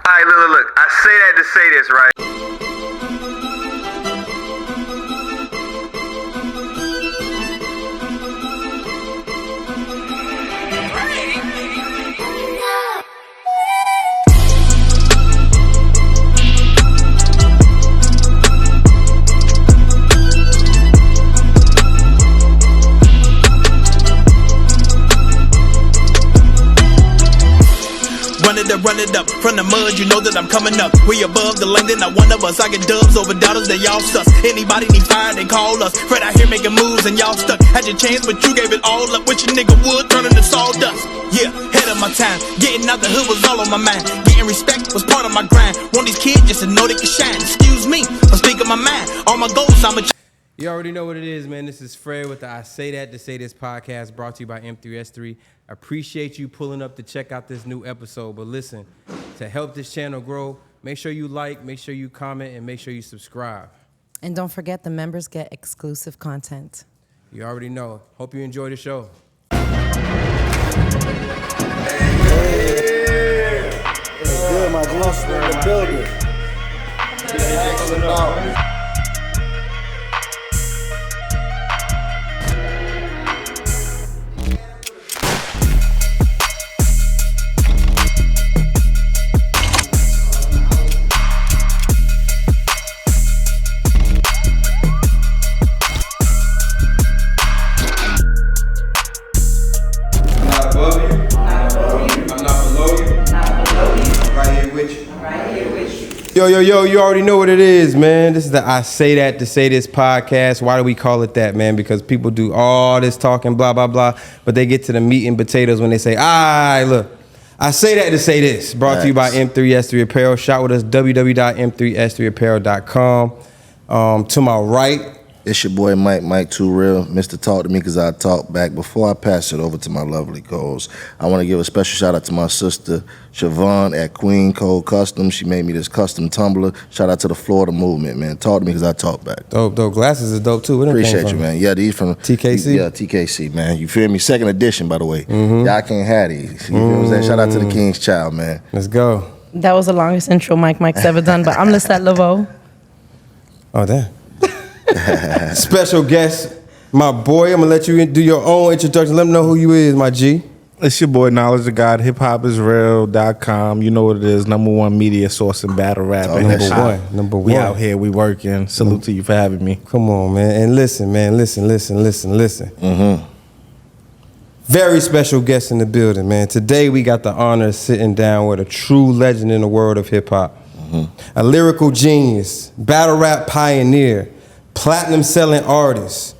Alright, look. I say that to say this, right? Run it up from the mud, you know that I'm coming up. We above the lane, then not one of us. I get dubs over dollars, they y'all sus. Anybody need fire, they call us. Fred out here making moves and y'all stuck. Had your chance, but you gave it all up. With your nigga wood turning to sawdust. Yeah, head of my time. Getting out the hood was all on my mind. Getting respect was part of my grind. Want these kids just to know they can shine. Excuse me, I'm speaking my mind. All my goals, I'm a... You already know what it is, man. This is Fred with the I Say That to Say This podcast, brought to you by M3S3. Appreciate you pulling up to check out this new episode. But listen, to help this channel grow, make sure you like, make sure you comment, and make sure you subscribe. And don't forget, the members get exclusive content. You already know. Hope you enjoy the show. It's good, my G. In the building. Yo, you already know what it is, man. This is the I Say That to Say This podcast. Why do we call it that, man? Because people do all this talking, blah, blah, blah, but they get to the meat and potatoes when they say, look, I say that to say this. Brought to you by M3S3 Apparel. Shop with us, www.m3s3apparel.com. To my right, it's your boy Mike Too Real. Mr. Talk to Me because I talk back. Before I pass it over to my lovely co-host, I want to give a special shout out to my sister Siobhan at Queen Code Custom. She made me this custom tumbler. Shout out to the Florida movement, man. Talk to me because I talk back. Dope. Glasses is dope too. Appreciate you, man. Yeah, these from TKC. Yeah, TKC, man. You feel me? Second edition, by the way. Y'all can't have these. You feel what I'm saying? Shout out to the King's Child, man. Let's go. That was the longest intro Mike's ever done, but I'm Lisette Laveau. Oh, damn. Special guest, my boy. I'm gonna let you do your own introduction. Let them know who you is, my G. It's your boy, Knowledge of God, hiphopisreal.com. You know what it is, #1 media source in battle rap. Number one. We out here, we working. Salute to you for having me. Come on, man. And listen, man, listen. Very special guest in the building, man. Today we got the honor of sitting down with a true legend in the world of hip hop. A lyrical genius, battle rap pioneer, platinum selling artist.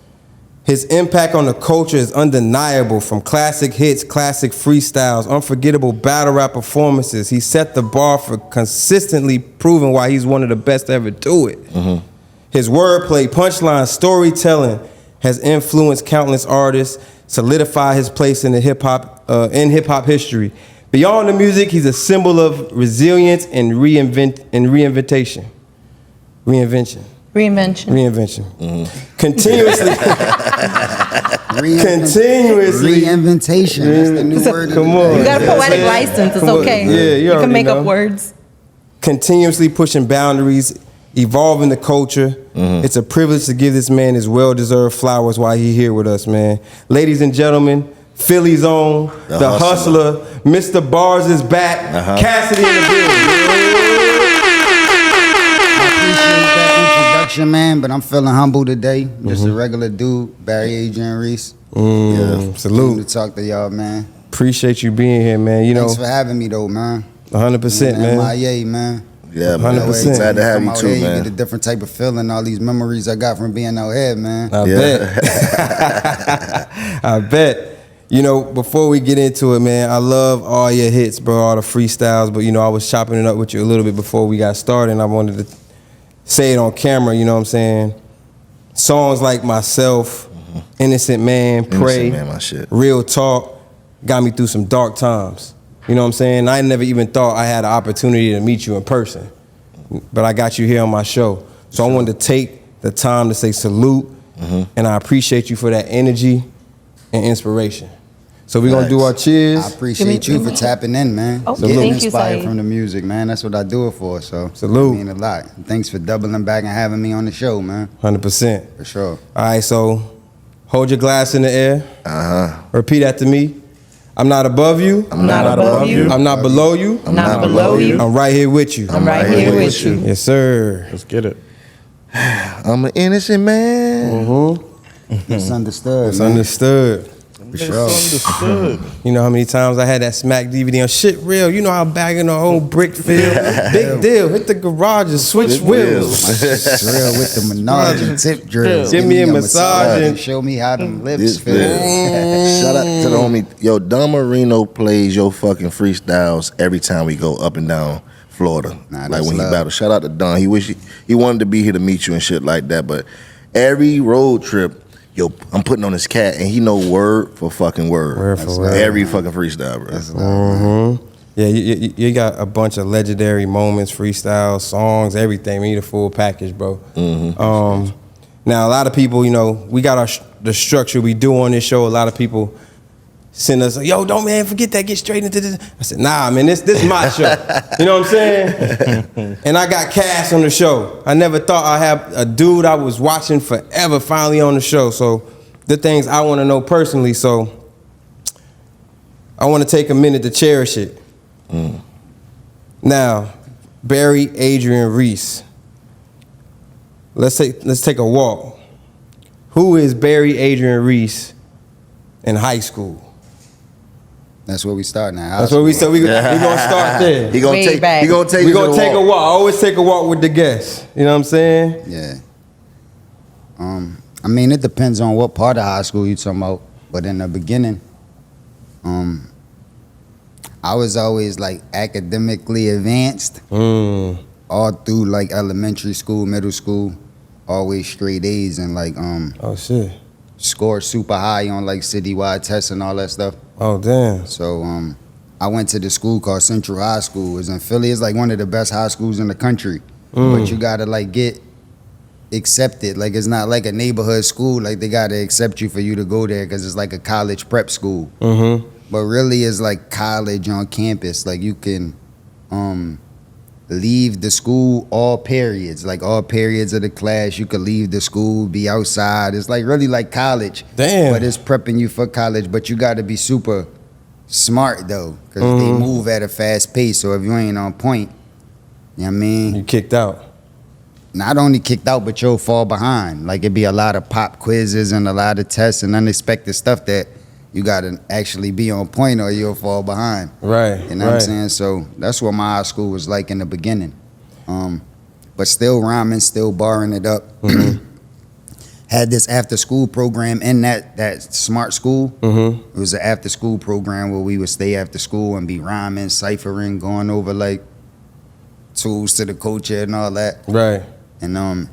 His impact on the culture is undeniable, from classic hits, classic freestyles, unforgettable battle rap performances. He set the bar for consistently proving why he's one of the best to ever do it. His wordplay, punchline, storytelling has influenced countless artists, solidified his place in hip hop history. Beyond the music, he's a symbol of resilience and reinvention. Continuously. Reinventation. That's the new word. Come on. You got a poetic license. It's okay. Yeah, you can make up words. Continuously pushing boundaries, evolving the culture. It's a privilege to give this man his well-deserved flowers while he's here with us, man. Ladies and gentlemen, Philly's own, the hustler, Mr. B.A.R.S is back. Cassidy in the building. Man, but I'm feeling humble today. Just a regular dude, Barry Adrian Reese. Salute. To talk to y'all, man. Appreciate you being here, man. Thanks for having me, though, man. 100%, man. MIA, man. Yeah, 100%. Glad to have you too, man. You get a different type of feeling. All these memories I got from being out here, man. I bet. You know, before we get into it, man, I love all your hits, bro, all the freestyles. But, I was chopping it up with you a little bit before we got started, and I wanted to say it on camera, you know what I'm saying? Songs like Myself, Innocent Man, Pray, my shit. Real Talk, got me through some dark times. You know what I'm saying? I never even thought I had an opportunity to meet you in person, but I got you here on my show. So I wanted to take the time to say salute, and I appreciate you for that energy and inspiration. So we're gonna do our cheers. I appreciate you for tapping in, man. Oh, Getting thank you, inspired Saeed. from the music, man. That's what I do it for. So Salute. I mean a lot. Thanks for doubling back and having me on the show, man. 100%. For sure. All right, so hold your glass in the air. Repeat after me. I'm not above you. I'm not above you. I'm not below you. I'm not below you. I'm right here with you. I'm right here with you. Yes, sir. Let's get it. I'm an innocent man. Misunderstood. It's man. understood. For sure. Understood. You know how many times I had that Smack DVD on shit real. You know how bagging the whole brick feel. Big deal. Hit the garage and switch wheels. Drill with the menage and tip drills. Give me a massage and- show me how them lips This feel. Shout out to the homie. Yo, Don Marino plays your fucking freestyles every time we go up and down Florida. Nah, like that's when love. he battle. Shout out to Don. He wish he wanted to be here to meet you and shit like that. But every road trip, yo, I'm putting on his cat and he know word for fucking word. Word for word. Every fucking freestyle, bro. That's love. Yeah, you got a bunch of legendary moments, freestyle, songs, everything. We need a full package, bro. Now, a lot of people, you know, we got the structure we do on this show. A lot of people send us, yo, don't, man, forget that, get straight into this. I said, nah, man, this my show. You know what I'm saying? And I got Cass on the show. I never thought I'd have a dude I was watching forever finally on the show. So the things I want to know personally, so I want to take a minute to cherish it. Now, Barry Adrian Reese. Let's take a walk. Who is Barry Adrian Reese in high school? That's where we starting at. That's what we said. We gonna start there. He gonna Way take. back. He gonna take. We you to gonna the take a walk. walk. I always take a walk with the guests. You know what I'm saying? Yeah. I mean, it depends on what part of high school you talking about. But in the beginning, I was always like academically advanced all through like elementary school, middle school, always straight A's and like Oh shit. scored super high on like citywide tests and all that stuff. Oh damn. So I went to the school called Central High School. It was in Philly. It's like one of the best high schools in the country. But you gotta like get accepted. Like it's not like a neighborhood school. Like they gotta accept you for you to go there because it's like a college prep school. But really it's like college on campus. Like you can leave the school all periods. Like all periods of the class, you could leave the school, be outside. It's like really like college. Damn. But it's prepping you for college. But you gotta be super smart though. Because they move at a fast pace. So if you ain't on point, you know what I mean? You kicked out. Not only kicked out, but you'll fall behind. Like it'd be a lot of pop quizzes and a lot of tests and unexpected stuff that you gotta actually be on point or you'll fall behind. Right. You know what I'm saying? So that's what my high school was like in the beginning. But still rhyming, still barring it up. Had this after school program in that smart school. It was an after school program where we would stay after school and be rhyming, ciphering, going over like tools to the culture and all that. Right. And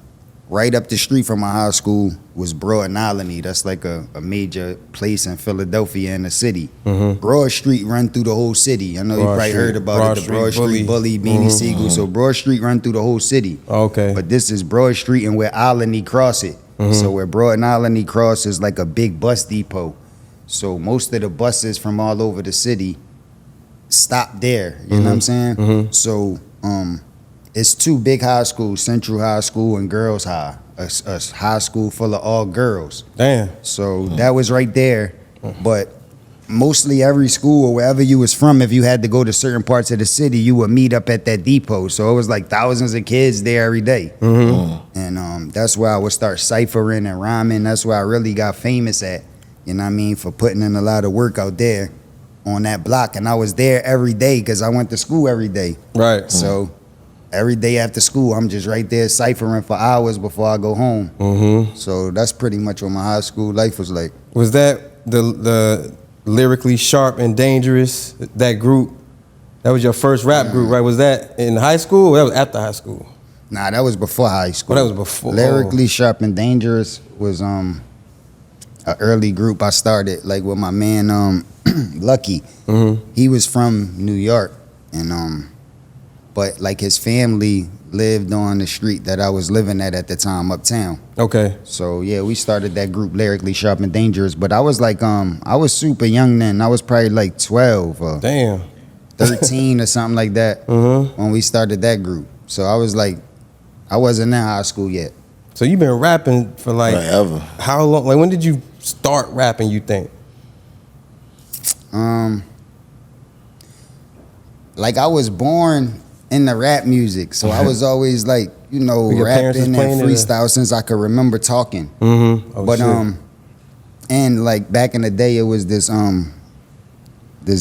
right up the street from my high school was Broad and Alany. That's like a major place in Philadelphia in the city. Broad Street run through the whole city. I know you Broad probably Street- heard about Broad it. The Street Broad Street Bully, Beanie Siegel. So Broad Street run through the whole city. Okay. But this is Broad Street and where Alany cross it. So where Broad and Alany cross is like a big bus depot. So most of the buses from all over the city stop there. You know what I'm saying? So it's two big high schools, Central High School and Girls High. A high school full of all girls. Damn. So that was right there. But mostly every school or wherever you was from, if you had to go to certain parts of the city, you would meet up at that depot. So it was like thousands of kids there every day. And that's where I would start ciphering and rhyming. That's where I really got famous at, you know what I mean, for putting in a lot of work out there on that block. And I was there every day because I went to school every day. Right. So every day after school, I'm just right there ciphering for hours before I go home. So that's pretty much what my high school life was like. Was that the lyrically sharp and dangerous, that group? That was your first rap group, right? Was that in high school or that was after high school? Nah, that was before high school. Oh, that was before. Lyrically Sharp and Dangerous was an early group I started like with my man Lucky. He was from New York and but like his family lived on the street that I was living at the time, uptown. Okay. So yeah, we started that group, Lyrically Sharp and Dangerous. But I was like, I was super young then. I was probably like 12 or Damn. 13 or something like that when we started that group. So I was like, I wasn't in high school yet. So you've been rapping for like Forever. how long? Like when did you start rapping? You think? Like I was born in the rap music, so I was always like, you know, Your parents was rapping playing and it, or- freestyle since I could remember talking. Oh, But shit. and like back in the day, it was this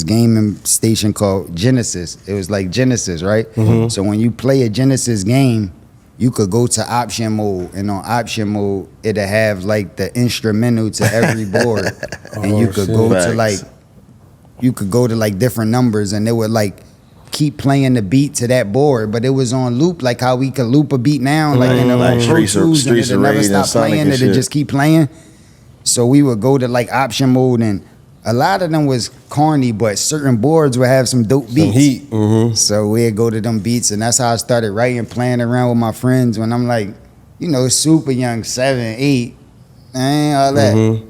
gaming station called Genesis. It was like Genesis, right? So when you play a Genesis game, you could go to option mode, and on option mode, it'll have like the instrumental to every board, and you could shit. go to Facts. like, you could go to like different numbers, and it would like keep playing the beat to that board, but it was on loop, like how we could loop a beat now, like in the Like Pro Streets of- Tools, and Streets it'll of never Rage and stop Sonic playing, and it'll shit. just keep playing. So we would go to like option mode, and a lot of them was corny, but certain boards would have some dope beats. Some heat. So we'd go to them beats, and that's how I started writing, playing around with my friends when I'm like, you know, super young, 7, 8, and all that.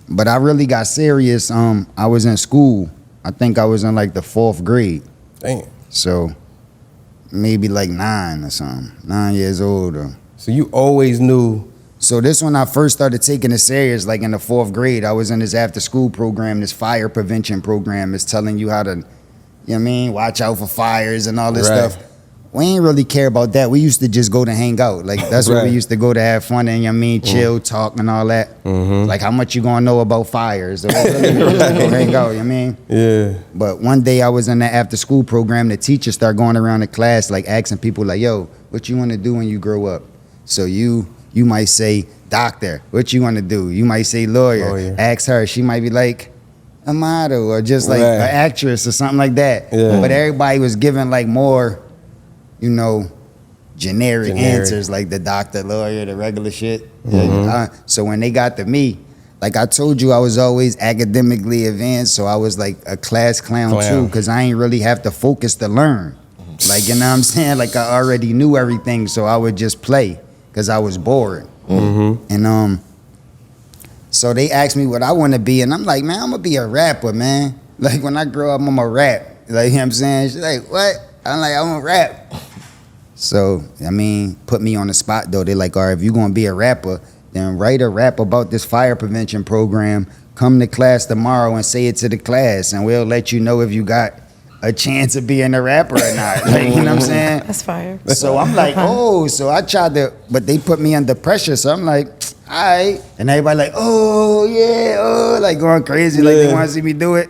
But I really got serious. I was in school. I think I was in like the 4th grade. Damn. So maybe like 9 or something, 9 years old. So you always knew. So this when I first started taking it serious, like in the 4th grade, I was in this after school program, this fire prevention program. It's telling you how to, you know what I mean, watch out for fires and all this Right. stuff. We ain't really care about that. We used to just go to hang out. Like that's what we Right. used to go to have fun and, you know what I mean, chill, talk and all that. Like how much you gonna know about fires? So we really used to go hang out, you know what I mean? Yeah. But one day I was in that after school program, the teacher started going around the class like asking people like, yo, what you wanna do when you grow up? So you might say doctor, what you wanna do? You might say lawyer. Lawyer. Ask her, she might be like a model or just like Right. an actress or something like that. Yeah. But everybody was giving like more, you know, generic answers like the doctor, lawyer, the regular shit. So when they got to me, like I told you, I was always academically advanced, so I was like a class clown too, because I ain't really have to focus to learn. Like, you know what I'm saying? Like I already knew everything, so I would just play because I was bored. And so they asked me what I want to be, and I'm like, man, I'm gonna be a rapper, man. Like when I grow up, I'm gonna rap. Like, you know what I'm saying? She's like, what? I'm like, I'm gonna rap. So, I mean, put me on the spot though. They're like, all right, if you're gonna be a rapper, then write a rap about this fire prevention program. Come to class tomorrow and say it to the class, and we'll let you know if you got a chance of being a rapper or not. Like, you know what I'm saying? That's fire. So I'm like, oh, so I tried to, but they put me under pressure. So I'm like, all right. And everybody like, oh, yeah, oh, like going crazy, like they want to see me do it.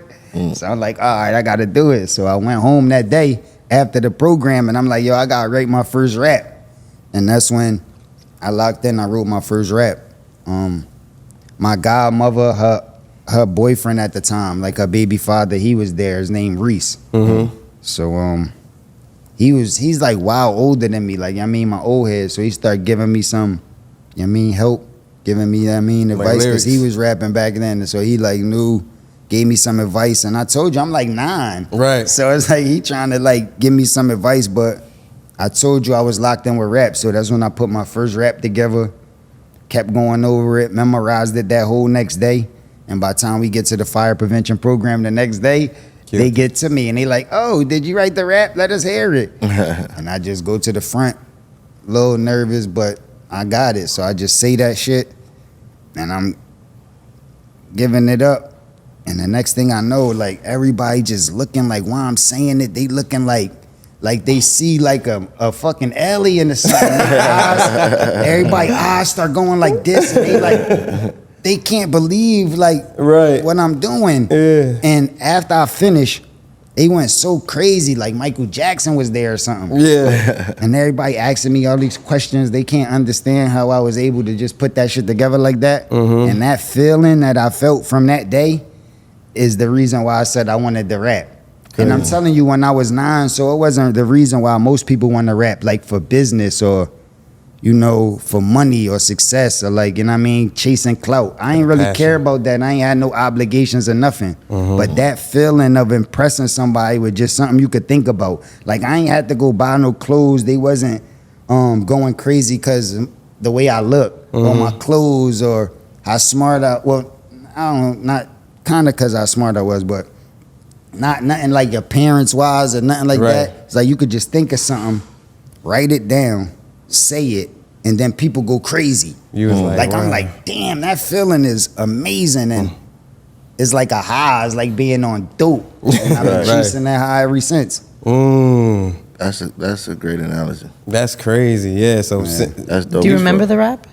So I'm like, all right, I got to do it. So I went home that day after the program, and I'm like, yo, I got to write my first rap. And that's when I locked in, I wrote my first rap. My godmother, her boyfriend at the time, like her baby father, he was there. His name Reese. So he's like wow older than me, like I mean my old head. So he started giving me some, you know what I mean, help, giving me, I mean, advice, because he was rapping back then. And so he like gave me some advice. And I told you I'm like 9. Right. So it's like he trying to like give me some advice, but I told you I was locked in with rap. So that's when I put my first rap together, kept going over it, memorized it that whole next day. And by the time we get to the fire prevention program the next day, they get to me and they like, oh, did you write the rap? Let us hear it. And I just go to the front, a little nervous, but I got it. So I just say that shit and I'm giving it up. And the next thing I know, like everybody just looking like while I'm saying it, they looking like they see like a fucking alien or something. Everybody eyes start going like this, and they like they can't believe like what I'm doing. Yeah. And after I finished, they went so crazy, like Michael Jackson was there or something. Yeah. And everybody asking me all these questions. They can't understand how I was able to just put that shit together like that. And that feeling that I felt from that day is the reason why I said I wanted to rap. And I'm telling you, when I was 9, so it wasn't the reason why most people want to rap, like for business or, you know, for money or success or like, you know what I mean, chasing clout. I ain't really care about that. I ain't had no obligations or nothing. But that feeling of impressing somebody with just something you could think about. Like I ain't had to go buy no clothes. They wasn't going crazy because the way I look or my clothes or how smart I don't know, not kind of because how smart I was, but nothing like your parents wise or nothing like that. It's like you could just think of something, write it down, say it, and then people go crazy. You was like I'm like, damn, that feeling is amazing, and it's like a high. It's like being on dope. And I've been chasing that high ever since. That's a great analogy. That's crazy. Yeah. So That's dope. Do you remember the rap?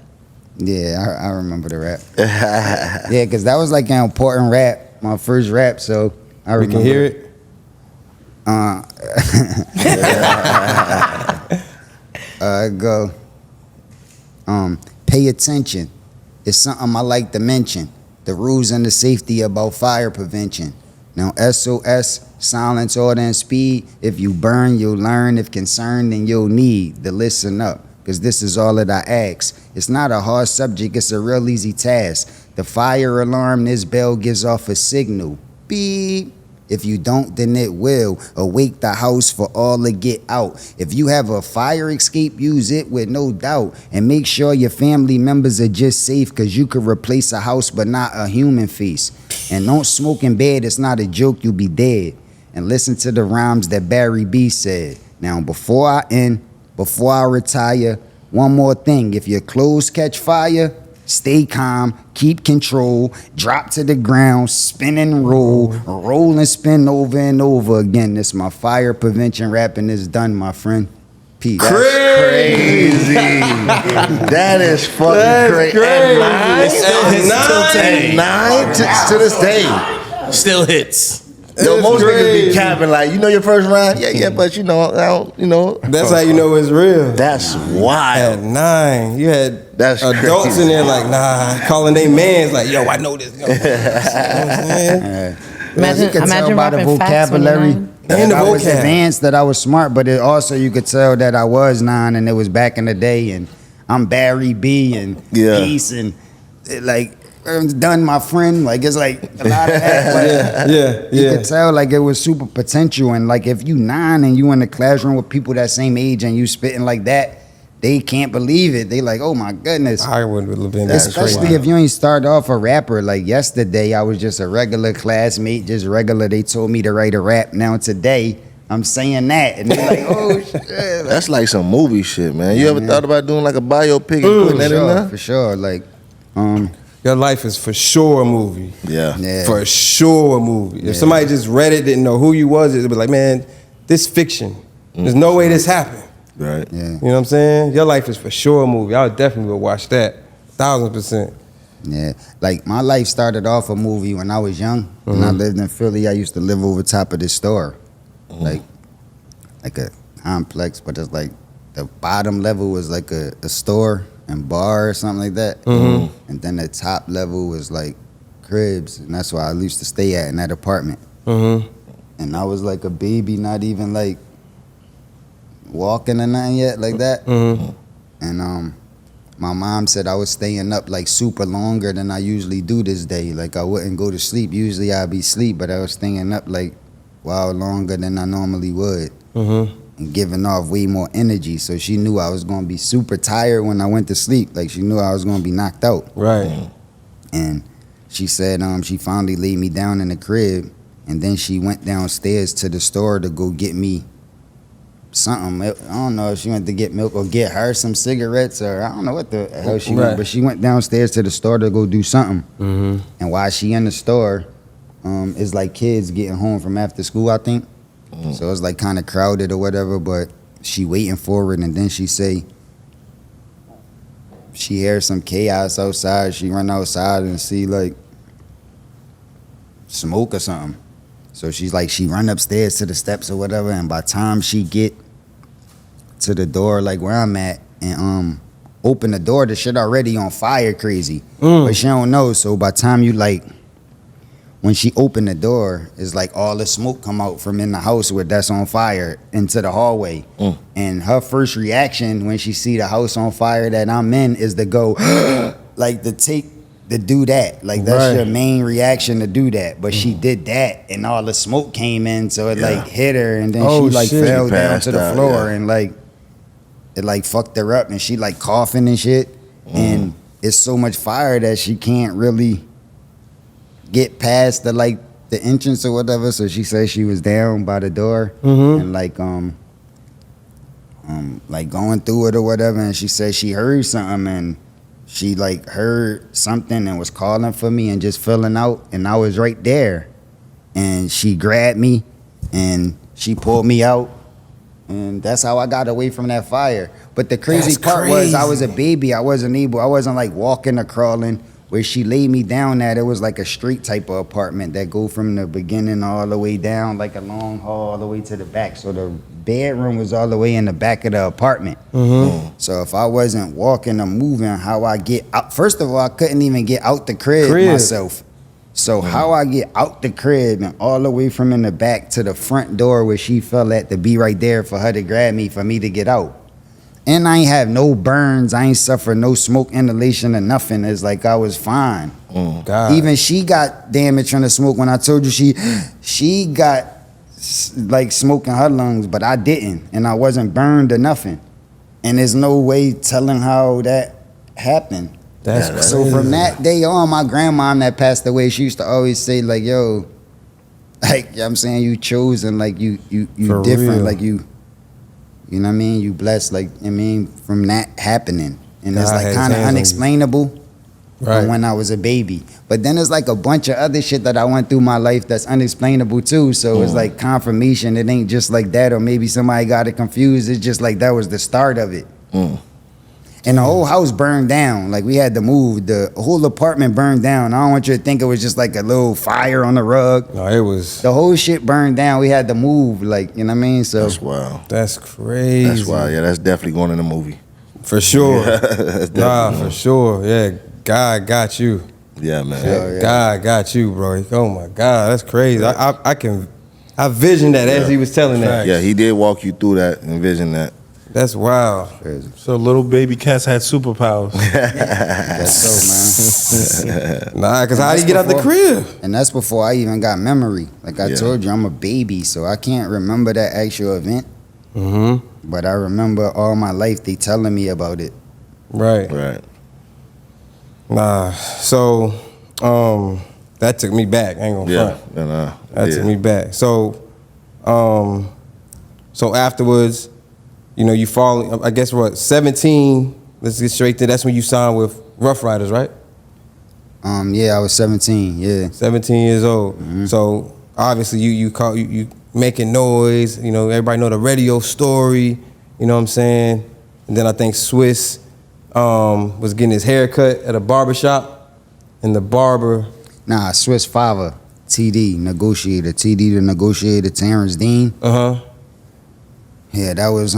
Yeah, I remember the rap. Yeah, because that was like an important rap, my first rap. So I remember. We can hear it. Go. Pay attention. It's something I like to mention. The rules and the safety about fire prevention. Now, SOS, silence, order, and speed. If you burn, you'll learn. If concerned, then you'll need to listen up. Because this is all that I ask. It's not a hard subject, it's a real easy task. The fire alarm, this bell gives off a signal. Beep. If you don't, then it will awake the house for all to get out. If you have a fire escape, use it with no doubt. And make sure your family members are just safe, because you could replace a house but not a human face. And don't smoke in bed, it's not a joke, you'll be dead. And listen to the rhymes that Barry B said. Now, before I retire, one more thing. If your clothes catch fire, stay calm, keep control, drop to the ground, spin and roll and spin over and over again. This my fire prevention rapping is done, my friend. Peace. Crazy. That is fucking crazy. At 9 to this day. Still hits. Yo, most niggas be capping like, you know your first rhyme? Yeah, but you know, I don't, you know. That's how you know it's real. That's wild. At 9, you had That's adults crazy. in there like, nah, calling they mans like, yo, I know this. Yo. You know what I'm saying? You could tell by the vocabulary And the I was vocab. advanced, that I was smart, but it also you could tell that I was 9 and it was back in the day, and I'm Barry B and Peace and like done, my friend. Like it's like a lot of that. Like, you could tell like it was super potential, and like if you 9 and you in the classroom with people that same age and you spitting like that, they can't believe it. They like, oh my goodness. I would have been Especially if you ain't start off a rapper. Like yesterday, I was just a regular classmate, just regular. They told me to write a rap. Now today, I'm saying that, and they're like, oh shit. That's like some movie shit, man. You ever thought about doing like a biopic and putting that in there? For sure. Like, your life is for sure a movie. Yeah. For sure a movie. If somebody just read it, didn't know who you was, it'd be like, man, this fiction. There's no way this happened. Right. Yeah. You know what I'm saying? Your life is for sure a movie. I would definitely go watch that. 1000%. Yeah. Like my life started off a movie when I was young. When I lived in Philly, I used to live over top of this store. Like a complex, but it's like the bottom level was like a store and bar or something like that. And then the top level was like cribs, and that's where I used to stay at in that apartment. And I was like a baby, not even like walking or nothing yet like that. And my mom said I was staying up like super longer than I usually do this day. Like I wouldn't go to sleep. Usually I'd be asleep, but I was staying up like while longer than I normally would. And giving off way more energy. So she knew I was gonna be super tired when I went to sleep. Like she knew I was gonna be knocked out. Right. And she said she finally laid me down in the crib, and then she went downstairs to the store to go get me something. I don't know if she went to get milk or get her some cigarettes, or I don't know what the hell she went, but she went downstairs to the store to go do something. And while she in the store, it's like kids getting home from after school, I think. So it's like kind of crowded or whatever, but she waiting for it, and then she say she hears some chaos outside. She run outside and see like smoke or something. So she's like, she run upstairs to the steps or whatever, and by the time she get to the door like where I'm at and open the door, the shit already on fire crazy. But she don't know. So by the time you like when she opened the door, it's like all the smoke come out from in the house where that's on fire into the hallway. And her first reaction when she see the house on fire that I'm in is to go, like to do that. Like that's your main reaction to do that. But she did that and all the smoke came in, so it like hit her and then she like fell down to the floor and like it like fucked her up and she like coughing and shit. And it's so much fire that she can't really get past the entrance or whatever. So she said she was down by the door and like going through it or whatever, and she said she heard something and she like heard something and was calling for me and just filling out, and I was right there, and she grabbed me and she pulled me out, and that's how I got away from that fire. But the crazy part was I was a baby. I wasn't like walking or crawling. Where she laid me down at, it was like a street type of apartment that go from the beginning all the way down, like a long hall all the way to the back. So the bedroom was all the way in the back of the apartment. So if I wasn't walking or moving, how I get out? First of all, I couldn't even get out the crib. Myself. So how I get out the crib and all the way from in the back to the front door where she fell at to be right there for her to grab me for me to get out. And I ain't have no burns. I ain't suffer no smoke inhalation or nothing. It's like I was fine. God. Even she got damage from the smoke. When I told you she got like smoke in her lungs, but I didn't. And I wasn't burned or nothing. And there's no way telling how that happened. That's so from that day on, my grandma that passed away, she used to always say like, yo, like, you know what I'm saying, you chosen, like you different, real. Like you know what I mean? You blessed, like, I mean, from that happening. And it's like kind of unexplainable from when I was a baby. But then there's like a bunch of other shit that I went through my life that's unexplainable too. So it's like confirmation. It ain't just like that, or maybe somebody got it confused. It's just like that was the start of it. And the whole house burned down. Like we had to move. The whole apartment burned down. I don't want you to think it was just like a little fire on the rug. No, it was. The whole shit burned down. We had to move. Like, you know what I mean? So that's wild. That's crazy. That's wild. Yeah, that's definitely going in the movie. For sure. For sure. Yeah, God got you. Yeah, man. Yeah, God got you, bro. Oh my God, that's crazy. I visioned that as he was telling that. Yeah, he did walk you through that and vision that. That's wild. So little baby Cass had superpowers. That's so, man. Nah, because how did you get out the crib? And that's before I even got memory. Like I told you, I'm a baby, so I can't remember that actual event. But I remember all my life they telling me about it. Right. Nah, so that took me back. I ain't gonna front. That took me back. So afterwards, you know, you fall, I guess what, 17, let's get straight to, that's when you signed with Rough Riders, right? Yeah, I was 17, 17 years old. So obviously you making noise, you know, everybody know the radio story, you know what I'm saying? And then I think Swizz was getting his hair cut at a barbershop, and the barber. Nah, Swizz father, TD, negotiator, TD the negotiator, Terrence Dean. Yeah, that was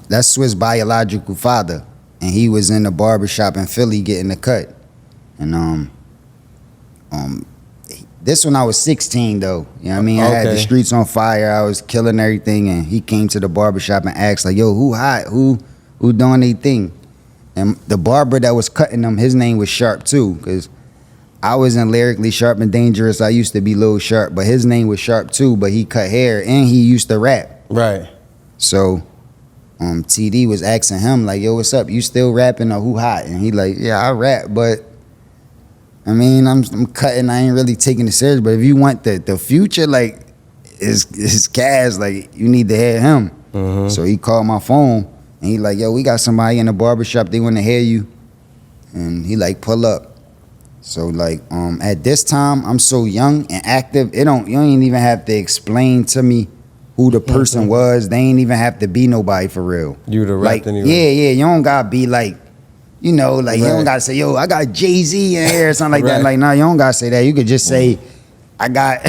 that's Swizz biological father, and he was in the barbershop in Philly getting a cut. And this when I was 16 though. You know what I mean? I had the streets on fire, I was killing everything, and he came to the barbershop and asked like, yo, who hot? Who doing their thing? And the barber that was cutting them, his name was Sharp too, because I wasn't lyrically sharp and dangerous. I used to be Lil Sharp, but his name was Sharp too, but he cut hair and he used to rap. Right. So TD was asking him like, yo, what's up? You still rapping or who hot? And he like, yeah, I rap, but I mean, I'm cutting, I ain't really taking it serious. But if you want the future, like, is Cass, like, you need to hear him. So he called my phone and he like, yo, we got somebody in the barbershop, they want to hear you. And he like, pull up. So like, at this time, I'm so young and active, you ain't even have to explain to me who the person was. They ain't even have to be nobody for real. You the rap anyway. Yeah, you don't gotta be like, you know, like you don't gotta say, yo, I got Jay-Z in here or something like that. Like, nah, you don't gotta say that. You could just say, I got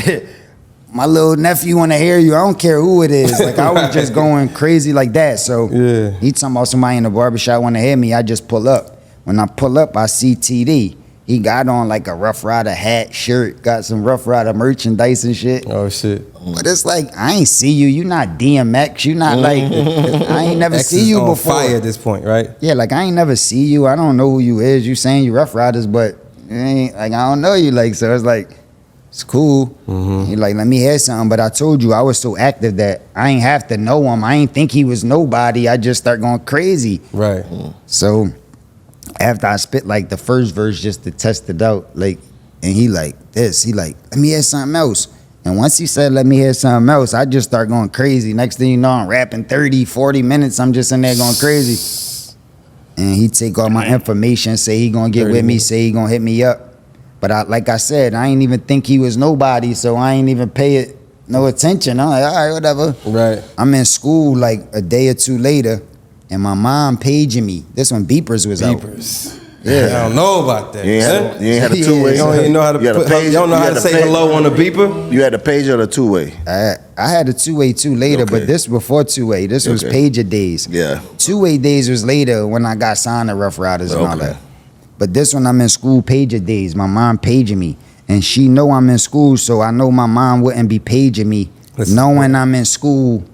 my little nephew wanna hear you. I don't care who it is. Like I was just going crazy like that. So he talking about somebody in the barbershop wanna hear me, I just pull up. When I pull up, I see TD. He got on like a Rough Rider hat, shirt, got some Rough Rider merchandise and shit. Oh shit. But it's like, I ain't see you. You not DMX. You not like, I ain't never X see is you on before. fire at this point, right? Yeah, like I ain't never see you. I don't know who you is. You saying you Rough Riders, but it ain't, like I don't know you. Like, so it's like, it's cool. He like, let me hear something. But I told you I was so active that I ain't have to know him. I ain't think he was nobody. I just start going crazy. Right. So after I spit like the first verse just to test it out, like, and he like, let me hear something else. And once he said, let me hear something else, I just start going crazy. Next thing you know, I'm rapping 30, 40 minutes. I'm just in there going crazy. And he take all my information, say he gonna get with me, say he gonna hit me up. But like I said, I ain't even think he was nobody, so I ain't even pay it no attention. I'm like, all right, whatever. Right. I'm in school like a day or two later, and my mom paging me. This one, Beepers was out. Beepers. Yeah. I don't know about that. You ain't had a two-way. You don't even know how to you don't know how to say hello on a beeper? You had a pager or the two-way? I had a two-way too later, Okay. but this before two-way. This was pager days. Yeah. Two-way days was later when I got signed to Rough Riders and all Okay. that. But this one I'm in school pager days. My mom paging me. And she know I'm in school, so I know my mom wouldn't be paging me knowing I'm in school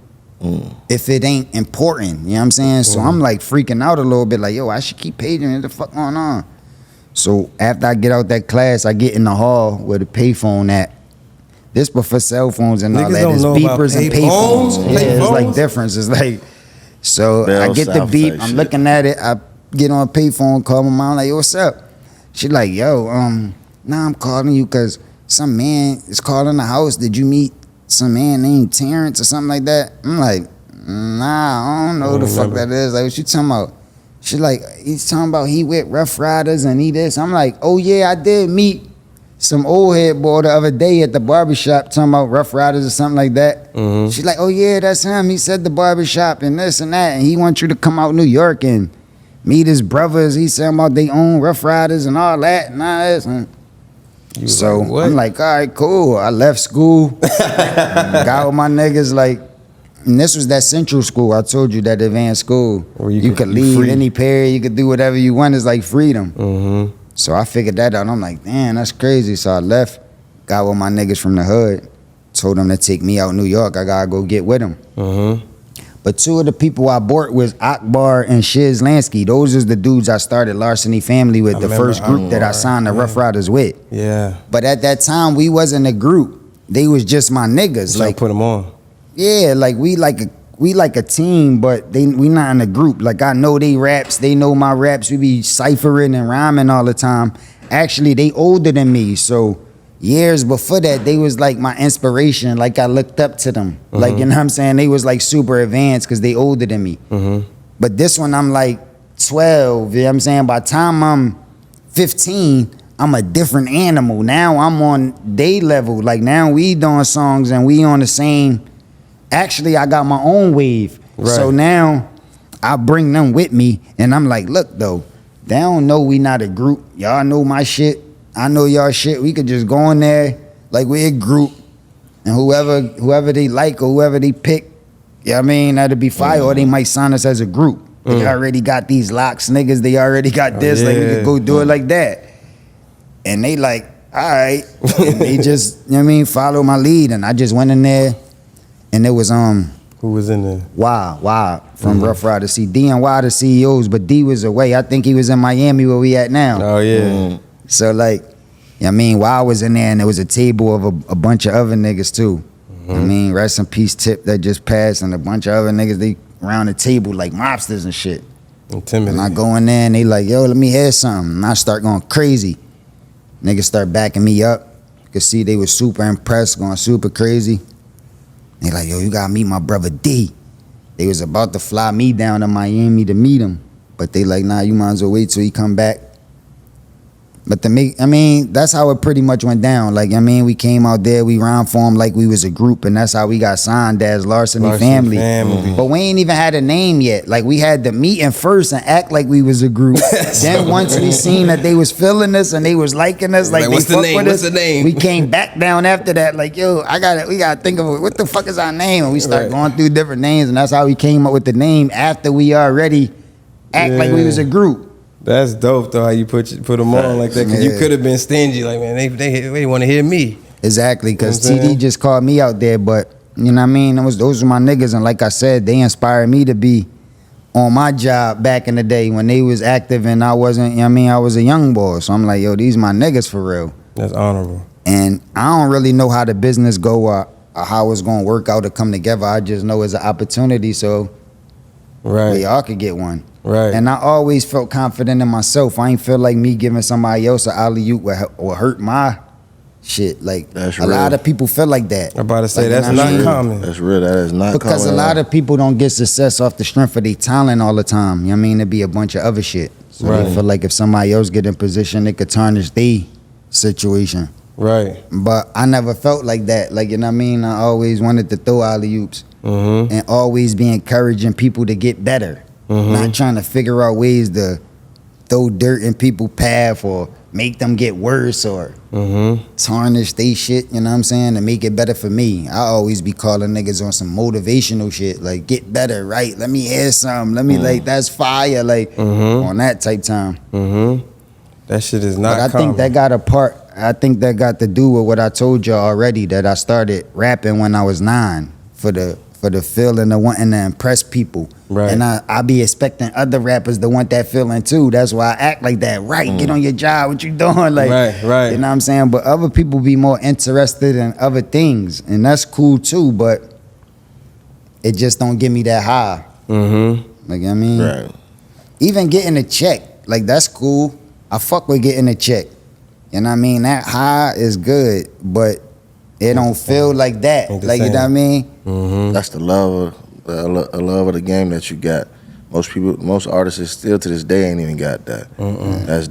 if it ain't important. You know what I'm saying? So I'm like freaking out a little bit, like, yo, I should keep paging me. What the fuck going on? So after I get out that class, I get in the hall where the payphone at. This before cell phones and all Niggas that. don't It's know about beepers and payphones? payphones. Yeah, it's like Payphones? difference. It's like, so Bell I get the South beep. type I'm shit. looking at it. I get on a payphone, call my mom, like, yo, what's up? She like, yo, nah, I'm calling you because some man is calling the house. Did you meet some man named Terrence or something like that? I'm like, nah, I don't know who the fuck that is. Like, what you talking about? She like, he's talking about he with Rough Riders and he this. I'm like, oh yeah, I did meet some old head boy the other day at the barbershop talking about Rough Riders or something like that. She's like, oh yeah, that's him. He said the barbershop and this and that. And he wants you to come out New York and meet his brothers. He's saying about they own Rough Riders and all that and all this. And so like, what? I'm like, all right, cool. I left school, got with my niggas like, and this was that central school. I told you that advanced school. Where you could leave free. any period. You could do whatever you want. It's like freedom. So I figured that out. I'm like, damn, that's crazy. So I left, got with my niggas from the hood, told them to take me out New York. I gotta go get with them. But two of the people I bought was Akbar and Shiz Lansky. Those is the dudes I started Larceny Family with, the remember first group that I Akbar, signed the Rough Riders with. Yeah. But at that time, we wasn't a group. They was just my niggas. So Like, put them on. yeah, like we like a team, but we not in a group. Like I know they raps, they know my raps. We be ciphering and rhyming all the time. Actually, they older than me, so years before that, they was like my inspiration. Like I looked up to them. Like, you know what I'm saying? They was like super advanced because they older than me. But this one, I'm like 12. You know what I'm saying? By the time I'm 15, I'm a different animal. Now I'm on day level. Like now we doing songs and we on the same. Actually, I got my own wave. Right. So now I bring them with me and I'm like, look though, they don't know we not a group. Y'all know my shit. I know y'all shit. We could just go in there like we're a group and whoever they like or whoever they pick, you know what I mean, that'd be fire. Or they might sign us as a group. They already got these locks, niggas. They already got this. Like we could go do it like that. And they like, all right. And they just, you know what I mean, follow my lead. And I just went in there and it was Who was in there? Wow from Rough Rider. See, D and Y the CEOs, but D was away. I think he was in Miami where we at now. Oh yeah. So like, you know what I mean, Y was in there and there was a table of a bunch of other niggas too. I mean, rest in peace Tip that just passed and a bunch of other niggas, they around the table like mobsters and shit. Intimidating. And I go in there and they like, yo, let me hear something. And I start going crazy. Niggas start backing me up. You could see they was super impressed, going super crazy. They like, yo, you gotta meet my brother D. They was about to fly me down to Miami to meet him. But they like, nah, you might as well wait till he come back. But that's how it pretty much went down. Like, I mean, we came out there, we rhymed for him like we was a group, and that's how we got signed as Larceny Family. But we ain't even had a name yet. Like, we had to meet in first and act like we was a group. Then once we seen that they was feeling us and they was liking us, like they what's the fuck name? with What's us, the name? we came back down after that. Like, yo, we gotta think of what the fuck is our name? And we start going through different names, and that's how we came up with the name after we already act like we was a group. That's dope though. How you put them on like that? Because you Yeah. could have been stingy. Like, man, they want to hear me. Exactly, because You know what I'm TD just called me out there, but you know what I mean? Those were my niggas, and like I said, they inspired me to be on my job back in the day when they was active and I wasn't, you know what I mean? I was a young boy. So I'm like, yo, these my niggas for real. That's honorable. And I don't really know how the business go or how it's gonna work out to come together. I just know it's an opportunity, so Right. we all could get one. Right. And I always felt confident in myself. I ain't feel like me giving somebody else an alley-oop will hurt my shit. Like That's a lot real. of people feel like that. I'm about to say Like, that's you know what I not mean? common. That's real. That is not Because a common. lot of people don't get success off the strength of their talent all the time. You know what I mean? It'd be a bunch of other shit. So Right. they feel like if somebody else get in position, it could tarnish their situation. Right. But I never felt like that. Like, you know what I mean? I always wanted to throw alley-oops Mm-hmm. and always be encouraging people to get better. Not trying to figure out ways to throw dirt in people's path or make them get worse or tarnish they shit, you know what I'm saying, to make it better for me. I always be calling niggas on some motivational shit, like get better, right? Let me hear some. Let me like that's fire, like on that type time. That shit is not But I common. think that got a part. I think that got to do with what I told y'all already, that I started rapping when I was 9 for the feeling of wanting to impress people. Right. And I be expecting other rappers to want that feeling too. That's why I act like that. Right, get on your job. What you doing? Like, Right. You know what I'm saying? But other people be more interested in other things, and that's cool too. But it just don't give me that high. Like, you know what I mean? Right. Even getting a check, like that's cool. I fuck with getting a check. You know what I mean? That high is good, but it don't feel like that. Ain't the Like, you know what I same. mean? That's the love of the game that you got. Most artists still to this day ain't even got that.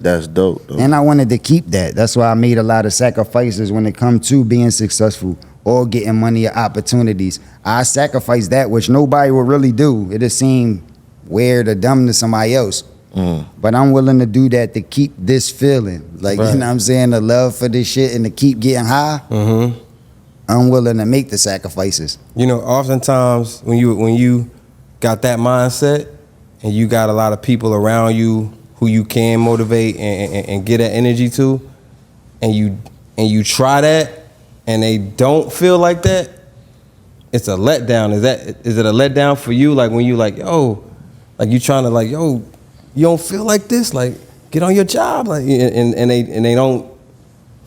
That's dope. Though. And I wanted to keep that. That's why I made a lot of sacrifices when it comes to being successful or getting money or opportunities. I sacrifice that, which nobody will really do. It'll seem weird or dumb to somebody else. But I'm willing to do that to keep this feeling. Like, Right. you know what I'm saying? The love for this shit and to keep getting high. I'm willing to make the sacrifices. You know, oftentimes when you got that mindset and you got a lot of people around you who you can motivate and get that energy to, and you try that and they don't feel like that, it's a letdown. Is it a letdown for you? Like when you like, yo, like you trying to like, yo, you don't feel like this? Like, get on your job. Like and they don't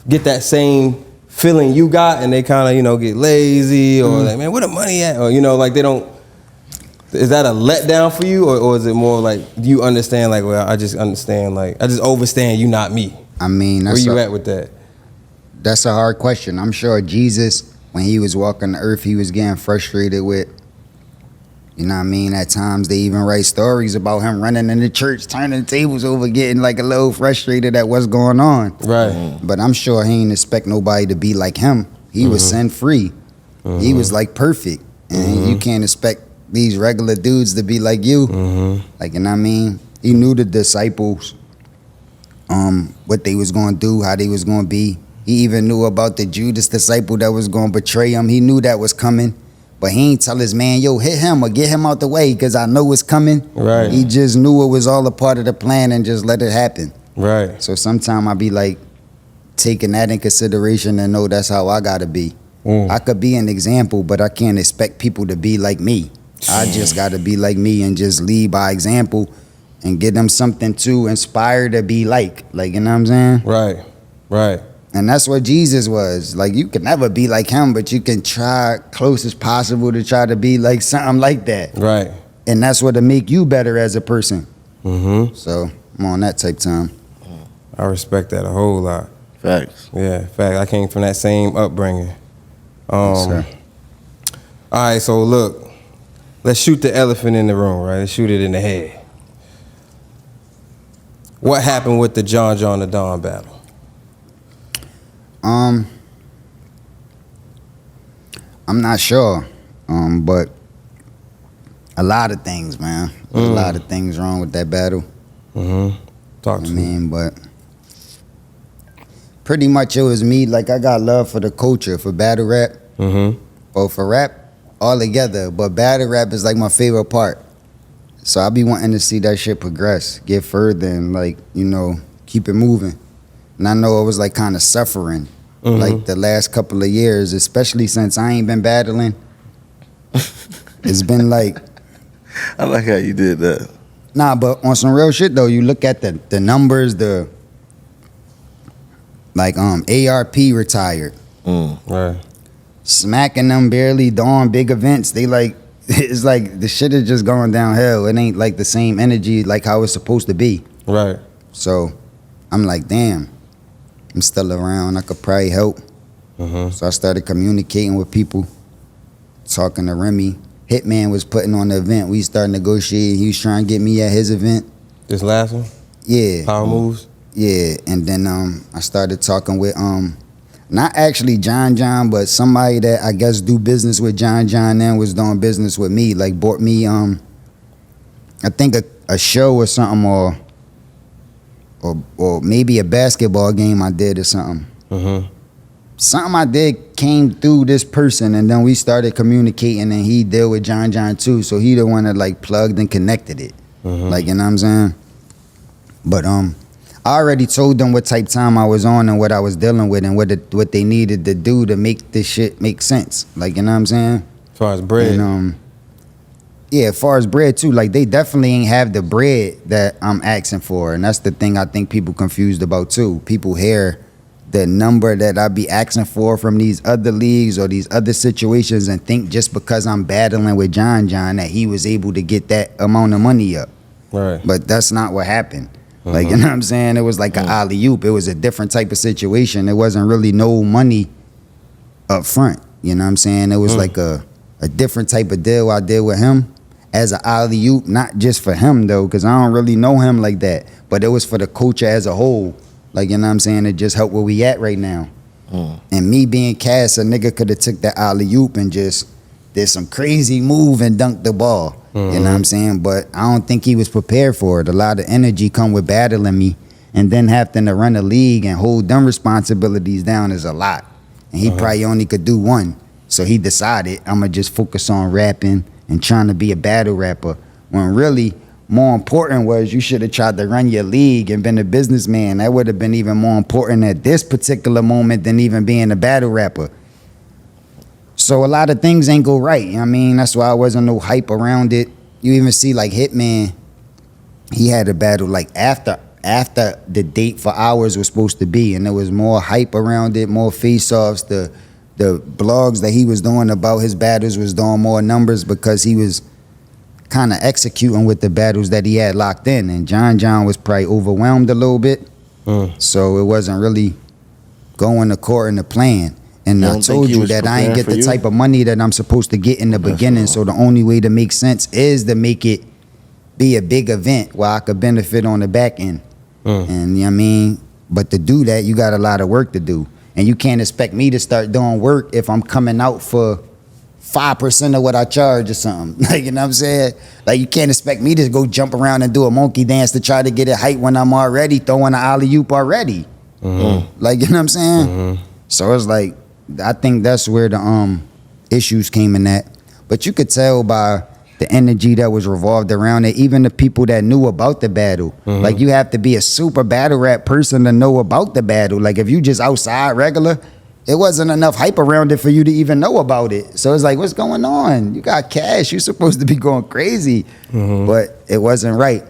get that same feeling you got, and they kind of, you know, get lazy or like, man, where the money at? Or, you know, like they don't. Is that a letdown for you, or is it more like you understand? Like, well, I just understand. Like, I just overstand you, not me. I mean, Where you at with that? That's a hard question. I'm sure Jesus, when he was walking the earth, he was getting frustrated with, you know what I mean? At times they even write stories about him running in the church, turning tables over, getting like a little frustrated at what's going on. Right. But I'm sure he ain't expect nobody to be like him. He was sin free. He was like perfect. And you can't expect these regular dudes to be like you. Like, you know what I mean? He knew the disciples, what they was gonna do, how they was gonna be. He even knew about the Judas disciple that was gonna betray him. He knew that was coming. But he ain't tell his man, yo, hit him or get him out the way because I know it's coming. Right. He just knew it was all a part of the plan and just let it happen. Right. So sometimes I be like taking that in consideration and know that's how I gotta be. I could be an example, but I can't expect people to be like me. I just gotta be like me and just lead by example and give them something to inspire to be like. Like, you know what I'm saying? Right. Right. And that's what Jesus was. Like, you can never be like him, but you can try close as possible to try to be like something like that. Right. And that's what'll make you better as a person. Mm-hmm. So I'm on that type time. I respect that a whole lot. Facts. Yeah, fact. I came from that same upbringing. Yes, sir. All right, so look, let's shoot the elephant in the room, right? Let's shoot it in the head. What happened with the John the Don battle? I'm not sure, but a lot of things, man. There's a lot of things wrong with that battle. Talk I to me. mean, but pretty much it was me. Like, I got love for the culture, for battle rap, or for rap altogether. But battle rap is like my favorite part. So I be wanting to see that shit progress, get further, and like, you know, keep it moving. And I know it was like kind of suffering, like the last couple of years, especially since I ain't been battling. It's been like, I like how you did that. nah, but on some real shit though, you look at the numbers, like ARP retired. Right. Smacking them barely doing big events. They like, it's like the shit is just going downhill. It ain't like the same energy like how it's supposed to be. Right. So I'm like, damn, I'm still around. I could probably help. So I started communicating with people, talking to Remy. Hitman was putting on the event. We started negotiating. He was trying to get me at his event. This last one? Yeah. Power Moves? Yeah. And then I started talking with not actually John, but somebody that I guess do business with John and was doing business with me. Like bought me I think a show or something, or maybe a basketball game I did or something. Something I did came through this person, and then we started communicating, and he dealt with John too, so he the one that like plugged and connected it. Like, you know what I'm saying? But I already told them what type time I was on and what I was dealing with and what they needed to do to make this shit make sense. Like, you know what I'm saying? As far as bread. And, yeah, as far as bread too, like they definitely ain't have the bread that I'm asking for. And that's the thing I think people confused about too. People hear the number that I be asking for from these other leagues or these other situations and think just because I'm battling with John that he was able to get that amount of money up. Right. But that's not what happened. Like, you know what I'm saying? It was like an alley-oop. It was a different type of situation. It wasn't really no money up front. You know what I'm saying? It was like a different type of deal I did with him as an alley-oop, not just for him though, because I don't really know him like that, but it was for the culture as a whole. Like, you know what I'm saying? It just helped where we at right now. And me being Cass, a nigga could have took that alley-oop and just did some crazy move and dunked the ball. You know what I'm saying? But I don't think he was prepared for it. A lot of energy come with battling me, and then having to run a league and hold them responsibilities down is a lot. And he probably only could do one. So he decided, I'm going to just focus on rapping and trying to be a battle rapper. When really, more important was you should have tried to run your league and been a businessman. That would have been even more important at this particular moment than even being a battle rapper. So a lot of things ain't go right. You know what I mean? That's why I wasn't no hype around it. You even see like Hitman, he had a battle like after the date for hours was supposed to be, and there was more hype around it, more face-offs. The blogs that he was doing about his battles was doing more numbers because he was kind of executing with the battles that he had locked in, and John was probably overwhelmed a little bit, so it wasn't really going according to plan. And I told you that I ain't get the type of money that I'm supposed to get in the beginning, so the only way to make sense is to make it be a big event where I could benefit on the back end. And you know what I mean? But to do that, you got a lot of work to do. And you can't expect me to start doing work if I'm coming out for 5% of what I charge or something. Like, you know what I'm saying? Like, you can't expect me to go jump around and do a monkey dance to try to get it hype when I'm already throwing an alley-oop already. Like, you know what I'm saying? So it's like, I think that's where the issues came in at. But you could tell by the energy that was revolved around it, even the people that knew about the battle. Like, you have to be a super battle rap person to know about the battle. Like, if you just outside regular, it wasn't enough hype around it for you to even know about it. So it's like, what's going on? You got cash. You're supposed to be going crazy. But it wasn't right.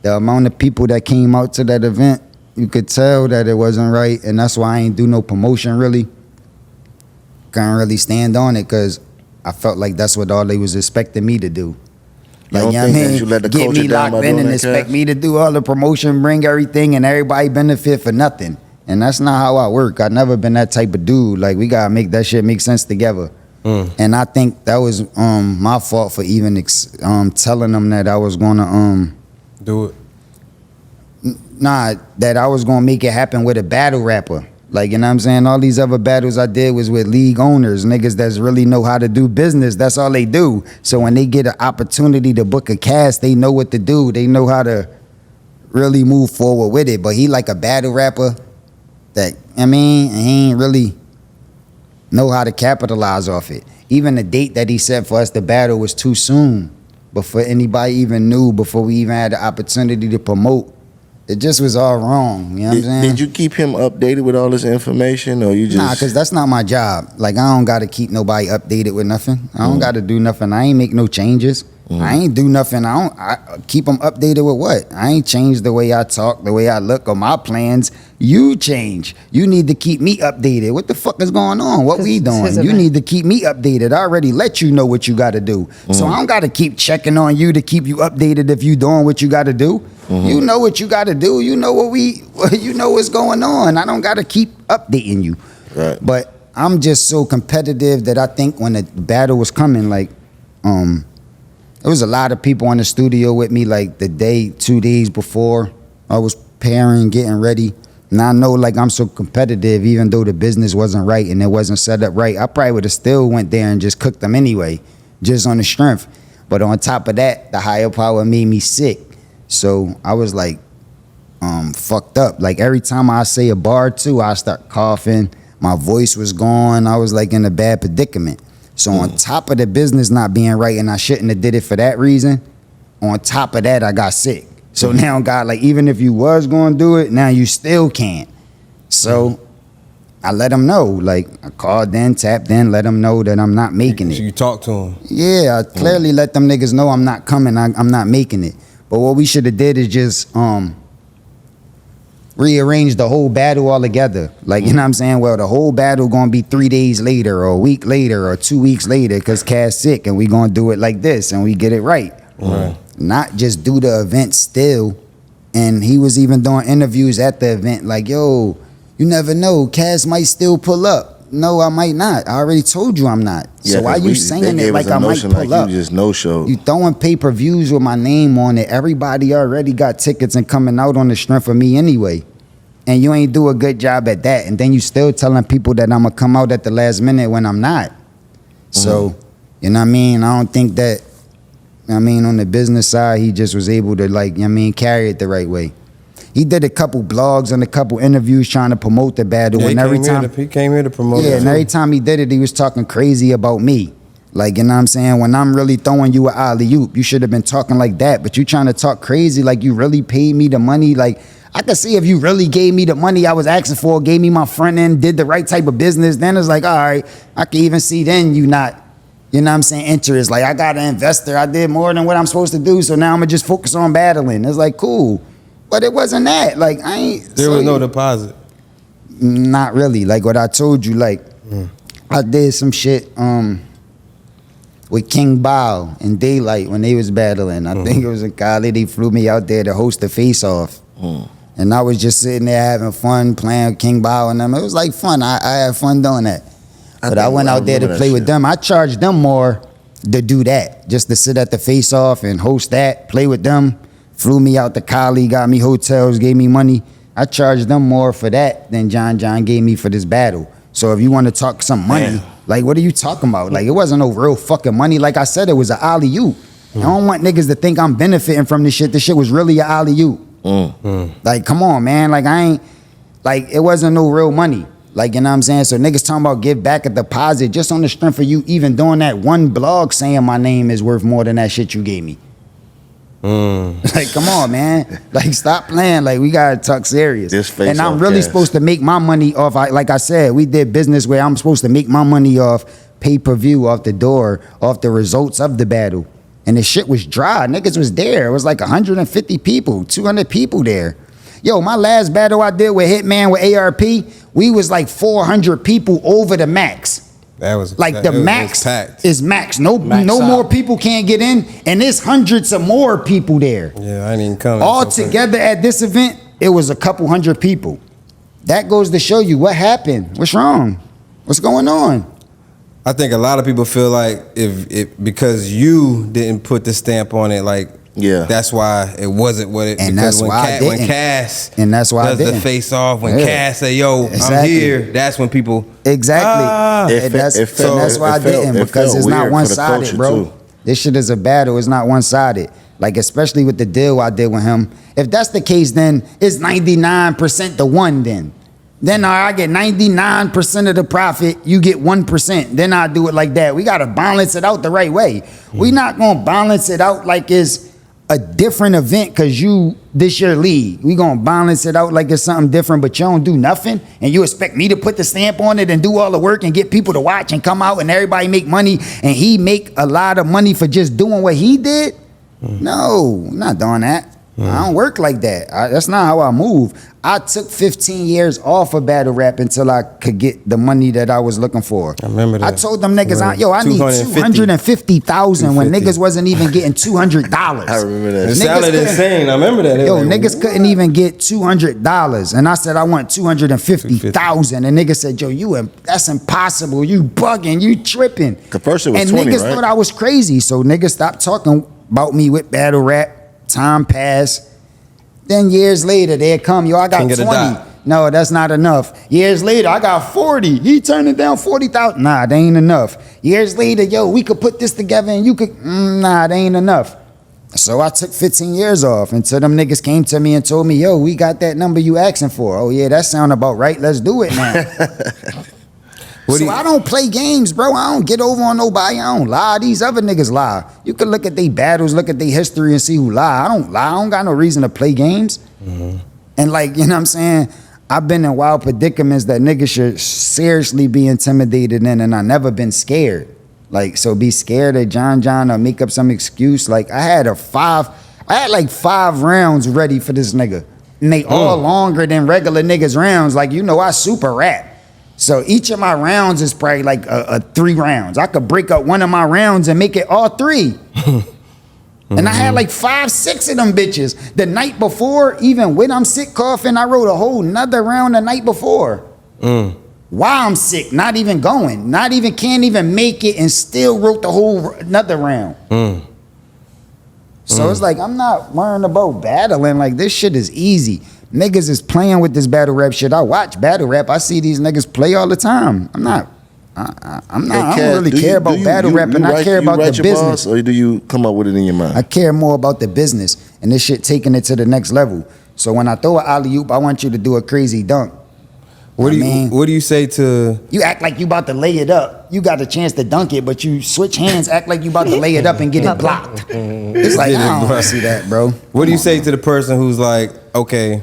The amount of people that came out to that event, you could tell that it wasn't right. And that's why I ain't do no promotion really. Couldn't really stand on it because I felt like that's what all they was expecting me to do. Like, you know what I mean? Get me locked in and expect me to do all the promotion, bring everything, and everybody benefit for nothing. And that's not how I work. I've never been that type of dude. Like, we gotta make that shit make sense together. And I think that was my fault for even telling them that I was gonna do it. Nah, that I was gonna make it happen with a battle rapper. Like, you know what I'm saying? All these other battles I did was with league owners, niggas that really know how to do business. That's all they do. So when they get an opportunity to book a cast, they know what to do. They know how to really move forward with it. But he like a battle rapper that, I mean, he ain't really know how to capitalize off it. Even the date that he set for us to battle was too soon. before anybody even knew, before we even had the opportunity to promote. It just was all wrong. You know what I'm saying? Did you keep him updated with all this information, or you just? Nah, because that's not my job. Like, I don't got to keep nobody updated with nothing. I don't got to do nothing. I ain't make no changes. I ain't do nothing. I keep them updated with what? I ain't changed the way I talk, the way I look, or my plans. You change. You need to keep me updated. What the fuck is going on? What we doing? You need to keep me updated. I already let you know what you got to do. So I don't got to keep checking on you to keep you updated if you doing what you got to do. You know what you got to do. You know you know what's going on. I don't got to keep updating you. Right. But I'm just so competitive that I think when the battle was coming, like, there was a lot of people in the studio with me, like the day, 2 days before I was preparing, getting ready. And I know, like, I'm so competitive, even though the business wasn't right and it wasn't set up right, I probably would have still went there and just cooked them anyway, just on the strength. But on top of that, the higher power made me sick. So I was like, fucked up. Like, every time I say a bar too, I start coughing. My voice was gone. I was like in a bad predicament. So on top of the business not being right, and I shouldn't have did it for that reason, on top of that, I got sick. So now, God, like, even if you was going to do it, now you still can't. So I let them know. Like, I called in, tapped in, let them know that I'm not making it. So you talk to him. Yeah, I clearly let them niggas know I'm not coming. I'm not making it. But what we should have did is just rearrange the whole battle altogether. Like, you know what I'm saying? Well, the whole battle gonna be 3 days later or a week later or 2 weeks later because Cass sick, and we gonna do it like this and we get it right. Not just do the event still. And he was even doing interviews at the event like, yo, you never know, Cass might still pull up. No, I might not. I already told you I'm not. Yeah, so why you saying it like I might pull like up? You just no show. You throwing pay-per-views with my name on it. Everybody already got tickets and coming out on the strength of me anyway. And you ain't do a good job at that. And then you still telling people that I'm going to come out at the last minute when I'm not. So, you know what I mean? I don't think that, I mean, on the business side, he just was able to, like, you know what I mean, carry it the right way. He did a couple blogs and a couple interviews trying to promote the battle. Yeah, and every time he came here to promote it. Yeah, and every time he did it, he was talking crazy about me. Like, you know what I'm saying? When I'm really throwing you an alley-oop, you should have been talking like that. But you trying to talk crazy like you really paid me the money. Like, I could see if you really gave me the money I was asking for, gave me my front end, did the right type of business, then it's like, all right, I can even see then you not, you know what I'm saying, interest. Like, I got an investor, I did more than what I'm supposed to do, so now I'm gonna just focus on battling. It's like, cool. But it wasn't that. Like, I ain't. There was no deposit. Not really. Like what I told you, like, I did some shit with King Bao in Daylight when they was battling. I think it was in Cali. They flew me out there to host the face-off. And I was just sitting there having fun playing with King Bao and them. It was like fun. I had fun doing that. But I went out there to play with them. I charged them more to do that, just to sit at the face-off and host that, play with them. Flew me out to Cali, got me hotels, gave me money. I charged them more for that than John gave me for this battle. So if you want to talk some money, like, what are you talking about? Like, it wasn't no real fucking money. Like I said, it was an alley-oop. I don't want niggas to think I'm benefiting from this shit. This shit was really an alley-oop. Like, come on, man. Like, I ain't, like, it wasn't no real money. Like, you know what I'm saying? So niggas talking about give back a deposit just on the strength of you even doing that one blog saying my name is worth more than that shit you gave me. Like, come on, man. Like, stop playing. Like, we gotta talk serious. And I'm really supposed to make my money off. Like I said, we did business where I'm supposed to make my money off pay-per-view, off the door, off the results of the battle. And the shit was dry. Niggas was there. It was like 150 people, 200 people there. Yo, my last battle I did with Hitman with ARP, we was like 400 people over the max. That was like the max is max. No more people can't get in, and there's hundreds of more people there. Yeah, I ain't even coming. All together at this event, it was a couple hundred people. That goes to show you what happened. What's wrong? What's going on? I think a lot of people feel like because you didn't put the stamp on it, like, that's why it wasn't what it. And that's why when Cass and that's why does the face off, when Cass say, "Yo, I'm here," that's when people that's why I didn't, because it's not one sided, bro. This shit is a battle. It's not one sided. Like, especially with the deal I did with him. If that's the case, then it's 99% the one. Then Then I get 99% of the profit, you get 1%. Then I do it like that. We gotta balance it out the right way. We not gonna balance it out like it's a different event cause this your league. We gonna balance it out like it's something different, but you don't do nothing and you expect me to put the stamp on it and do all the work and get people to watch and come out and everybody make money and he make a lot of money for just doing what he did? No, I'm not doing that. I don't work like that. That's not how I move. I took 15 years off of battle rap until I could get the money that I was looking for. I remember that. I told them niggas, I need 250,000 when niggas wasn't even getting $200. I remember that. It sounded insane. I remember that. Yo, niggas couldn't even get $200. And I said, I want 250,000. And niggas said, yo, that's impossible. You bugging, you tripping. The first it was and 20, niggas right? thought I was crazy. So niggas stopped talking about me with battle rap. Time passed. Then years later, they come, yo, I got 20. No, that's not enough. Years later, I got 40. He turned it down 40,000. Nah, that ain't enough. Years later, yo, we could put this together and you could, nah, that ain't enough. So I took 15 years off until them niggas came to me and told me, yo, we got that number you asking for. Oh yeah, that sound about right. Let's do it now. I don't play games, bro. I don't get over on nobody. I don't lie. These other niggas lie. You can look at their battles, look at their history and see who lie. I don't lie. I don't got no reason to play games. And like, you know what I'm saying? I've been in wild predicaments that niggas should seriously be intimidated in, and I never been scared. Like, so be scared of John or make up some excuse. Like, I had like 5 rounds ready for this nigga. And they all longer than regular niggas rounds. Like, you know, I super rap. So each of my rounds is probably like a 3 rounds. I could break up one of my rounds and make it all 3. And I had like 5, 6 of them bitches. The night before, even when I'm sick coughing, I wrote a whole nother round the night before. While I'm sick, not even going, can't even make it, and still wrote the whole another round. So it's like, I'm not worrying about battling. Like, this shit is easy. Niggas is playing with this battle rap shit. I watch battle rap. I see these niggas play all the time. I don't really care about battle rap, and I care about the business. Bars, or do you come up with it in your mind? I care more about the business and this shit taking it to the next level. So when I throw an alley-oop, I want you to do a crazy dunk. What do you say to? You act like you about to lay it up. You got a chance to dunk it, but you switch hands, act like you about to lay it up and get it blocked. It's like, I don't want to see that, bro. What do you say to the person who's like, okay,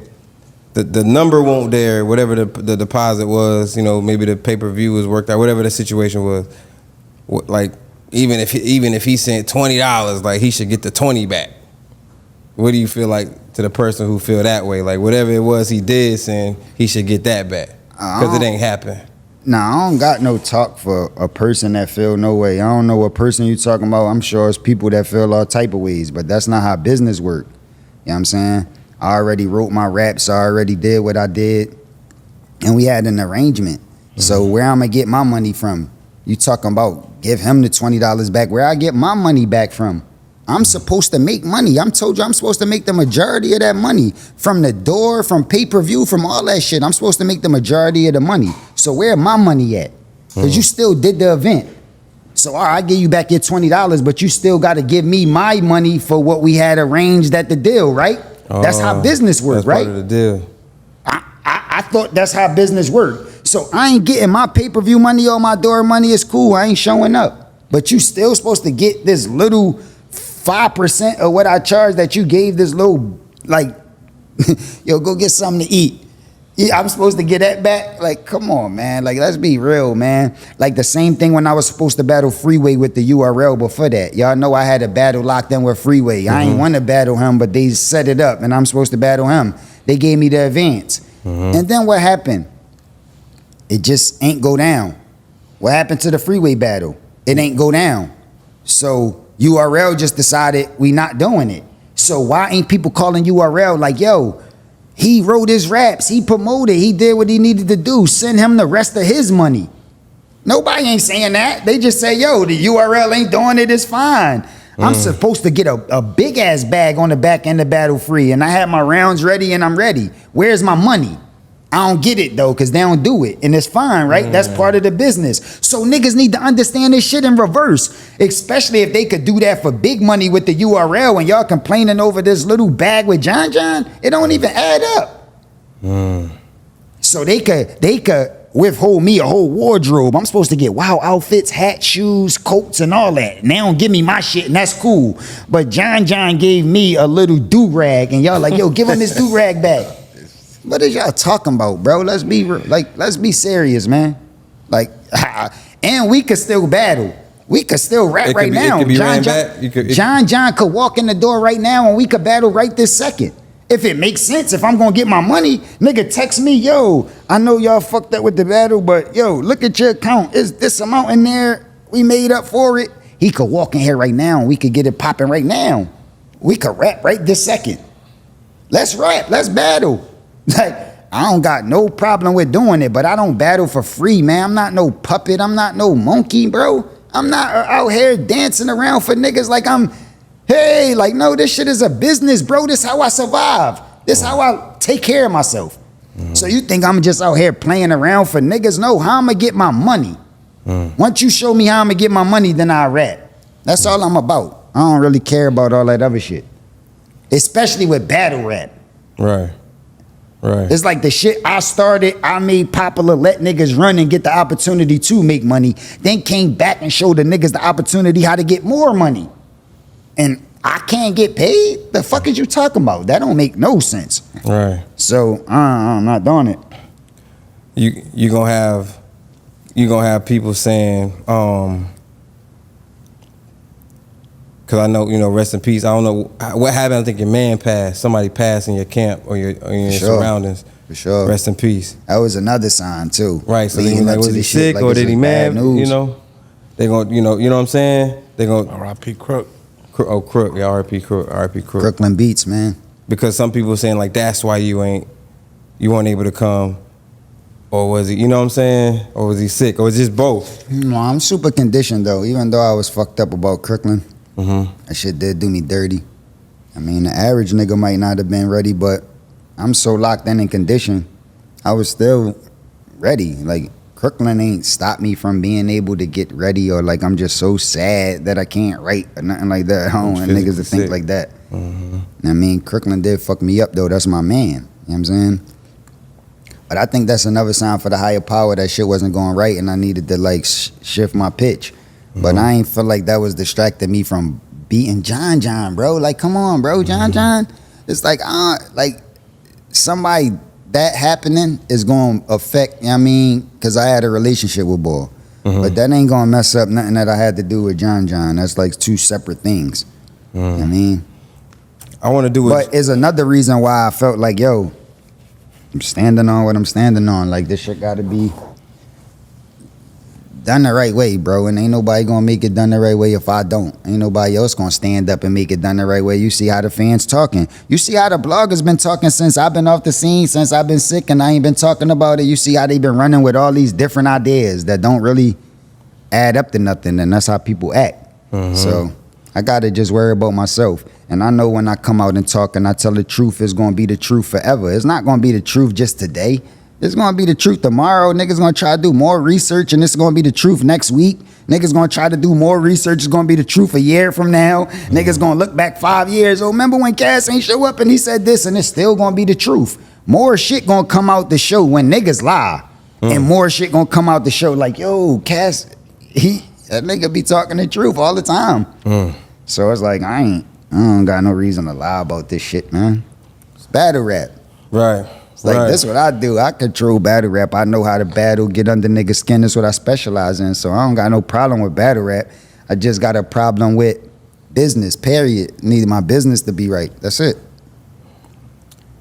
the number won't there, whatever the deposit was, you know, maybe the pay-per-view was worked out, whatever the situation was. Like, even if he sent $20, like, he should get the 20 back. What do you feel like to the person who feel that way? Like, whatever it was he did, saying he should get that back because it ain't happen. Nah, I don't got no talk for a person that feel no way. I don't know what person you talking about. I'm sure it's people that feel all type of ways, but that's not how business work. You know what I'm saying? I already wrote my raps. I already did what I did, and we had an arrangement. So where I'm gonna get my money from? You talking about give him the $20 back? Where I get my money back from? I'm supposed to make money. I'm told you I'm supposed to make the majority of that money from the door, from pay-per-view, from all that shit. I'm supposed to make the majority of the money. So where my money at? Because you still did the event. So all right, I give you back your $20, but you still got to give me my money for what we had arranged at the deal, right? That's how business works, right? That's part of the deal. I thought that's how business worked. So I ain't getting my pay-per-view money or my door money. It's cool. I ain't showing up. But you still supposed to get this little 5% of what I charged that you gave this little, like, yo, go get something to eat. Yeah, I'm supposed to get that back? Like, come on, man. Like, let's be real, man. Like, the same thing when I was supposed to battle Freeway with the URL before that. Y'all know I had a battle locked in with Freeway. I ain't want to battle him, but they set it up, and I'm supposed to battle him. They gave me the advance. And then what happened? It just ain't go down. What happened to the Freeway battle? It ain't go down. So URL just decided we not doing it. So why ain't people calling URL like, yo, he wrote his raps, he promoted, he did what he needed to do, send him the rest of his money? Nobody ain't saying that. They just say, yo, the URL ain't doing it, it's fine. I'm supposed to get a big ass bag on the back end of Battle Free, and I had my rounds ready and I'm ready. Where's my money? I don't get it though, because they don't do it. And it's fine, right? That's part of the business. So niggas need to understand this shit in reverse, especially if they could do that for big money with the URL, and y'all complaining over this little bag with John. It don't even add up. So they could withhold me a whole wardrobe. I'm supposed to get wild outfits, hats, shoes, coats, and all that. And they don't give me my shit, and that's cool. But John gave me a little do-rag, and y'all like, yo, give him his do-rag back. What is y'all talking about, bro? Let's be serious, man. Like, and we could still battle. We could still rap right now. John could walk in the door right now, and we could battle right this second. If it makes sense, if I'm gonna get my money, nigga text me, yo, I know y'all fucked up with the battle, but yo, look at your account. Is this amount in there? We made up for it. He could walk in here right now and we could get it popping right now. We could rap right this second. Let's rap, let's battle. Like, I don't got no problem with doing it, but I don't battle for free, man. I'm not no puppet, I'm not no monkey, bro. I'm not out here dancing around for niggas like I'm, hey, like, no, this shit is a business, bro. This how I survive. This how I take care of myself. So you think I'm just out here playing around for niggas? No, how I'm gonna get my money? Once you show me how I'm gonna get my money, then I rap. That's all I'm about. I don't really care about all that other shit. Especially with battle rap. Right. It's like the shit I started, I made popular, let niggas run and get the opportunity to make money, then came back and showed the niggas the opportunity how to get more money. And I can't get paid? The fuck is you talking about? That don't make no sense. Right. So I'm not doing it. You gonna have people saying, cause I know, you know, rest in peace. I don't know what happened. I think your man passed. Somebody passed in your camp or your surroundings. For sure. Rest in peace. That was another sign too. Right. So then, like, was he sick or did he mad? You know, they gonna, you know what I'm saying? They gonna R.I.P. Crook. Oh, Crook. Yeah, R.I.P. Crook. R.I.P. Crook. Brooklyn Beats, man. Because some people saying like that's why you weren't able to come, or was he? You know what I'm saying? Or was he sick? Or was it just both? No, I'm super conditioned though. Even though I was fucked up about Crooklyn, that shit did do me dirty. I mean, the average nigga might not have been ready, but I'm so locked in and conditioned, I was still ready. Like, Crooklyn ain't stopped me from being able to get ready, or like I'm just so sad that I can't write or nothing like that. I don't want niggas to think like that. I mean, Crooklyn did fuck me up though. That's my man. You know what I'm saying? But I think that's another sign for the higher power that shit wasn't going right and I needed to like shift my pitch. But I ain't feel like that was distracting me from beating John, bro. Like, come on, bro, John. It's like somebody that happening is going to affect, you know what I mean? Because I had a relationship with Ball. But that ain't going to mess up nothing that I had to do with John. That's like two separate things. You know what I mean? I want to do it. But it's another reason why I felt like, yo, I'm standing on what I'm standing on. Like, this shit got to be done the right way, bro. And ain't nobody going to make it done the right way if I don't. Ain't nobody else going to stand up and make it done the right way. You see how the fans talking. You see how the bloggers been talking since I've been off the scene, since I've been sick and I ain't been talking about it. You see how they been running with all these different ideas that don't really add up to nothing. And that's how people act. So I got to just worry about myself. And I know when I come out and talk and I tell the truth, it's going to be the truth forever. It's not going to be the truth just today. It's going to be the truth tomorrow. Niggas going to try to do more research and it's going to be the truth next week. Niggas going to try to do more research. It's going to be the truth a year from now. Niggas going to look back 5 years. Oh, remember when Cass ain't show up and he said this, and it's still going to be the truth. More shit going to come out the show when niggas lie. And more shit going to come out the show like, yo, Cass, that nigga be talking the truth all the time. So it's like, I don't got no reason to lie about this shit, man. It's battle rap. Right. It's like, this what I do. I control battle rap. I know how to battle, get under niggas' skin. That's what I specialize in. So I don't got no problem with battle rap. I just got a problem with business, period. Need my business to be right. That's it.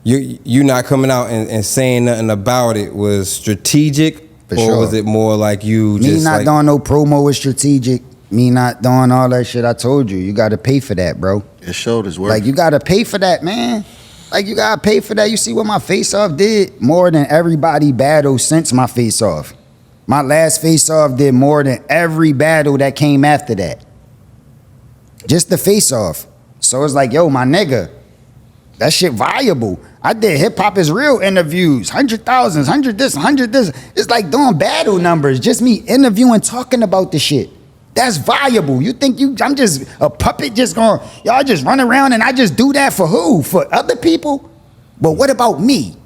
You not coming out and saying nothing about it was strategic? For or sure. was it more like you Me just not like, doing no promo is strategic. Me not doing all that shit. I told you. You got to pay for that, bro. Your shoulders work. Like, you got to pay for that, man. Like, you got to pay for that. You see what my face-off did? More than everybody battle since my face-off. My last face-off did more than every battle that came after that. Just the face-off. So it's like, yo, my nigga, that shit viable. I did Hip Hop Is Real interviews, 100,000, 100 this, 100 this. It's like doing battle numbers, just me interviewing, talking about the shit. That's viable. You think I'm just a puppet just going, y'all just run around and I just do that for who? For other people? But what about me?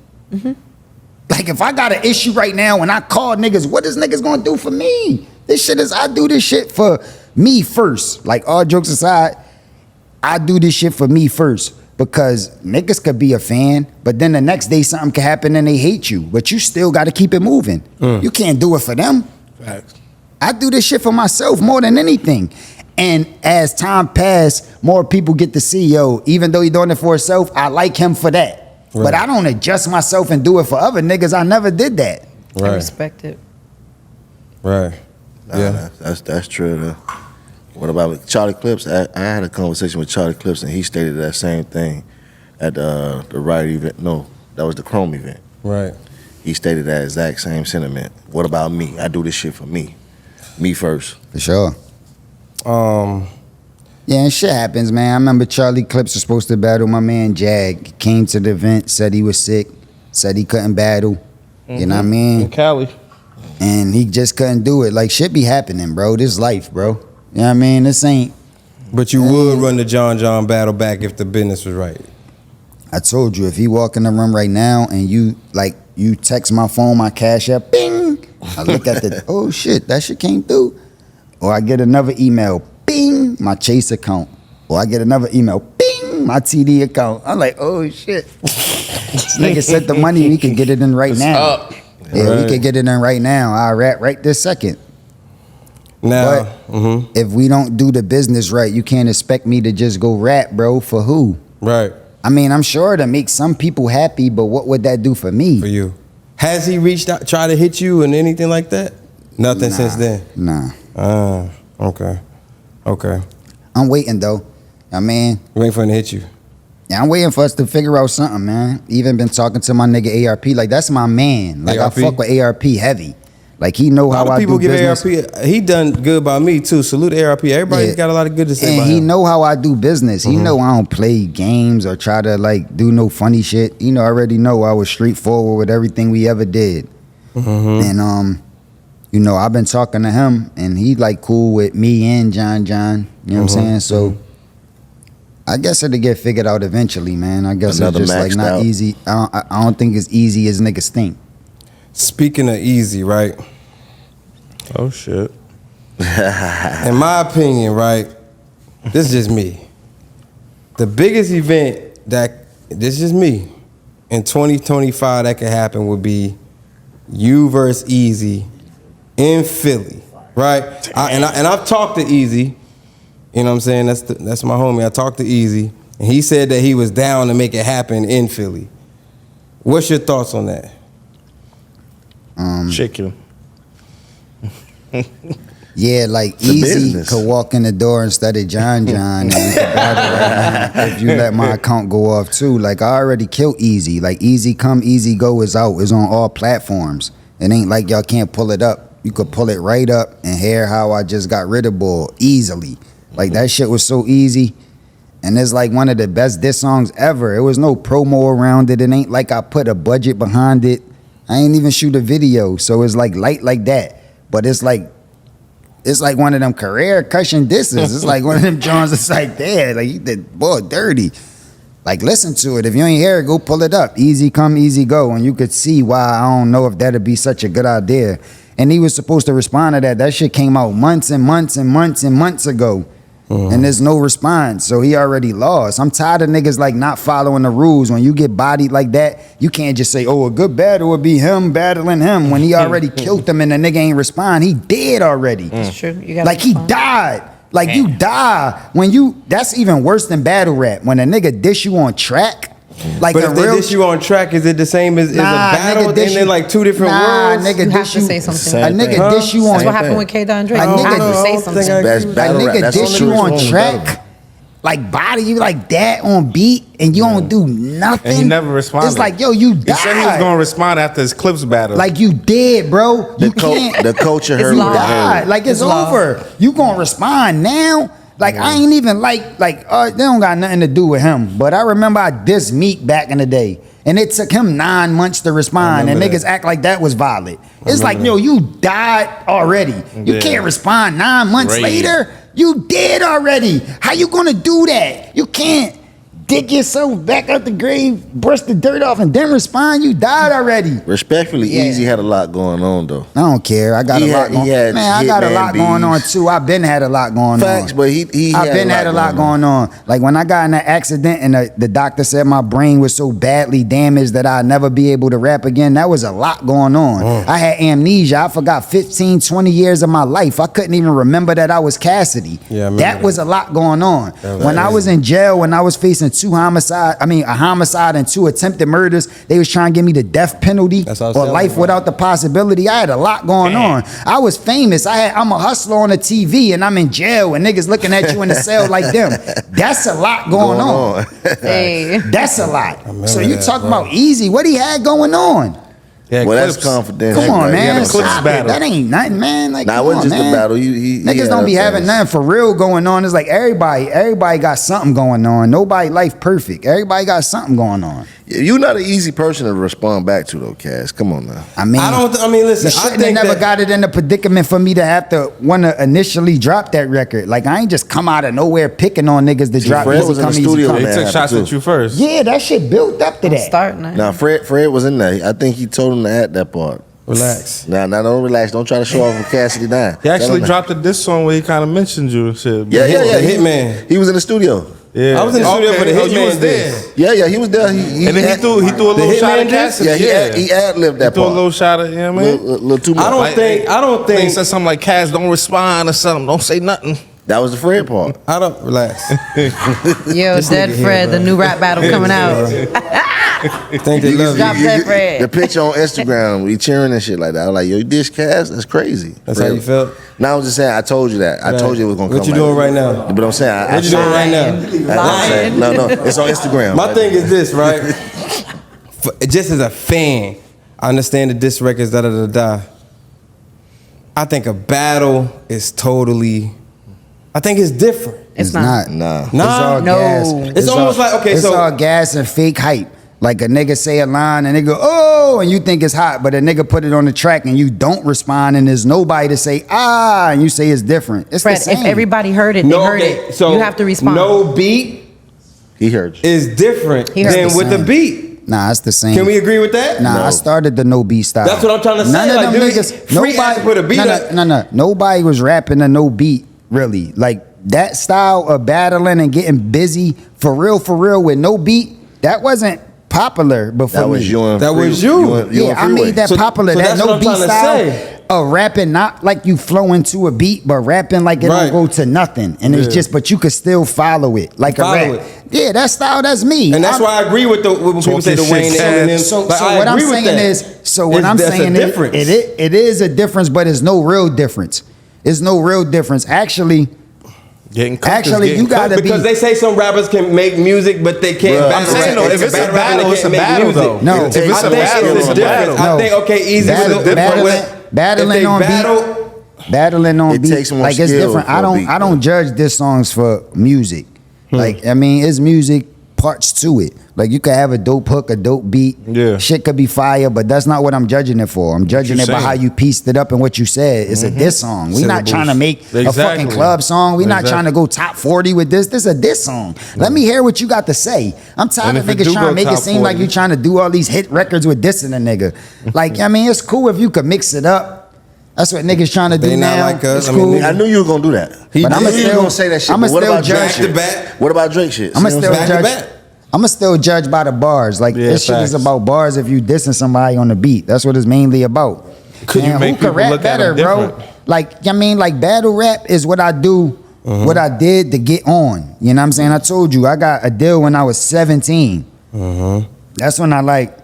Like if I got an issue right now and I call niggas, what is niggas gonna do for me? This shit is, I do this shit for me first. Like all jokes aside, I do this shit for me first. Because niggas could be a fan, but then the next day something could happen and they hate you. But you still gotta keep it moving. You can't do it for them. Facts. I do this shit for myself more than anything. And as time passed, more people get to see, yo, even though he doing it for himself, I like him for that. Right. But I don't adjust myself and do it for other niggas. I never did that. Right. I respect it. Right. Nah, Yeah. That's true though. What about Charlie Clips? I had a conversation with Charlie Clips and he stated that same thing at the Riot event. No, that was the Chrome event. Right. He stated that exact same sentiment. What about me? I do this shit for me. Me first. For sure. Yeah, and shit happens, man. I remember Charlie Clips was supposed to battle my man Jag. He came to the event, said he was sick, said he couldn't battle. You know what I mean? In Cali. And he just couldn't do it. Like, shit be happening, bro. This life, bro. You know what I mean? This ain't. But you would run the John battle back if the business was right. I told you, if he walk in the room right now and you text my phone, my cash app, bing. I look at the, oh shit, that shit came through. Or I get another email, bing, my Chase account. Or I get another email, bing, my TD account. I'm like, oh shit. This nigga sent the money, we can get it in right now. Yeah, we can get it in right now. I'll rap right this second. Now, but if we don't do the business right, you can't expect me to just go rap, bro, for who? right, I mean, I'm sure to make some people happy, but what would that do for me? for you. Has he reached out, tried to hit you and anything like that? Nothing since then? Nah. Okay. Okay. I'm waiting, though. I mean, Waiting for him to hit you. yeah, I'm waiting for us to figure out something, man. Even been talking to my nigga ARP. Like, that's my man. Like, ARP? I fuck with ARP heavy. Like, he know A how lot of I people do give business. ARP. He done good by me too. Salute ARP. Everybody's Yeah. got a lot of good to say And about he him. know how I do business. He know I don't play games or try to like do no funny shit. You know, I already know I was straightforward with everything we ever did. And you know, I've been talking to him and he like cool with me and John. You know what I'm saying? So I guess it'll get figured out eventually, man. I guess Another it's just like maxed not out. easy. I don't think it's easy as niggas think. Speaking of easy, right? Oh shit. In my opinion, right? This is just me. The biggest event this is just me, in 2025 that could happen would be you versus Eazy in Philly, right? And I've talked to Eazy. You know what I'm saying? That's my homie. I talked to Eazy, and he said that he was down to make it happen in Philly. What's your thoughts on that? Chicken. Yeah, like The Eazy business. could walk in the door instead of John, and we could battle right now if you let my account go off too. Like I already killed Eazy. Like Easy Come, Easy Go is out. It's on all platforms. It ain't like y'all can't pull it up. You could pull it right up and hear how I just got rid of Bull easily. Like that shit was so easy. And it's like one of the best diss songs ever. It was no promo around it. It ain't like I put a budget behind it. I ain't even shoot a video. So it's like light like that. But it's like one of them career cushion disses. It's like one of them Jones. It's like, damn, like you did Bull dirty. Like listen to it. If you ain't hear it, go pull it up. Easy Come, Easy Go. And you could see why I don't know if that'd be such a good idea. And he was supposed to respond to that. That shit came out months and months and months and months ago. And there's no response. So he already lost. I'm tired of niggas like not following the rules. When you get bodied like that, you can't just say, oh, a good battle would be him battling him when he already killed him and the nigga ain't respond. He dead already. It's true. You gotta Like he respond. died. Like you die when that's even worse than battle rap. When a nigga dish you on track. Like But a if they real dish you on track, is it the same as a Nah, battle? nigga And dish then you- like two different worlds? nigga You have dish to you. say something. Same A nigga thing. dish you on. That's what happened with K. Don Drake. A You nigga- have to say I don't something. think I Best agree with battle A rap. nigga That's the dish you truest on form of track, battle. like body you like that on beat, and you don't do nothing. And he never responded. It's like, yo, you died. He said he was gonna respond after his Clips battle. Like you dead, bro. You can't. The culture heard You what it died. heard. Like it's It's law. over. You gonna respond now? Like I ain't even like they don't got nothing to do with him. But I remember I dissed Meek back in the day. And it took him 9 months to respond, and remember niggas that. act like that was valid. It's like, yo, you died already. You Yeah. can't respond 9 months Raid. later. You dead already. How you gonna do that? You can't dig yourself back out the grave, brush the dirt off, and then respond, you died already. Respectfully, Yeah. Eazy had a lot going on though. I don't care. I got a lot going on. Man, I got a lot going on too. I've been had a lot going on. Facts, but I've been had a lot going on. Like when I got in that accident and the doctor said my brain was so badly damaged that I'd never be able to rap again, that was a lot going on. I had amnesia. I forgot 15, 20 years of my life. I couldn't even remember that I was Cassidy. Yeah, that was a lot going on. When I was in jail, when I was facing a homicide and 2 attempted murders, they was trying to give me the death penalty or life without the possibility. I had a lot going on. I was famous. I'm a hustler on the TV and I'm in jail and niggas looking at you in the cell like them. That's a lot going on. Hey. That's a lot. So you talking about Eazy, what he had going on? Yeah, Well, Clips. that's confidential. Come on, right? man. Clips Stop it. battle. That ain't nothing, man. Like, Nah, it come wasn't on, just man. a battle. He Niggas had don't be a having fans. nothing for real going on. It's like everybody got something going on. Nobody life perfect. Everybody got something going on. You're not an easy person to respond back to though, Cass. Come on now. I mean, listen, you shouldn't I think have never that- got it in a predicament for me to have to want to initially drop that record. Like, I ain't just come out of nowhere picking on niggas to drop Fred Easy was in Come, the Easy studio, Come. They man. took shots happened at too. you first. Yeah, that shit built up to that. Starting it. Now Fred was in there. I think he told him to add that part. Relax. Now don't relax. Don't try to show off with Cassidy now. He actually Tell him dropped a diss song where he kind of mentioned you and shit. Yeah. The Hitman. He was in the studio. Yeah. I was in the studio for the Oh, you Hitman was there. diss. Yeah, he was there. And then he threw a little The shot Hitman at diss? Cassidy. Yeah, he ad-libbed that He threw a part. little shot at him, man. Little too much. I don't They think said something like, Cass, don't respond or something. Don't say nothing. That was the Fred part. I don't relax. Yo, Dead Fred, the new rap battle coming out. Think they love Drop you. that The Fred. picture on Instagram, we cheering and shit like that. I was like, yo, you dish Cass? That's crazy. That's how you felt? No, I was just saying, I told you that. I told you it was going to come. What you doing right now? But I'm saying, What you doing right now? I'm saying, no, it's on Instagram. My thing is this, right? Just as a fan, I understand the diss records, da. I think a battle is totally, I think it's different. It's not. Nah. It's all No. gas. It's almost like, okay, it's so- all gas and fake hype. Like a nigga say a line and they go, oh, and you think it's hot, but a nigga put it on the track and you don't respond and there's nobody to say, ah, and you say it's different. It's Fred, the same. if everybody heard it, they heard it. So you have to respond. No beat He heard you. is different He heard than the with the same. beat. Nah, it's the same. Can we agree with that? Nah, No. I started the no beat style. That's what I'm trying to say. None of Like, them dude, niggas. free ass put a beat up. No. Nobody was rapping a no beat, really. Like that style of battling and getting busy for real with no beat, that wasn't popular before That me. was you and That Free- was you. and Yeah, I Freeway. made that So- popular. so That that's what no I'm beat trying to style say. of rapping, not like you flow into a beat, but rapping like it Right. don't go to nothing. And it's Yeah. just, but you could still follow it like Follow a rap. it. Yeah, that style, that's me. And that's why I agree with when people say the Talking Wayne shit, and Eminem. So, Like, so I what I'm agree with saying that. is, so what I'm That's saying a is, difference. it is a difference, but it's no real difference. It's no real difference. Actually, Getting cooked is Actually, getting you gotta cooked. Because they say some rappers can make music, but they can't Bruh, battle I'm saying, rap. though, They if can it's a battle rap and battle, they it's a can't make battle, music. though. No, If it's I a think battle, it's it's a a difference. battle. I think, okay, Easy battle- was a different. battling on battling on It beat, takes more like it's skill different. for a beat, I don't judge this songs for music. Like, I mean, it's music parts to it. Like, you could have a dope hook, a dope beat. Yeah. Shit could be fire, but that's not what I'm judging it for. I'm judging you it by saying. how you pieced it up and what you said. It's a diss song. We're not Syllables. trying to make a Exactly. fucking club song. We're not Exactly. trying to go top 40 with this. This is a diss song. Let me hear what you got to say. I'm tired And of if it niggas do trying to go make it top seem like 40. you trying to do all these hit records with dissing a nigga. Like, I mean, it's cool if you could mix it up. That's what niggas trying to do They not now. like us. It's I mean, cool. niggas- I knew you were gonna do that. But I I'ma knew you were still- gonna say that shit. I'ma But what still about Drake judge- shit? Back to back. What about Drake shit? I'ma See what still I'm saying? Back to judge. back. I'ma still judge by the bars. Like, Yeah, this shit is facts. about bars if you dissing somebody on the beat. That's what it's mainly about. Could you Man, make who could people rap look at better, them bro? different? Like, I mean, like battle rap is what I do, what I did to get on. You know what I'm saying? I told you I got a deal when I was 17. That's when I like.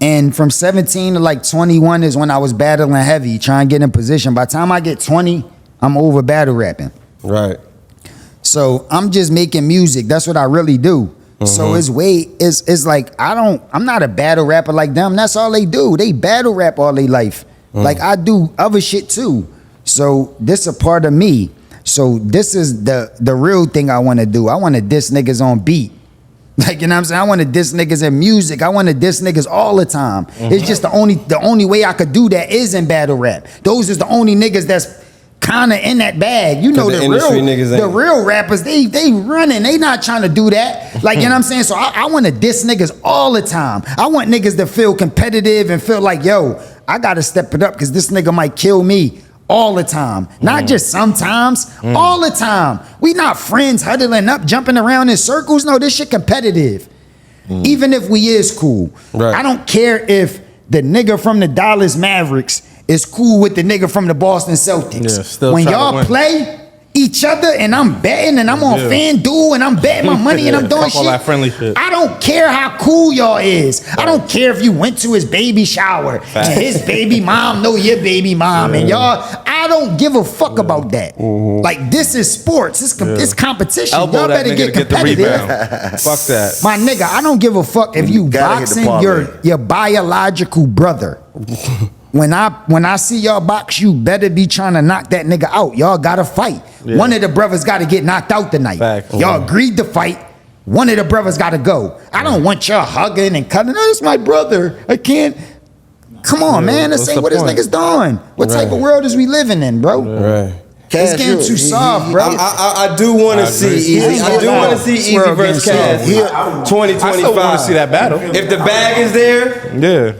And from 17 to like 21 is when I was battling heavy, trying to get in position. By the time I get 20, I'm over battle rapping. Right. So I'm just making music. That's what I really do. So it's like I'm not a battle rapper like them. That's all they do. They battle rap all their life. Like I do other shit too. So this a part of me. So this is the real thing I want to do. I want to diss niggas on beat. Like, you know what I'm saying? I want to diss niggas in music. I want to diss niggas all the time. It's just the only way I could do that is in battle rap. Those is the only niggas that's kind of in that bag. You know, the the industry niggas ain't. the real rappers, they running. They not trying to do that. Like, you know what I'm saying? So I want to diss niggas all the time. I want niggas to feel competitive and feel like, yo, I got to step it up because this nigga might kill me all the time. Not just sometimes, all the time. We not friends huddling up, jumping around in circles. No, this shit competitive. Even if we is cool. Right. I don't care if the nigga from the Dallas Mavericks is cool with the nigga from the Boston Celtics. Yeah, still when try to y'all win. play each other and I'm betting and I'm on FanDuel and I'm betting my money and I'm doing Fuck all shit. that friendly shit. I don't care how cool y'all is. I don't care if you went to his baby shower and his baby mom know your baby mom and y'all. I don't give a fuck about that. Like, this is sports. It's competition. Elbow Y'all that better nigga get to get the competitive. rebound. Fuck that. My nigga, I don't give a fuck if you gotta hit the boxing parlay. your biological brother. When I see y'all box, you better be trying to knock that nigga out. Y'all gotta fight. Yeah. One of the brothers gotta get knocked out tonight. Fact. Y'all agreed to fight. One of the brothers gotta go. I don't want y'all hugging and cuddling. No, it's my brother. I can't. Come on, man. Let's what's say the what this point? nigga's doing. What type of world is we living in, bro? Right. It's getting too soft, bro. I do want to see agree. Easy. I do want to see This world Easy versus getting Cass. soft. 2025. I still want to see that battle. If the bag is there, Yeah.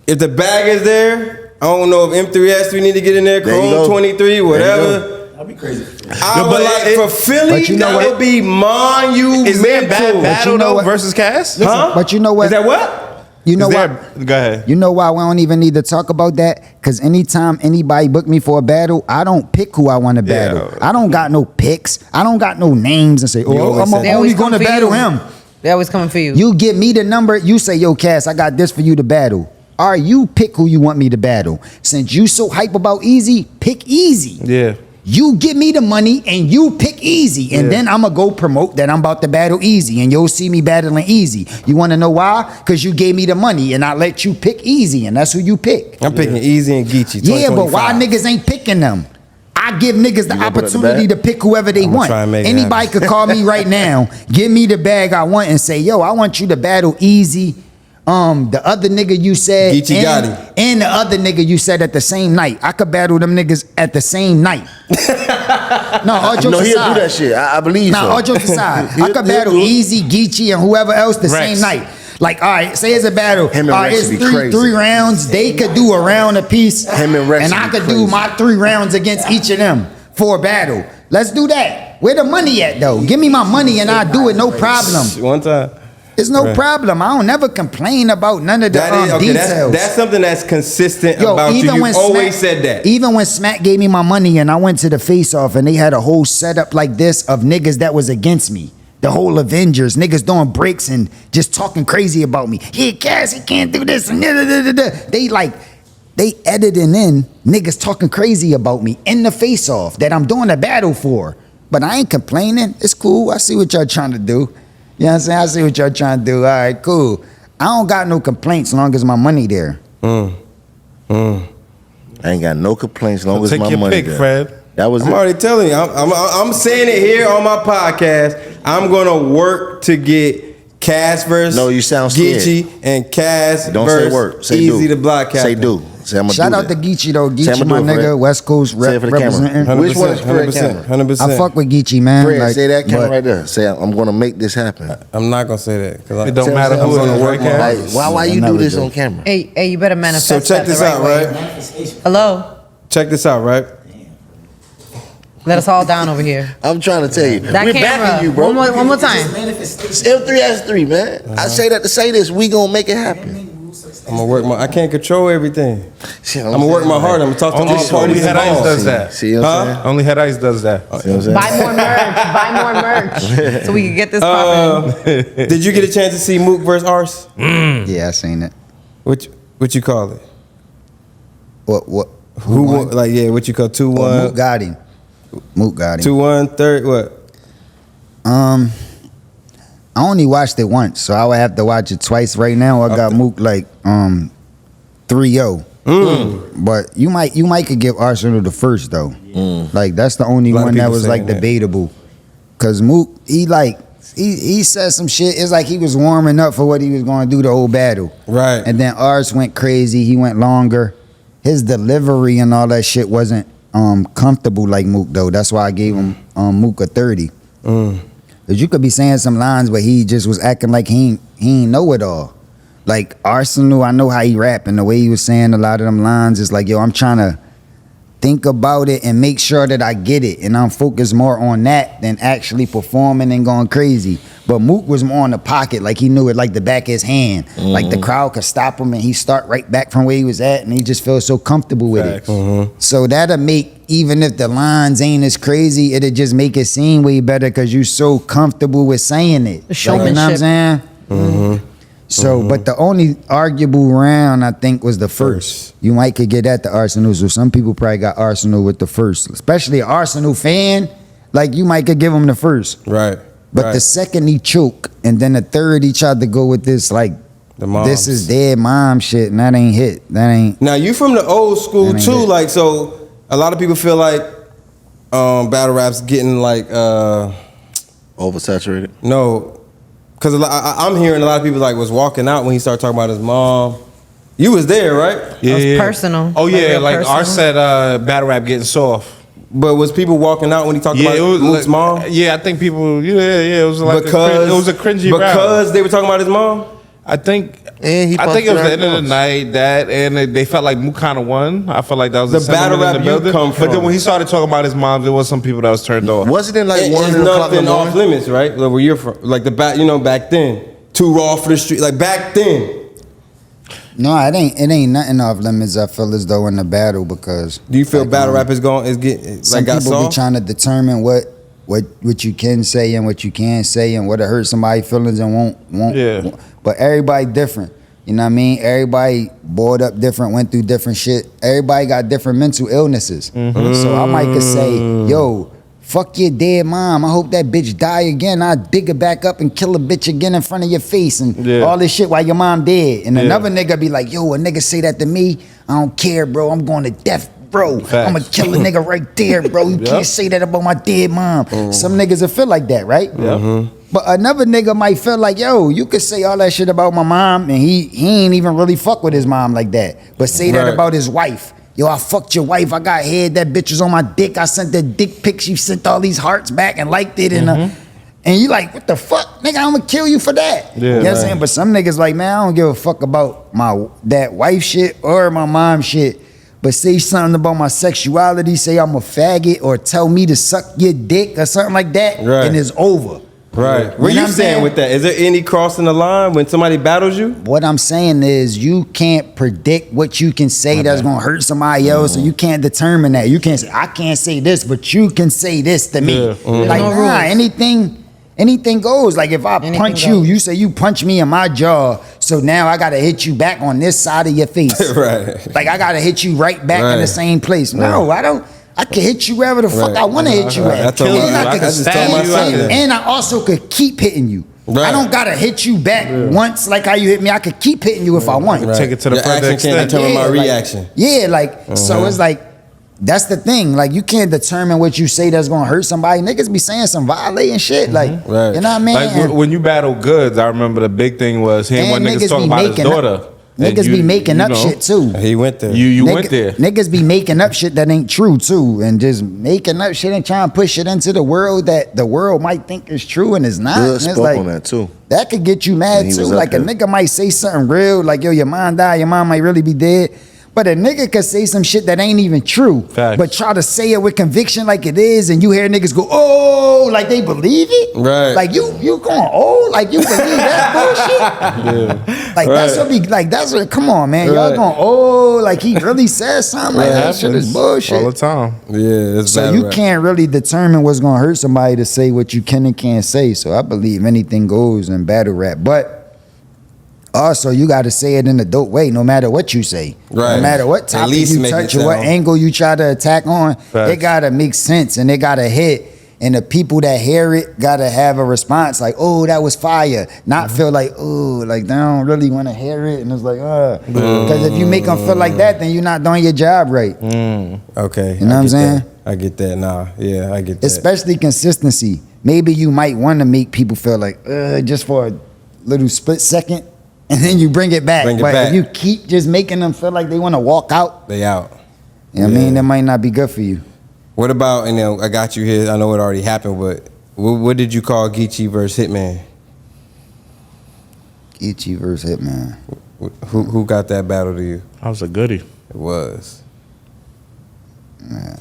if the bag is there, I don't know if M3S we need to get in there. There you Chrome go. 23, whatever. That'd be crazy. I would but like for Philly. but you know That what? would be monumental. Is there a bad battle you know though what? versus Cass? Huh? But you know what? Is that what? You know Is what? there, go ahead. You know why we don't even need to talk about that? Because anytime anybody book me for a battle, I don't pick who I want to battle. I don't got no picks. I don't got no names and say, oh, always I'm said that. only going to battle him. They always coming for you. You give me the number, you say, yo, Cass, I got this for you to battle. All right, you pick who you want me to battle. Since you so hype about Eazy, pick Eazy. Yeah. You give me the money and you pick Eazy. And then I'm going to go promote that I'm about to battle Eazy. And you'll see me battling Eazy. You want to know why? Because you gave me the money and I let you pick Eazy. And that's who you pick. I'm picking Easy and Geechee. Yeah, but why 2025. niggas ain't picking them? I give niggas the gonna put up the opportunity to bag? pick whoever they I'ma want. try and make it Anybody happen. could call me right now, give me the bag I want and say, yo, I want you to battle Eazy. The other nigga you said Geechee and, Gotti. and the other nigga you said at the same night. I could battle them niggas at the same night. No, all jokes No, he'll aside. do that shit. I believe so. Nah, all jokes aside. I He'll could battle do it. Eazy, Geechee, and whoever else the Rex. same night. Like, all right, say it's a battle. Him and All right, Rex it's would be crazy. three rounds. They could do a round apiece. Him and Rex I would be could do crazy. my 3 rounds against each of them for a battle. Let's do that. Where the money at, though? Give me my money and I'll do it, no problem. One time. It's no problem. I don't never complain about none of the That is okay. details. That's something that's consistent Yo, about you. You've always Smack, said that. Even when Smack gave me my money and I went to the face-off and they had a whole setup like this of niggas that was against me. The whole Avengers, niggas doing breaks and just talking crazy about me. Yeah, Cass, he can't do this. And they editing in niggas talking crazy about me in the face-off that I'm doing a battle for. But I ain't complaining. It's cool. I see what y'all trying to do. You know what I'm saying? I see what y'all trying to do. All right, cool. I don't got no complaints as long as my money there. I ain't got no complaints as long as Take my your money pick, there. Fred. That was I'm it. already telling you. I'm saying it here on my podcast. I'm gonna work to get Cass versus No, you sound scared. Geechee and Cass Don't versus say word. Say Easy do. the Block Captain. Say do. Say I'm gonna Shout do out to that. Geechee though. Say Geechee, I'ma my do it, nigga, Fred. West Coast Say it for the representing. camera. Which one is for the 100%, camera? 100%. I fuck with Geechee, man. Fred, Like, say that camera but right there. Say I'm gonna make this happen. I'm not gonna say that because It don't matter I'm who it gonna is, work right, my Cass? Like, why you never do this do. on camera? Hey, you better manifest So check that this the out, way. right? Hello? Check this out, right? Let us all down over here. I'm trying to tell you. That We're camera. backing you, bro. One more time. It's M3S3, man. I say that to say this. We gonna make it happen. I'm gonna work my. I can't control everything. See what I'm gonna work my heart. I'm gonna talk to all Only parties Head Ice involved. does that. See what I'm saying? Only Head Ice does that. See what I'm saying? Buy more merch. Buy more merch. So we can get this popping. Did you get a chance to see Mook versus Ars? yeah, I seen it. What you call it? What? Who won? Like yeah, what you call 2-1? Mook got him. Mook got him. 2-1, third what? I only watched it once, so I would have to watch it twice. Right now, I got Mook like 3-0. But you might could give Arsenal the first though. Like that's the only A lot of one that people was like saying that. debatable. Cause Mook, he said some shit. It's like he was warming up for what he was going to do the whole battle. Right. And then Ars went crazy. He went longer. His delivery and all that shit wasn't comfortable like Mook though. That's why I gave him Mook a 30. Cause you could be saying some lines, but he just was acting like he ain't know it all. Like Arsenal, I know how he rap, and the way he was saying a lot of them lines is like, yo, I'm trying to think about it and make sure that I get it, and I'm focused more on that than actually performing and going crazy. But Mook was more in the pocket, like he knew it like the back of his hand. Like the crowd could stop him and he start right back from where he was at, and he just feels so comfortable with it. So that'll make, even if the lines ain't as crazy, it'll just make it seem way better because you so comfortable with saying it. The Like, you know what I'm saying? So, but the only arguable round I think was the first. You might could get at the Arsenal, so some people probably got Arsenal with the first, especially an Arsenal fan. Like you might could give him the first, Right. but the second he choke, and then the third he tried to go with this like The moms. this is dead mom shit, and that ain't hit. That ain't. Now you from the old school That ain't too, it. like so. A lot of people feel like battle rap's getting like Oversaturated. no, because I'm hearing a lot of people like was walking out when he started talking about his mom. You was there, right? Yeah, was yeah. personal. Oh yeah, real like personal. R said, battle rap getting soft. But was people walking out when he talked about Mook's mom? Yeah, I think people. Yeah, it was like it was a cringy rap. Because they were talking about his mom. I think. And he I think it was the end of the once. night that, and they felt like Mook kind of won. I felt like that was The battle sentiment in rap the you building. come But then from. when he started talking about his mom, there was some people that was turned off. Wasn't it like It's 1 o'clock in nothing the off morning? limits, right? Like where you're from, like back then, too raw for the street. Like back then. No, it ain't nothing off limits. I feel as though in the battle because. Do you feel like, battle rap is getting Some like got people be soft? trying to determine what you can say and what you can't say and what hurt somebody's feelings and won't. Yeah. But everybody different. You know what I mean? Everybody bored up different, went through different shit. Everybody got different mental illnesses. So I might could say, yo, fuck your dead mom. I hope that bitch die again. I'll dig her back up and kill a bitch again in front of your face and all this shit while your mom dead. And another nigga be like, yo, a nigga say that to me, I don't care, bro. I'm going to death, bro. Facts. I'm gonna kill a nigga right there, bro. You can't say that about my dead mom. Some niggas will feel like that, right? But another nigga might feel like, yo, you could say all that shit about my mom and he ain't even really fuck with his mom like that. But say that Right. about his wife. Yo, I fucked your wife. I got head. That bitch was on my dick. I sent the dick pics. She sent all these hearts back and liked it. And you like, what the fuck? Nigga, I'm gonna kill you for that. You know what I'm saying? But some niggas like, man, I don't give a fuck about that wife shit or my mom shit. But say something about my sexuality, say I'm a faggot or tell me to suck your dick or something like that, Right. and it's over. Right. Where You know you what I'm stand saying? with that? Is there any crossing the line when somebody battles you? What I'm saying is you can't predict what you can say that's gonna hurt somebody else, and you can't determine that. You can't say, I can't say this, but you can say this to me. Like, no nah, rules. anything goes. Like if I Anything punch goes. you say you punch me in my jaw, so now I gotta hit you back on this side of your face. Right. Like I gotta hit you right back in Right. the same place. No, I don't. I can hit you wherever the fuck Right. I want to hit you Right. at. I told And my- I could I just told stand my you son out. that. And I also could keep hitting you. Right. I don't gotta hit you back once like how you hit me. I could keep hitting you if I want. Right. Take it to the Your further action can't extent. determine my like- reaction. Yeah, like so it's like that's the thing. Like you can't determine what you say that's gonna hurt somebody. Niggas be saying some violating shit. Like Right. you know what I mean? Like when you battle Goods, I remember the big thing was him And when niggas niggas talking be about his making up- daughter. And Niggas be you- making you up know, shit too. He went there. You went there. Niggas be making up shit that ain't true too, and just making up shit and trying to push it into the world that the world might think is true and it's not. Good And it's spoke like, on that too. that could get you mad And he too. was up Like a there. nigga might say something real, like yo, your mom died, your mom might really be dead. But a nigga could say some shit that ain't even true, Facts. but try to say it with conviction like it is, and you hear niggas go, oh, like they believe it. Right. Like you going, oh, like you believe that bullshit. Like that's what be like. That's what. Come on, man. Y'all Right. going, oh, like he really said something. Like that shit is bullshit. all the time. Yeah, it's So battle you rap. can't really determine what's gonna hurt somebody to say what you can and can't say. So I believe anything goes in battle rap. But also you gotta say it in a dope way, no matter what you say. Right. No matter what At topic least you make touch it or what sound- angle you try to attack on, Facts. it gotta make sense and it gotta hit. And the people that hear it gotta have a response like, oh, that was fire. Not feel like, oh, like they don't really wanna hear it. And it's like, because if you make them feel like that, then you're not doing your job right. Okay. You know what I'm get saying? that. I get that now. Yeah, I get that. Especially consistency. Maybe you might want to make people feel like, just for a little split second, and then you bring it back. Bring it but back. if you keep just making them feel like they want to walk out, They out. You know what I mean? That might not be good for you. What about, and then I got you here, I know it already happened, but what did you call Geechee versus Hitman? Geechee versus Hitman. Who got that battle to you? That was a goodie. It was. Yeah,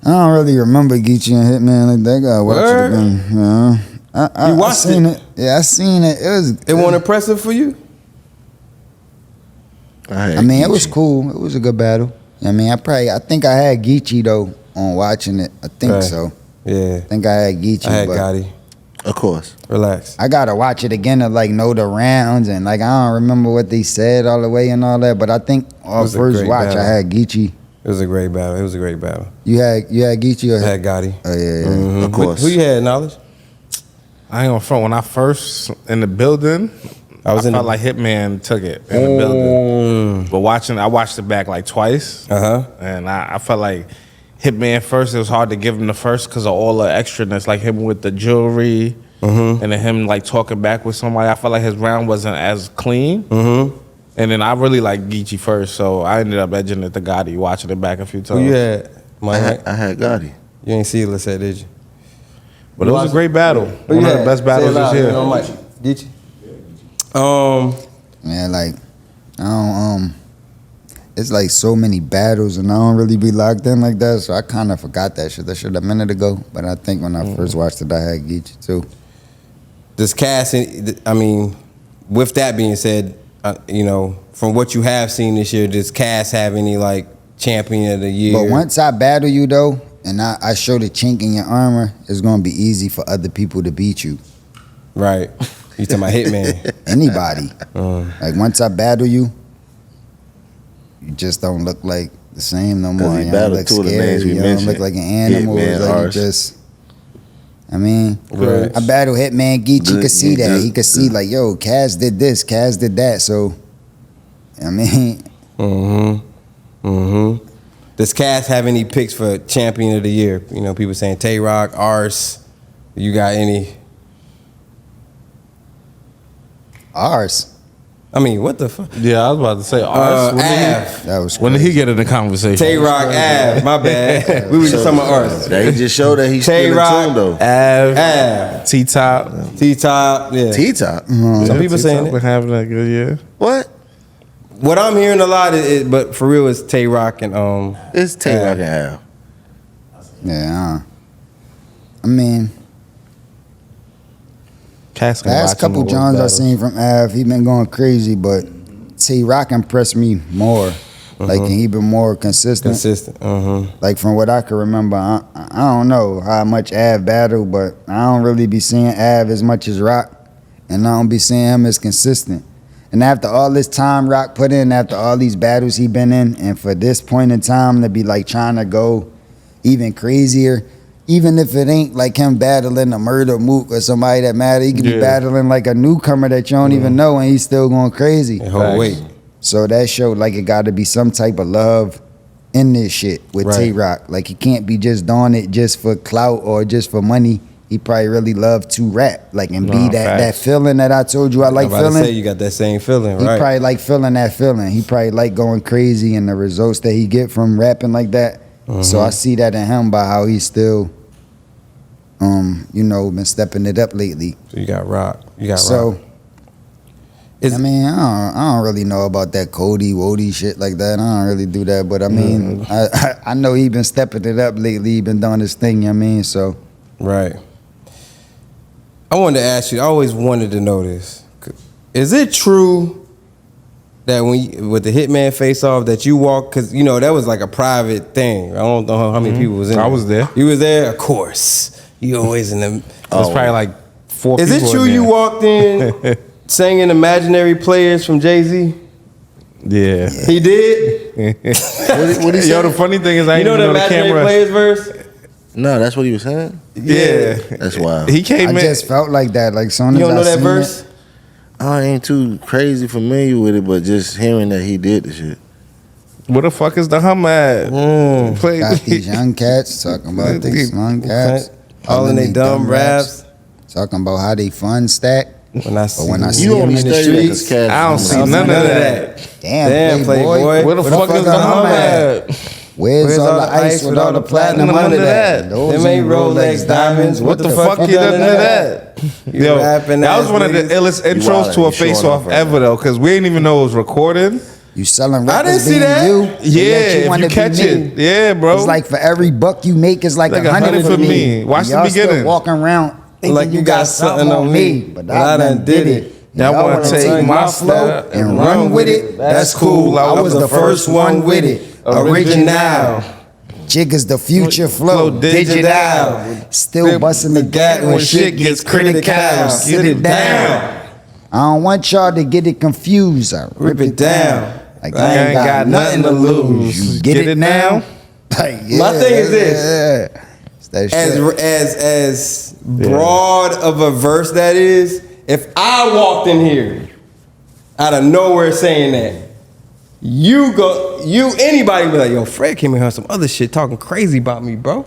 I don't really remember Geechee and Hitman like that. Guy watched it again. You watched seen it? Yeah, I seen it. It wasn't impressive for you? I mean, it was cool. It was a good battle. I mean, I think I had Geechee though on watching it. I think so. Yeah. I think I had Geechee. I had but Gotti. Of course. Relax. I gotta watch it again to like know the rounds and like I don't remember what they said all the way and all that. But I think on first watch battle. I had Geechee. It was a great battle. It was a great battle. You had Geechee or I had Gotti. Oh yeah. Mhm. Of course. Who you had, Knowledge? I ain't gonna front. When I first in the building, I felt like Hitman took it in the building. But I watched it back like twice. And I felt like Hitman first, it was hard to give him the first because of all the extraness, like him with the jewelry and then him like talking back with somebody. I felt like his round wasn't as clean. And then I really liked Geechee first, so I ended up edging it to Gotti, watching it back a few times. Who you had? I had Gotti. You ain't see it, let's say, did you? But it was a great battle. Who One you of the had? best battles Say it this loud, year. you know, Mike. Geechee. Man, like I don't it's like so many battles and I don't really be locked in like that, so I kind of forgot that shit. That shit a minute ago, but I think when I first watched it, I had Geechee too. Does Cass, I mean, with that being said, you know, from what you have seen this year, does Cass have any like champion of the year? But once I battle you though, and I show the chink in your armor, it's gonna be easy for other people to beat you. Right. You talking about Hitman? Anybody. Like once I battle you, you just don't look like the same no more. You don't look scary. You don't look like an animal. It's like you just. I mean, right. I battle Hitman Geechee could see that. He could see like, yo, Cass did this, Cass did that. So, I mean. Does Cass have any picks for champion of the year? You know, people saying Tay Rock, B.A.R.S. You got any? B.A.R.S. I mean, what the fuck? Yeah, I was about to say B.A.R.S. That was when did he get in the conversation? Tay Rock, Av, my bad. We was just talking about B.A.R.S. He just showed that he's still in tune though. Av, T-Top. T-Top, yeah. T-Top. Some people saying been it. having a good year. What? What I'm hearing a lot is, but for real, is Tay Rock and It's Tay Rock and Av. Yeah. I mean, Last couple Johns I seen from Av, he been going crazy, but T Rock impressed me more. Like, and he been more consistent. Like, from what I can remember, I don't know how much Av battled, but I don't really be seeing Av as much as Rock, and I don't be seeing him as consistent. And after all this time Rock put in, after all these battles he been in, and for this point in time to be like trying to go even crazier, even if it ain't like him battling a murder mook or somebody that matter, he could be battling like a newcomer that you don't even know and he's still going crazy. Wait. So that showed like it got to be some type of love in this shit with Tay-Rock. Like he can't be just doing it just for clout or just for money. He probably really love to rap, like, and be that feeling that I told you I like feeling. To say you got that same feeling, He right? probably like feeling that feeling. He probably like going crazy and the results that he get from rapping like that. So I see that in him by how he's still, you know, been stepping it up lately. So you got Rock. You got so, Rock. I mean, I don't really know about that Cody Wody shit like that. I don't really do that, but I mean, I know he been stepping it up lately. He been doing his thing. You know what I mean, so right. I wanted to ask you. I always wanted to know this. Is it true that when with the Hitman Face Off that you walk? Because you know that was like a private thing. I don't know how many people was in there. I was there. You was there, of course. You always in them. It was probably like 4 people. Is it true you walked in singing "Imaginary Players" from Jay-Z? Yeah. He did. What he Yo, the funny thing is, I You ain't know even the know the "Imaginary camera. Players" verse? No, that's what he was saying? Yeah. That's wild. He came I in. just felt like that. Like soon You as don't know I that seen verse? it, I ain't too crazy familiar with it, but just hearing that he did the shit. Where the fuck is the hum at? Play. got these young cats talking about these young cats, All in they dumb raps. talking about how they fun stack. When I see You him only in the study that 'cause streets, Cass I don't is see on none the- of that. Damn, Playboy. Where the fuck is the hum at? Where's all the ice with all the platinum under that? Those Them ain't Rolex diamonds. What the fuck You done to that? You Yo, rapping that was ass one of the niggas. illest intros wildin', to a you showing face off off right ever now. though, because we didn't even know it was recorded. You selling I records didn't see being that. you. Yeah, if wanna you be catch me. it. Yeah, bro. It's like for every buck you make, it's like Like 100 for me. Watch the Y'all beginning. still walking around thinking Like you got something on me, but I done did it. Y'all wanna take my flow style and run with it? That's cool. I was the first one with it. Original. Jigga's the future flow, digital. Still busting the gat when shit gets critical. Sit it down. I don't want y'all to get it confused. I rip it down. Like I ain't got nothing to lose. You get it now? Like, yeah, My thing is this. yeah. It's that shit. As broad of a verse that is, if I walked in here out of nowhere saying that, anybody be like, yo, Fred came in here on some other shit talking crazy about me, bro.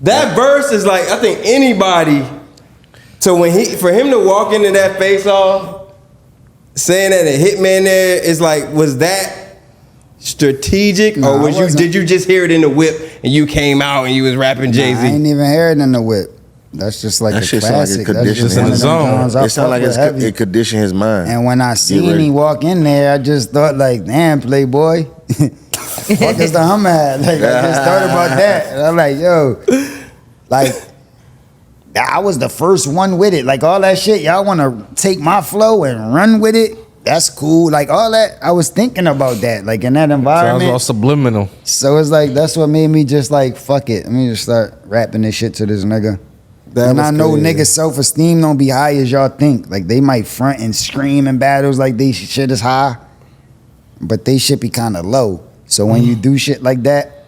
That verse is like, I think anybody, for him to walk into that face off saying that a hitman there is like, was that strategic, Nah, or it wasn't. did you just hear it in the whip and you came out and you was rapping Jay-Z? I ain't even hear it in the whip. That's just like That a shit sound like it classic. That's conditioned just him. one of them Jones I It sound fuck like with heavy. it conditioned his mind. And when I seen ready. him walk in there, I just thought like, damn, Playboy. Fuck is the hum at? Like, I just thought about that. And I'm like, yo, like, I was the first one with it. Like all that shit, y'all want to take my flow and run with it? That's cool. Like all that, I was thinking about that. Like in that Sounds environment. all subliminal. So it's like, that's what made me just like, fuck it. Let me just start rapping this shit to this nigga. And I know niggas' self-esteem don't be high as y'all think. Like they might front and scream in battles like they shit is high, but they shit be kind of low. So when you do shit like that,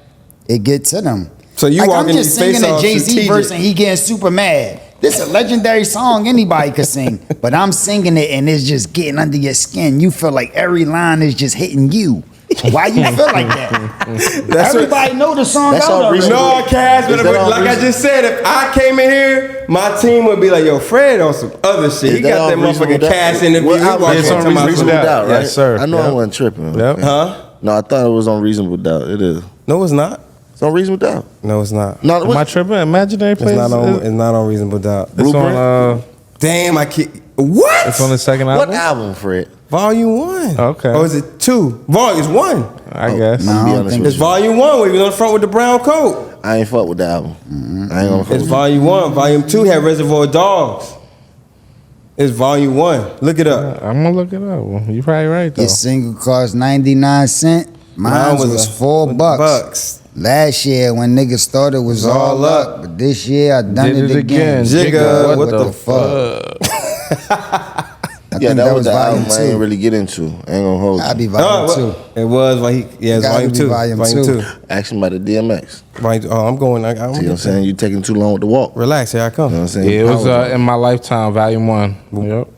it get to them. So you like, walking I'm just face singing a off Jay-Z strategic. verse and he getting super mad. This is a legendary song anybody could sing, but I'm singing it and it's just getting under your skin. You feel like every line is just hitting you. Why you feel like that? Everybody know the song That's out all already. No, Cass, but Is that all like I reason- just said, if I came in here, my team would be like, yo, Fred on some other shit. He got that motherfucking Cass interview. He walked It's in on talking about Reasonable some- Doubt. right? Yes, sir. I know I Yep. wasn't tripping. Yep. Huh? No, I thought it was on Reasonable Doubt. It is. No, it's not. It's on Reasonable Doubt. No, it's not. No, Am I tripping? Imaginary It's Place? not on Reasonable Doubt. It's on, Damn, I can't. What? it's on the second what album? album, Fred? Volume 1. Okay. Or is it 2? Volume is 1. I guess. No, I Be don't honest think with It's Volume 1 where he was on the front with the brown coat. I ain't fuck with the album. I ain't gonna fuck It's with Volume 1. Volume 2 had Reservoir Dogs. It's Volume 1. Look it up. I'm gonna look it up. Well, you probably right though. Your single cost 99 cents. Mine was $4. $4. Last year when niggas thought it was all up, but this year I done Did it again. Jigga, what the fuck? I Yeah, think that was the volume album I ain't 2. really get into. I ain't gonna hold I'll be you. volume 2. It was, it's Gotta Volume be 2. volume Volume two. 2. Asking about the DMX. I'm going. I'm See what I'm saying? You taking too long with the walk. Relax, here I come. You know what I'm saying? Yeah, it was Power in my lifetime, volume 1. Yep.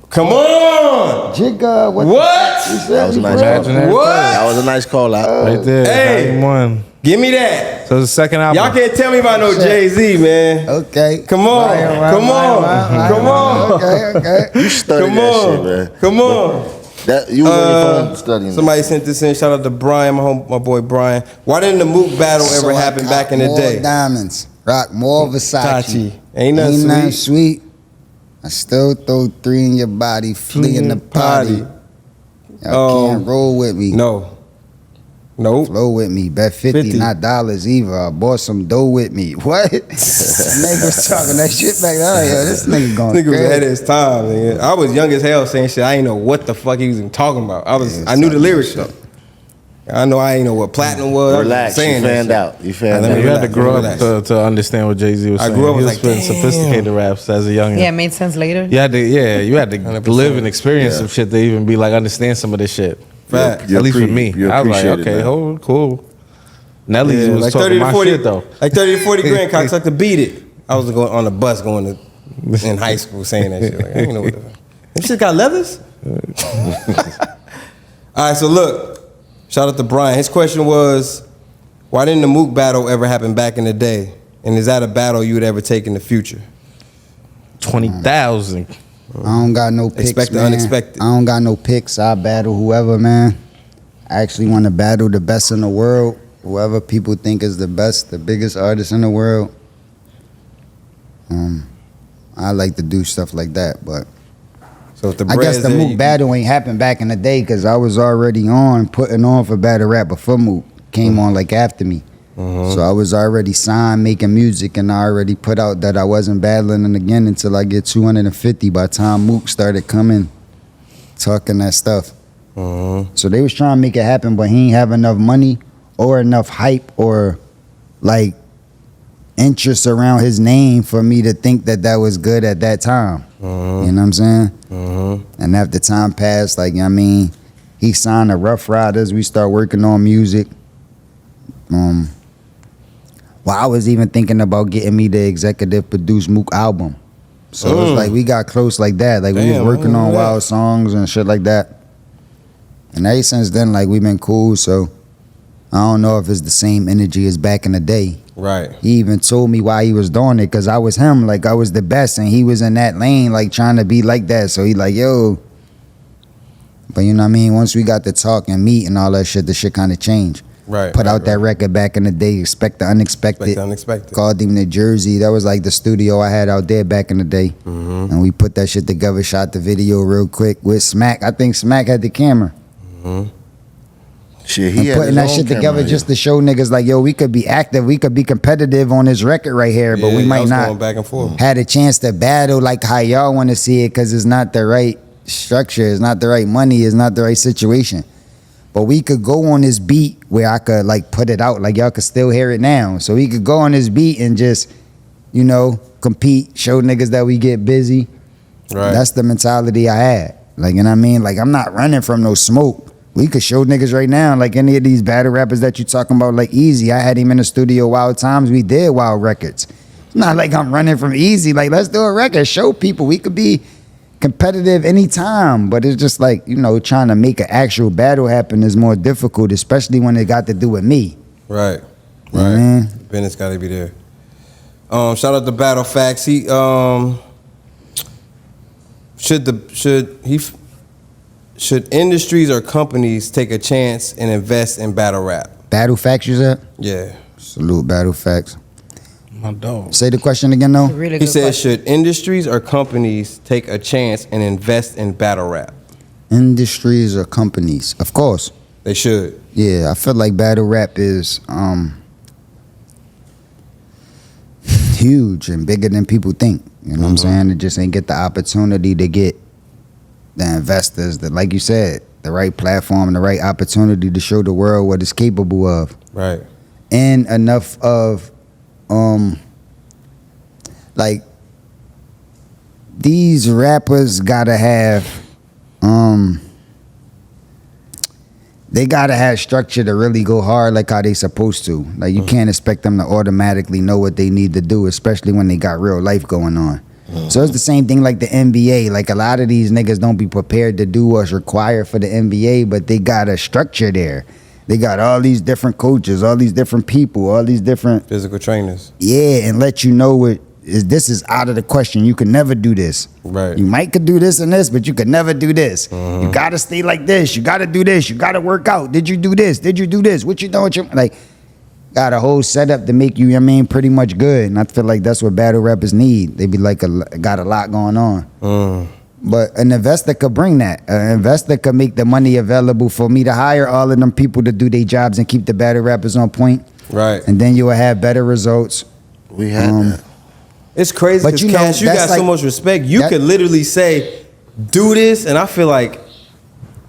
Come on! Jigga, what? What? That was a nice call. Imaginary What? That was a nice call out. Right there, Hey. volume 1. Give me that. So the second album. Y'all can't tell me about no Jay-Z, man. Okay. Come on. Come on. Come on. Okay. You studied Come that on. shit, man. Come on. That you was on your phone studying. Somebody sent this in. Shout out to Brian, my boy Brian. Why didn't the Mook battle ever So I happen cop back in the more day? diamonds. Rock more Versace. Versace. Ain't nothing sweet. I still throw 3 in your body, flee in the potty. Y'all can't roll with me. No. Nope. Flow with me. Bet 50, not dollars either. I bought some dough with me. What? Nigga was talking that shit back there. Yo, this nigga going Nigga was crazy. ahead of his time, nigga. I was young as hell saying shit. I ain't know what the fuck he was even talking about. I knew the lyrics though. I know I ain't know what platinum was. I was Relax. You saying that fanned shit. out. You fanned Let out. me You had to relax, grow relax. up to understand what Jay-Z was I saying. grew up, He was was like, spitting damn. sophisticated raps as a youngin'. Yeah, it made sense later. You had to live and experience some shit to even be like understand some of this shit. Fact. At least for me. you I was like, appreciate it okay, now. cool. Nelly Yeah, was like talking 30 to my 40, shit though. like 30 to 40 grand, cocksucker, beat it. I was going on the bus going to in high school saying that shit. Like, I didn't know what the this shit got leathers. All right, so look, shout out to Brian. His question was, why didn't the Mook battle ever happen back in the day? And is that a battle you would ever take in the future? 20,000. I don't got no picks, Expect the man. unexpected. I don't got no picks. I battle whoever, man. I actually want to battle the best in the world. Whoever people think is the best, the biggest artist in the world. I like to do stuff like that, but So if the I guess bread's the there, Mook you- battle ain't happened back in the day because I was already putting on for battle rap before Mook came on like after me. So I was already signed making music, and I already put out that I wasn't battling it again until I get 250 by the time Mook started coming, talking that stuff. So they was trying to make it happen, but he ain't have enough money or enough hype or like interest around his name for me to think that that was good at that time. You know what I'm saying? And after time passed, like, I mean, he signed the Rough Riders. We start working on music. Well, I was even thinking about getting me the executive produced Mook album. So it was like we got close like that. Like we Damn, was working I on didn't know wild that. songs and shit like that. And ever since then, like we've been cool. So I don't know if it's the same energy as back in the day. Right. He even told me why he was doing it, because I was him. Like I was the best, and he was in that lane, like trying to be like that. So he like, yo. But you know what I mean? Once we got to talk and meet and all that shit, the shit kind of changed. Right. Put out that record back in the day, Expect the Unexpected. Expect the unexpected. Called him New Jersey. That was like the studio I had out there back in the day. And we put that shit together, shot the video real quick with Smack. I think Smack had the camera. Shit, he And had putting his that own shit camera together here. just to show niggas like, yo, we could be active, we could be competitive on this record right here, but Yeah, we I might was not going back and forth. had a chance to battle like how y'all want to see it, because it's not the right structure, it's not the right money, it's not the right situation. But we could go on this beat where I could like put it out, like y'all could still hear it now. So we could go on this beat and just, you know, compete, show niggas that we get busy. Right. That's the mentality I had. Like, you know what I mean? Like, I'm not running from no smoke. We could show niggas right now, like any of these battle rappers that you talking about, like Eazy. I had him in the studio Wild Times. We did Wild Records. It's not like I'm running from Eazy. Like, let's do a record. Show people. We could be competitive anytime. But it's just like, you know, trying to make an actual battle happen is more difficult, especially when it got to do with me. Right. You know what I Right. mean? Bennett's got to be there. Shout out to Battle Facts. He should industries or companies take a chance and invest in battle rap? Battle Facts, you said? Yeah. Salute Battle Facts. My dog. Say the question again, though. Really He good said, question. should industries or companies take a chance and invest in battle rap? Industries or companies? Of course. They should. Yeah, I feel like battle rap is huge and bigger than people think. You know what I'm saying? It just ain't get the opportunity to get the investors, that, like you said, the right platform, the right opportunity to show the world what it's capable of. Right. And enough of like these rappers gotta have they gotta have structure to really go hard like how they supposed to. Like you can't expect them to automatically know what they need to do, especially when they got real life going on. So it's the same thing like the NBA. Like a lot of these niggas don't be prepared to do what's required for the NBA, but they got a structure there. They got all these different coaches, all these different people, all these different Physical trainers. and let you know this is out of the question. You can never do this. Right. You might could do this and this, but you could never do this. You gotta stay like this. You gotta do this. You gotta work out. Did you do this? Did you do this? What you doing? Like, got a whole setup to make you, I mean, pretty much good. And I feel like that's what battle rappers need. They be like, got a lot going on. But an investor could bring that. An investor could make the money available for me to hire all of them people to do their jobs and keep the battle rappers on point. Right. And then you will have better results. We had that. It's crazy But because you know, Cash, you got that's so like- much respect. You that- could literally say, do this, and I feel like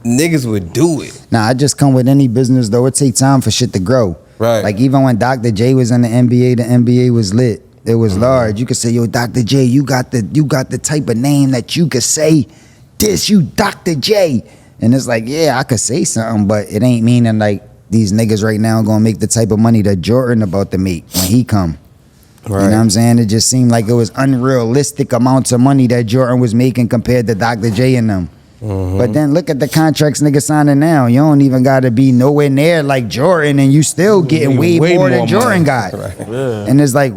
niggas would do it. Nah, I just come with any business though. It take time for shit to grow. Right. Like even when Dr. J was in the NBA was lit. It was large. You could say, yo, Dr. J, you got the type of name that you could say this, you Dr. J. And it's like, yeah, I could say something, but it ain't meaning like these niggas right now gonna make the type of money that Jordan about to make when he come. Right. You know what I'm saying? It just seemed like it was unrealistic amounts of money that Jordan was making compared to Dr. J and them. But then look at the contracts niggas signing now. You don't even got to be nowhere near like Jordan, and you still getting way more than Jordan got. Right. Yeah. And it's like,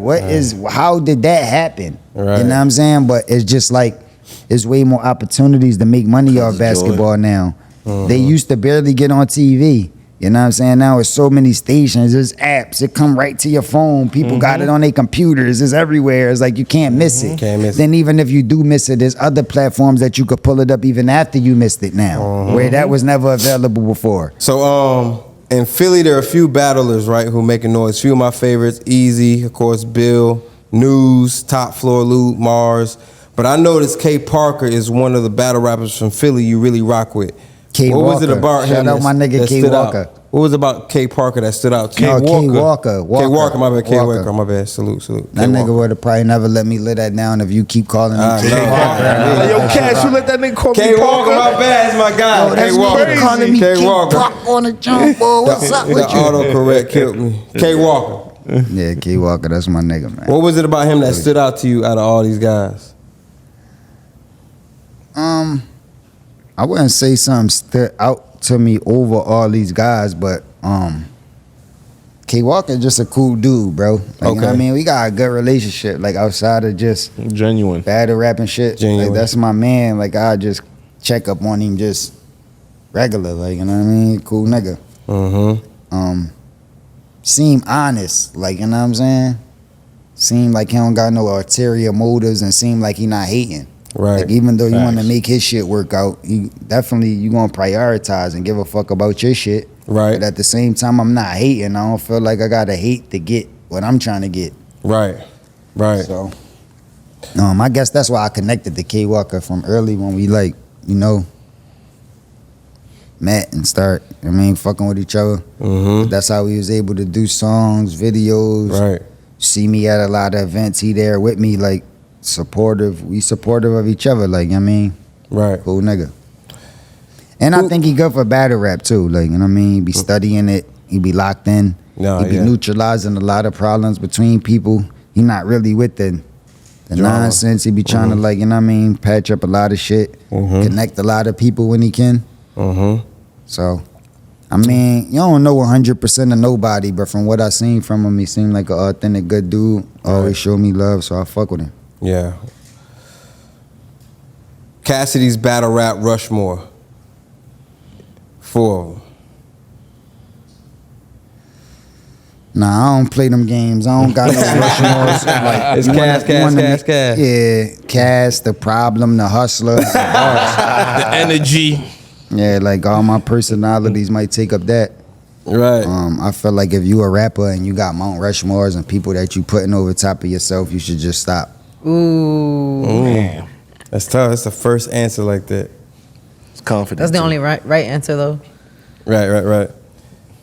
how did that happen? Right. You know what I'm saying? But it's just like, there's way more opportunities to make money off basketball now. They used to barely get on TV. You know what I'm saying? Now it's so many stations, there's apps, it come right to your phone. People got it on their computers, it's everywhere. It's like you can't miss it. Can't miss Then even if you do miss it, there's other platforms that you could pull it up even after you missed it now, where that was never available before. So in Philly, there are a few battlers, right, who making noise. Few of my favorites, Eazy, of course, Bill, News, Top Floor Loot, Mars. But I noticed K Parker is one of the battle rappers from Philly you really rock with. K What Walker. was it about Shout him out my nigga that K stood Walker. out? What was it about K Parker that stood out to you? K Walker. K Walker, my bad. K Walker. Walker, my bad. Salute. That nigga would have probably never let me live that down if you keep calling him K know. Walker. Yo, Cash, you let that nigga call K me Walker, Parker? my bad. It's my guy. Yo, that's K Walker. nigga calling me K K Walker. Walker on the jump, boy. What's up The with you? autocorrect killed me. K Walker. Yeah, K Walker, that's my nigga, man. What was it about him that stood out to you out of all these guys? I wouldn't say something stood out to me over all these guys, but K Walker just a cool dude, bro. Like, you know what I mean? We got a good relationship, like outside of just Genuine. battle rap and shit. Genuine. Like that's my man. Like I just check up on him just regular, like, you know what I mean? Cool nigga. Seem honest, like, you know what I'm saying? Seem like he don't got no ulterior motives and seem like he not hating. Right. Like even though you want to Facts. make his shit work out, you gonna prioritize and give a fuck about your shit. Right. But at the same time, I'm not hating. I don't feel like I gotta hate to get what I'm trying to get. Right. So, I guess that's why I connected to K Walker from early when we like, you know, met and start, fucking with each other. That's how we was able to do songs, videos. Right. See me at a lot of events. He there with me, like supportive. We supportive of each other, like, you know what I mean? Right. Cool nigga. And I think he good for battle rap too. Like, you know what I mean? He be studying it. He be locked in. He be neutralizing a lot of problems between people. He not really with the nonsense. He be trying to, like, you know what I mean, patch up a lot of shit. Connect a lot of people when he can. So, I mean, you don't know 100% of nobody, but from what I seen from him, he seemed like an authentic, good dude. Always show me love, so I fuck with him. Yeah. Cassidy's battle rap Rushmore. 4 of them. Nah, I don't play them games. I don't got no Rushmores. Like, It's you Cass. Yeah, Cass, The Problem, The Hustler, The Boss. The energy. Yeah, like all my personalities might take up that. Right. I feel like if you a rapper and you got Mount Rushmores and people that you putting over top of yourself, you should just stop. Ooh. Man. That's tough. That's the first answer like that. It's confident. That's the only right answer though. Right.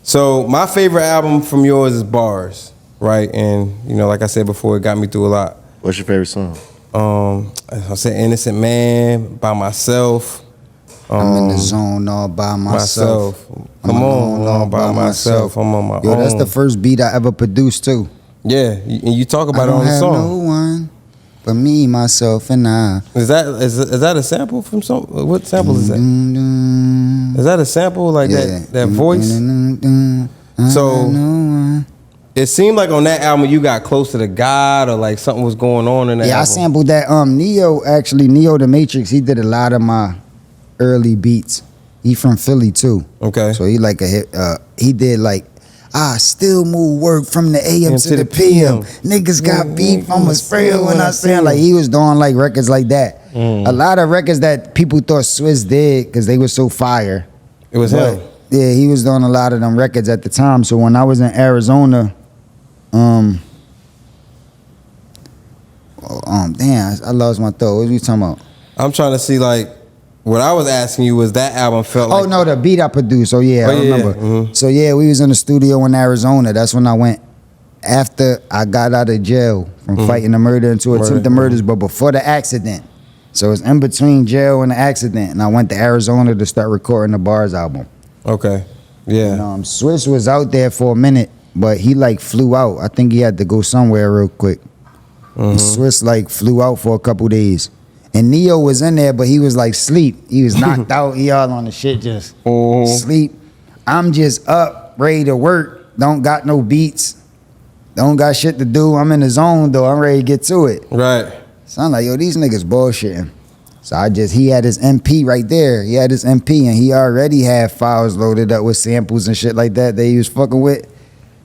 So my favorite album from yours is B.A.R.S, right? And you know, like I said before, it got me through a lot. What's your favorite song? I said Innocent Man, By Myself. I'm in the zone all by myself. Come on, all by myself. I'm on my own. Yo, that's the first beat I ever produced too. Yeah, and you talk about I it don't on the have song. no one but me, myself, and I. Is that a sample from some? What sample is that? Is that a sample like that voice? So it seemed like on that album you got close to the God or like something was going on in that Yeah, album. I sampled that. Neo the Matrix, he did a lot of my early beats. He from Philly too. Okay. So he like a hit. He did like, I still move work from the AM to the PM. Niggas got beef, I'm afraid when I sing. Like he was doing like records like that. A lot of records that people thought Swizz did because they were so fire. It was But, him. yeah, he was doing a lot of them records at the time. So when I was in Arizona, damn, I lost my thought. What was you talking about? I'm trying to see like what I was asking you was that album felt like. Oh no, the beat I produced. Oh yeah, I remember. Mhm. So yeah, we was in the studio in Arizona. That's when I went after I got out of jail from fighting the murder into attempted murders, but before the accident. So it's in between jail and the accident, and I went to Arizona to start recording the B.A.R.S album. Okay. Yeah. And Swizz was out there for a minute, but he like flew out. I think he had to go somewhere real quick. And Swizz like flew out for a couple days. And Neo was in there, but he was like sleep. He was knocked out. He all on the shit, just sleep. I'm just up, ready to work. Don't got no beats. Don't got shit to do. I'm in the zone though. I'm ready to get to it. Right. So I'm like, yo, these niggas bullshitting. So he had his MP right there. He had his MP and he already had files loaded up with samples and shit like that he was fucking with.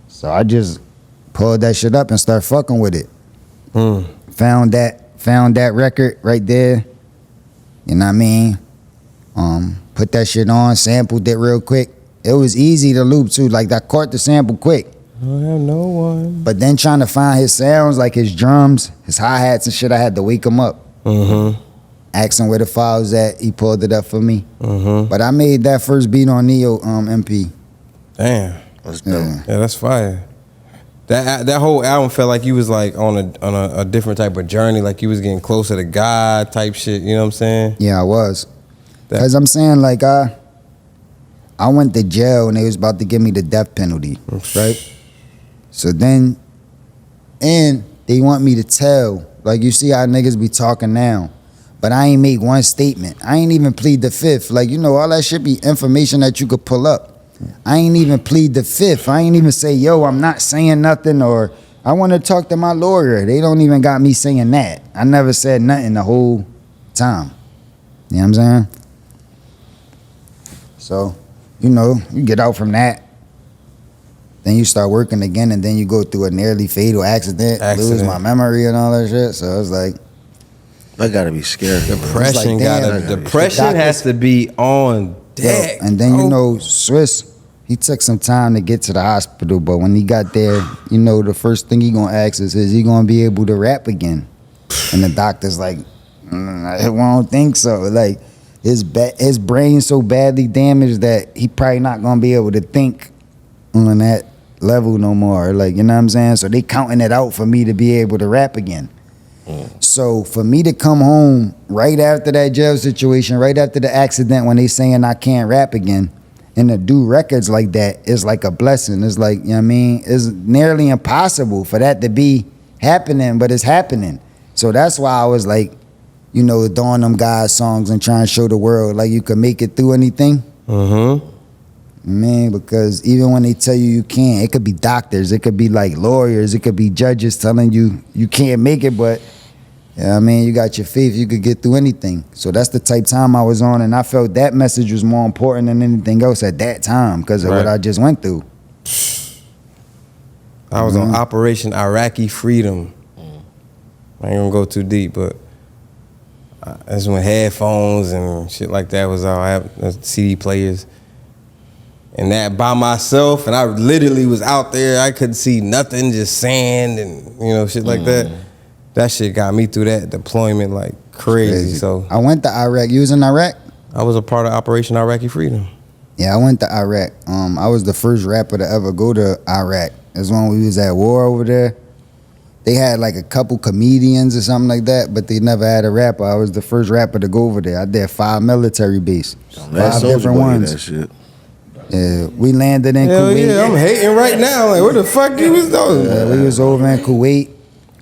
So I just pulled that shit up and started fucking with it. Found that record right there. You know what I mean? Put that shit on, sampled it real quick. It was easy to loop too. Like I caught the sample quick. I don't have no one. But then trying to find his sounds, like his drums, his hi-hats and shit, I had to wake him up. Ask him where the files at. He pulled it up for me. But I made that first beat on Neo MP. Damn. That's dope. Yeah, that's fire. That whole album felt like you was like on a different type of journey, like you was getting closer to God type shit. You know what I'm saying? Yeah, I was. Because I'm saying, like, I went to jail and they was about to give me the death penalty, right? So then, and they want me to tell, like, you see how niggas be talking now, but I ain't make one statement. I ain't even plead the fifth. Like, you know, all that shit be information that you could pull up. I ain't even plead the fifth. I ain't even say, yo, I'm not saying nothing, or I want to talk to my lawyer. They don't even got me saying that. I never said nothing the whole time. You know what I'm saying? So, you know, you get out from that. Then you start working again, and then you go through a nearly fatal accident. Lose my memory and all that shit. So it's like, that gotta be scary. Depression like, depression has to be on deck. And then you know, Swizz, he took some time to get to the hospital, but when he got there, you know, the first thing he gonna ask is he gonna be able to rap again? And the doctor's like, I don't think so. Like his brain's so badly damaged that he probably not gonna be able to think on that level no more. Like, you know what I'm saying? So they counting it out for me to be able to rap again. So for me to come home right after that jail situation, right after the accident when they saying I can't rap again, and to do records like that is like a blessing. It's like, you know what I mean? It's nearly impossible for that to be happening, but it's happening. So that's why I was like, you know, throwing them guys songs and trying to show the world like you could make it through anything. Man, because even when they tell you can't, it could be doctors, it could be like lawyers, it could be judges telling you you can't make it, but you know what I mean, you got your faith, you could get through anything. So that's the type time I was on, and I felt that message was more important than anything else at that time because of what I just went through. I was on Operation Iraqi Freedom. I ain't gonna go too deep, but that's when headphones and shit like that was all. I have CD players. And that by myself, and I literally was out there, I couldn't see nothing, just sand and, you know, shit like that. That shit got me through that deployment like crazy. So I went to Iraq. You was in Iraq? I was a part of Operation Iraqi Freedom. Yeah, I went to Iraq. I was the first rapper to ever go to Iraq. That's when we was at war over there. They had like a couple comedians or something like that, but they never had a rapper. I was the first rapper to go over there. I did 5 military bases, 5 different ones. That shit. Yeah, we landed in Hell Kuwait. yeah, I'm hating right now. Like, where the fuck you was doing? We was over in Kuwait.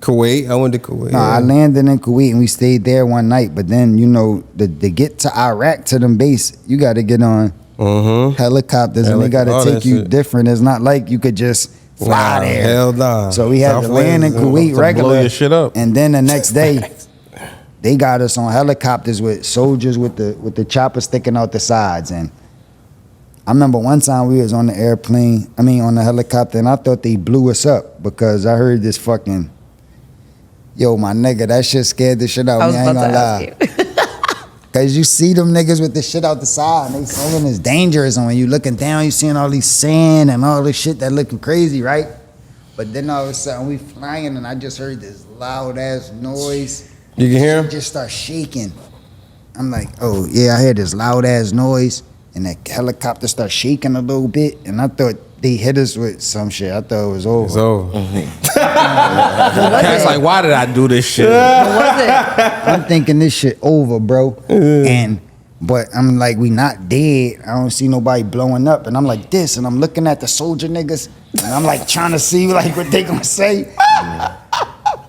Kuwait, I went to Kuwait. No, I landed in Kuwait and we stayed there one night. But then, you know, to get to Iraq, to them base, you got to get on helicopters and they got to take you different. It's not like you could just fly there. Hell nah. So we had to land in Kuwait regular. Blow your shit up. And then the next day, they got us on helicopters with soldiers with the chopper sticking out the sides. And I remember one time we was on the on the helicopter, and I thought they blew us up because I heard this fucking, yo, my nigga, that shit scared the shit out of me. I ain't gonna lie. Cause you see them niggas with the shit out the side, and they saying it's dangerous, and when you looking down, you seeing all these sand and all this shit that looking crazy, right? But then all of a sudden we flying, and I just heard this loud ass noise. You can hear him? Just start shaking. I'm like, oh yeah, I heard this loud ass noise. And that helicopter started shaking a little bit, and I thought they hit us with some shit. I thought it was over. It's over. Cat's like, why did I do this shit? What was it? I'm thinking this shit over, bro. But I'm like, we not dead. I don't see nobody blowing up, and I'm like this, and I'm looking at the soldier niggas, and I'm like trying to see like what they gonna say.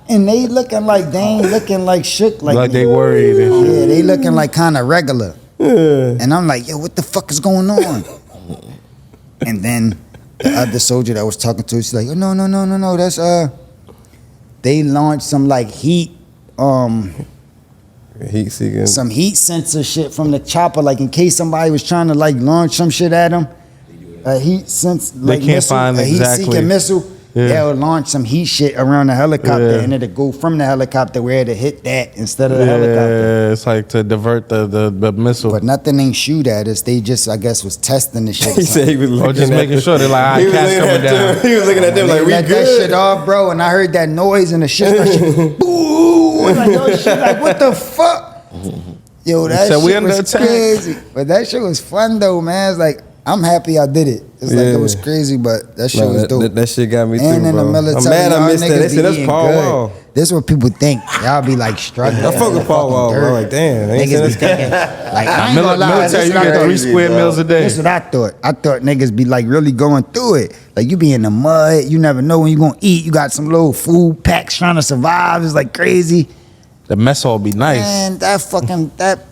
And they looking like they ain't looking like shook like they worried and shit. Yeah, they looking like kind of regular. And I'm like, yo, what the fuck is going on? And then the other soldier that was talking to, she's like, oh, no, that's they launched some like heat seeking. Some heat sensor shit from the chopper, like in case somebody was trying to like launch some shit at them. A heat sense, like they can't missile, find a exactly. heat-seeking missile. Yeah. They'll launch some heat shit around the helicopter, and it'll go from the helicopter where to hit that instead of the helicopter. Yeah, it's like to divert the missile. But nothing ain't shoot at us. They just, I guess, was testing the shit. He said he was looking or just at making sure they're like, he was cats looking coming at down. them. He was looking at them like, we let good. that shit off, bro, and I heard that noise and the shit started boo, like, yo, shit, like, what the fuck? Yo, that So we shit under was attack. crazy. But that shit was fun, though, man. It's like, I'm happy I did it. It's like, it was crazy, but that shit was dope. That shit got me And too, in the bro. military, I'm mad I y'all missed that. They niggas said be that's eating Paul good. Wall. This is what people think. Y'all be like struggling. I fuck with Paul Wall, bro. Like, damn. They ain't Niggas be saying thinking, like, I ain't gonna lie. Military, This you is what I get thought. 3 square meals a day. That's what I thought. I thought niggas be like really going through it. Like you be in the mud, you never know when you gonna eat. You got some little food packs trying to survive. It's like crazy. The mess hall be nice. Man, that fucking that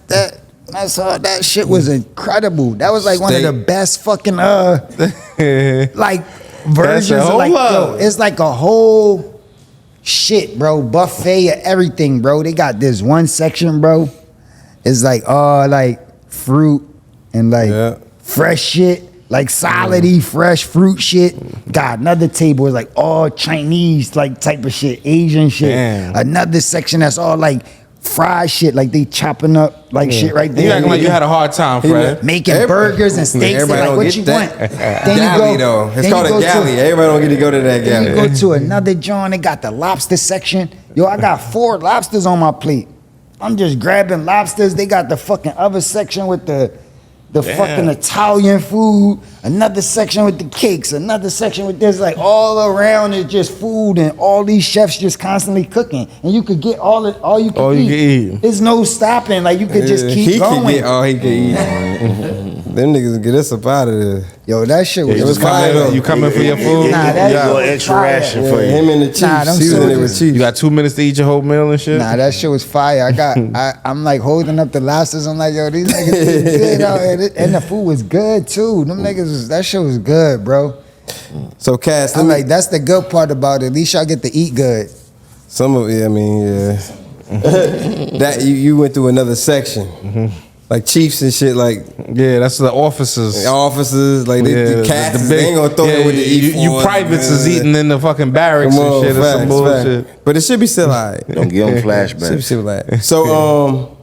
shit was incredible. That was like one of the best fucking like versions of like yo, it's like a whole shit, bro, buffet of everything, bro. They got this one section, bro. It's like like fruit and like fresh shit, like solid-y fresh fruit shit. Got another table is like all Chinese like type of shit, Asian shit. Damn. Another section that's all like fried shit, like they chopping up like shit right there. You acting like you had a hard time, Fred. Making burgers and steaks. Everybody Like, don't what get you that. want? Then Galley, you go, though. It's then called you a go galley. to- Everybody don't get to go to that Then galley. you go to another joint. They got the lobster section. Yo, I got 4 lobsters on my plate. I'm just grabbing lobsters. They got the fucking other section with the fucking Italian food. Another section with the cakes. Another section with this. Like all around is just food, and all these chefs just constantly cooking. And you could get all you can eat. There's no stopping. Like you could just keep he going. Can get all he can eat. Them niggas get us up out of there. Yo, that shit was It was fire though. You coming for your food? Nah, that You got shit was extra fire. ration for you. Him and the Chiefs. Nah, them He was in there with soldiers. Chiefs. You got 2 minutes to eat your whole meal and shit? Nah, that shit was fire. I'm like holding up the lobsters. I'm like, yo, these niggas eat good out here. And the food was good too. Them niggas, that shit was good, bro. So Cass, I'm like, that's the good part about it. At least y'all get to eat good. some of it, I mean, that you went through another section. Like Chiefs and shit, like Yeah, that's the officers. officers, like the cats, they ain't gonna throw it with the E4. You privates is eating in the fucking barracks Come and on, shit or some bullshit. facts. But it should be still alright. Don't give them Should be flashbacks. still alright. So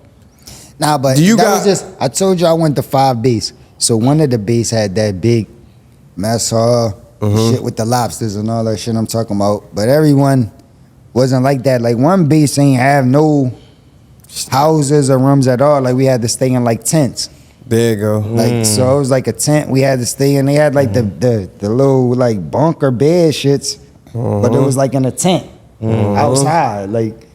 Nah, but Do you that got- was just, I told you I went to 5 base. So one of the base had that big mess hall shit with the lobsters and all that shit I'm talking about. But everyone wasn't like that. Like one base ain't have no houses or rooms at all. Like we had to stay in like tents. there you go. Like so it was like a tent we had to stay in. They had like the little like bunker bed shits, but it was like in a tent outside. Like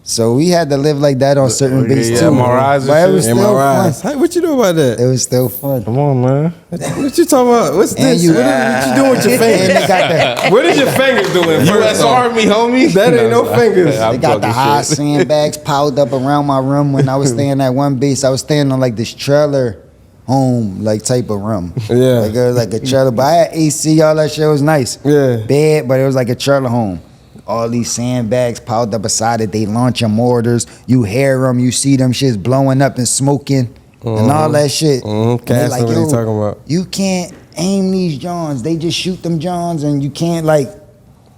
so we had to live like that on certain bases too. MRIs and But it was shit. still MRIs. fun. Hey, what you know about that? It was still fun. Come on, man. What you talking about? What's And this? you- What you doing with your And they fingers? got the What is your fingers doing? U.S. Army, homie. That ain't no fingers. I'm They got the talking high shit. sandbags piled up around my room when I was staying at one base. I was staying on like this trailer home, like type of room. Yeah. Like it was like a trailer, but I had AC, all that shit was nice. Yeah. Bed, but it was like a trailer home. All these sandbags piled up beside it. They launching mortars. You hear them, you see them shits blowing up and smoking and all that shit. And they Cass know what he talking about. You can't aim these Johns. They just shoot them Johns and you can't like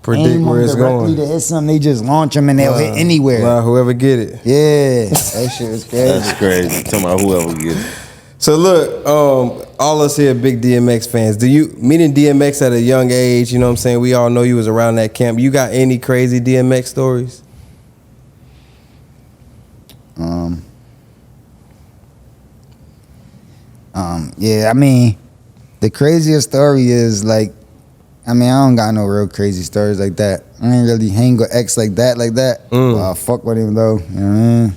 Predict aim where them it's directly going. to hit something. They just launch them and they'll hit anywhere. Nah, whoever get it. Yeah, that shit was crazy. That's crazy. Talking about whoever get it. So look, all us here big DMX fans. Do you meeting DMX at a young age? You know what I'm saying? We all know you was around that camp. You got any crazy DMX stories? Yeah, I mean, the craziest story is like, I mean, I don't got no real crazy stories like that. I ain't really hang with X like that. Well, I fuck with him though. You know what I mean?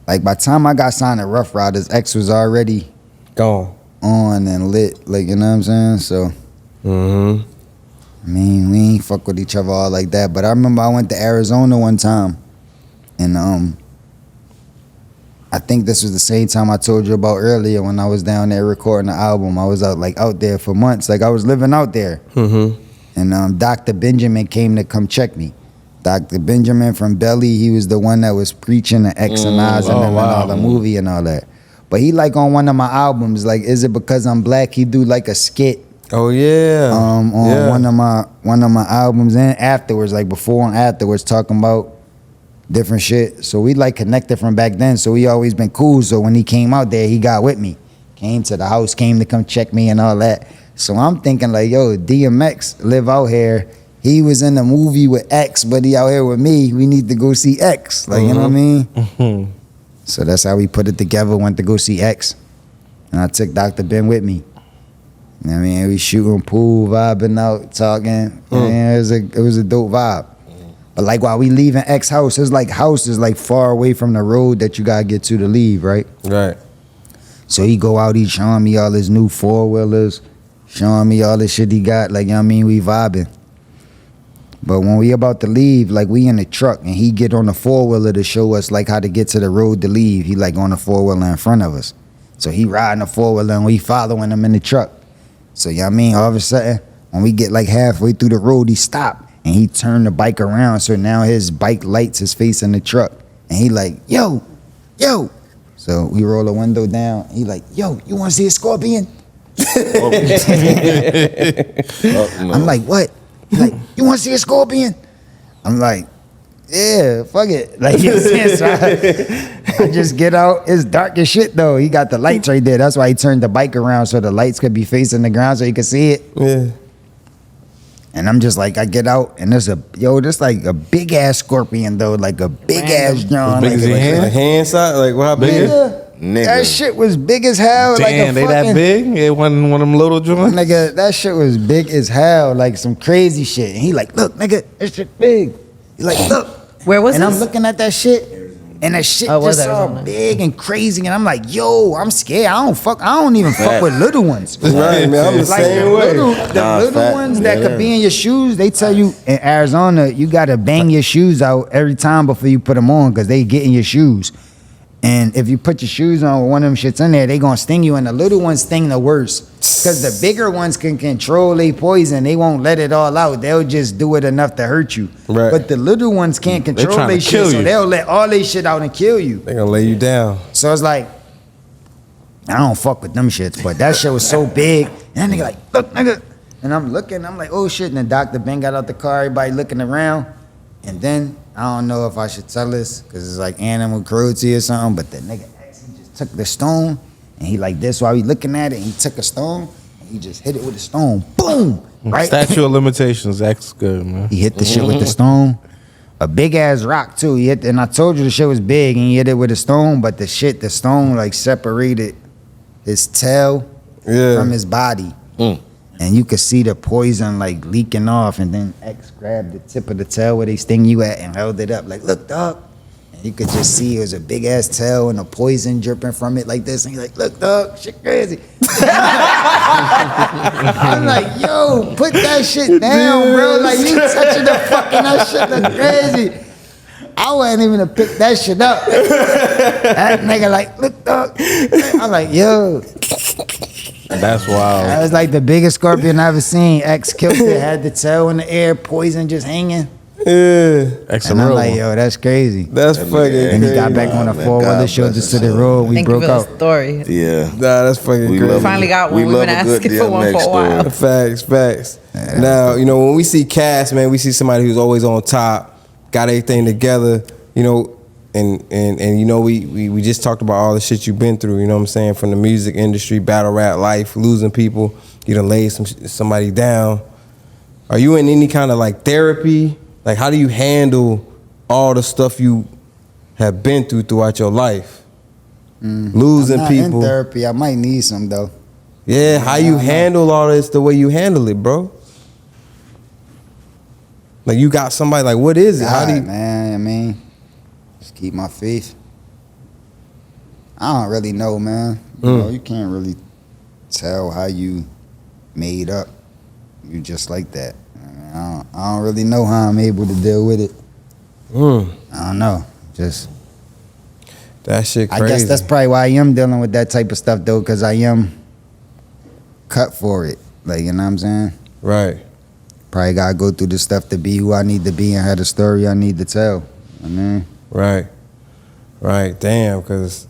Like by the time I got signed to Rough Riders, X was already Gone. on and lit. Like you know what I'm saying? So I mean, we ain't fuck with each other all like that. But I remember I went to Arizona one time, and I think this was the same time I told you about earlier when I was down there recording the album. I was out there for months, like I was living out there. And Dr. Benjamin came to come check me. Dr. Benjamin from Belly, he was the one that was preaching the X and I's and all the movie and all that. But he like on one of my albums, like Is It Because I'm Black? He do like a skit. Oh yeah. On one of my albums and afterwards, like before and afterwards, talking about different shit. So we like connected from back then. So we always been cool. So when he came out there, he got with me. Came to the house, came to come check me and all that. So I'm thinking like, yo, DMX live out here. He was in the movie with X, but he out here with me. We need to go see X. Like, you know what I mean? So that's how we put it together, went to go see X. And I took Dr. Ben with me. You know what I mean? We shooting pool, vibing out, talking. Man, it was a dope vibe. But like while we leaving X house, it's like house is like far away from the road that you gotta get to leave, right? Right. So he go out, he showing me all his new 4-wheelers, showing me all the shit he got, like, you know what I mean? We vibing. But when we about to leave, like we in the truck and he get on the 4-wheeler to show us like how to get to the road to leave. He like on the 4-wheeler in front of us. So he riding the 4-wheeler and we following him in the truck. So, you know what I mean? All of a sudden, when we get like halfway through the road, he stopped and he turned the bike around. So now his bike lights his face in the truck. And he like, yo. So we roll the window down. He like, yo, you want to see a scorpion? I'm like, what? He like, you want to see a scorpion? I'm like, yeah, fuck it. Like, you know what I'm saying? So I just get out. It's dark as shit, though. He got the lights right there. That's why he turned the bike around so the lights could be facing the ground so he could see it. Yeah. And I'm just like, I get out, and there's this like a big-ass scorpion, though. Like a big-ass John. Big as your hand? Like hand size? Like, how big? Nigga. That shit was big as hell. Damn, they that big? It wasn't one of them little joints? Nigga, that shit was big as hell. Like some crazy shit. And he like, look, nigga, that shit big. He like, look. Where was And this? I'm looking at that shit, and that shit just all big and crazy. And I'm like, yo, I'm scared. I don't even fuck with little ones. Right, man. I'm the Like same way. the little ones that could be in your shoes, they tell you in Arizona, you gotta bang your shoes out every time before you put them on because they get in your shoes. And if you put your shoes on with one of them shits in there, they gonna sting you, and the little ones sting the worst. Because the bigger ones can control their poison. They won't let it all out. They'll just do it enough to hurt you. Right. But the little ones can't control their shit, so they'll let all their shit out and kill you. They gonna lay you down. So it's like, I don't fuck with them shits, but that shit was so big. And that nigga like, look, nigga. And I'm looking, I'm like, oh shit. And then Dr. Ben got out the car, everybody looking around. And then, I don't know if I should tell this, because it's like animal cruelty or something, but the nigga actually just took the stone, and he like this while he looking at it, and he took a stone, and he just hit it with a stone. Boom! Right? Statute of limitations, that's good, man. He hit the shit with the stone. A big ass rock too. He hit, and I told you the shit was big, and he hit it with a stone, but the stone like separated his tail from his body. And you could see the poison like leaking off, and then X grabbed the tip of the tail where they sting you at and held it up like, look, dog. And you could just see it was a big ass tail and the poison dripping from it like this. And he's like, look, dog, shit crazy. I'm like, yo, put that shit down, bro. Like, you touching the fucking, that shit look crazy. I wasn't even to pick that shit up. That nigga like, look, dog. I'm like, yo. That's wild. That was like the biggest scorpion I ever seen. X killed it, had the tail in the air, poison just hanging. Yeah. And I'm like, yo, that's crazy. That's fucking crazy. And he got back on the 4-wheeler, showed us to the road. We Thank broke you for out. the story. Yeah. Nah, that's fucking crazy. Finally got one. We've been asking for one for a while. Facts. Now, you know, when we see Cass, man, we see somebody who's always on top, got everything together, you know, and you know, we just talked about all the shit you've been through, you know what I'm saying, from the music industry, battle rap life, losing people, you done laid somebody down. Are you in any kind of like therapy? Like, how do you handle all the stuff you have been through throughout your life? Losing I'm not people. in therapy. I might need some though. Yeah, how you handle all this the way you handle it, bro? Like, you got somebody, like, what is it? How do you... Man, I mean, just keep my faith. I don't really know, man. You know, you can't really tell how you made up. You just like that. You know what I I don't really know how I'm able to deal with it. I don't know. Just that shit crazy. I guess that's probably why I am dealing with that type of stuff though, because I am cut for it. Like, you know what I'm saying? Right. Probably gotta go through the stuff to be who I need to be and have the story I need to tell. I mean, right. Damn, because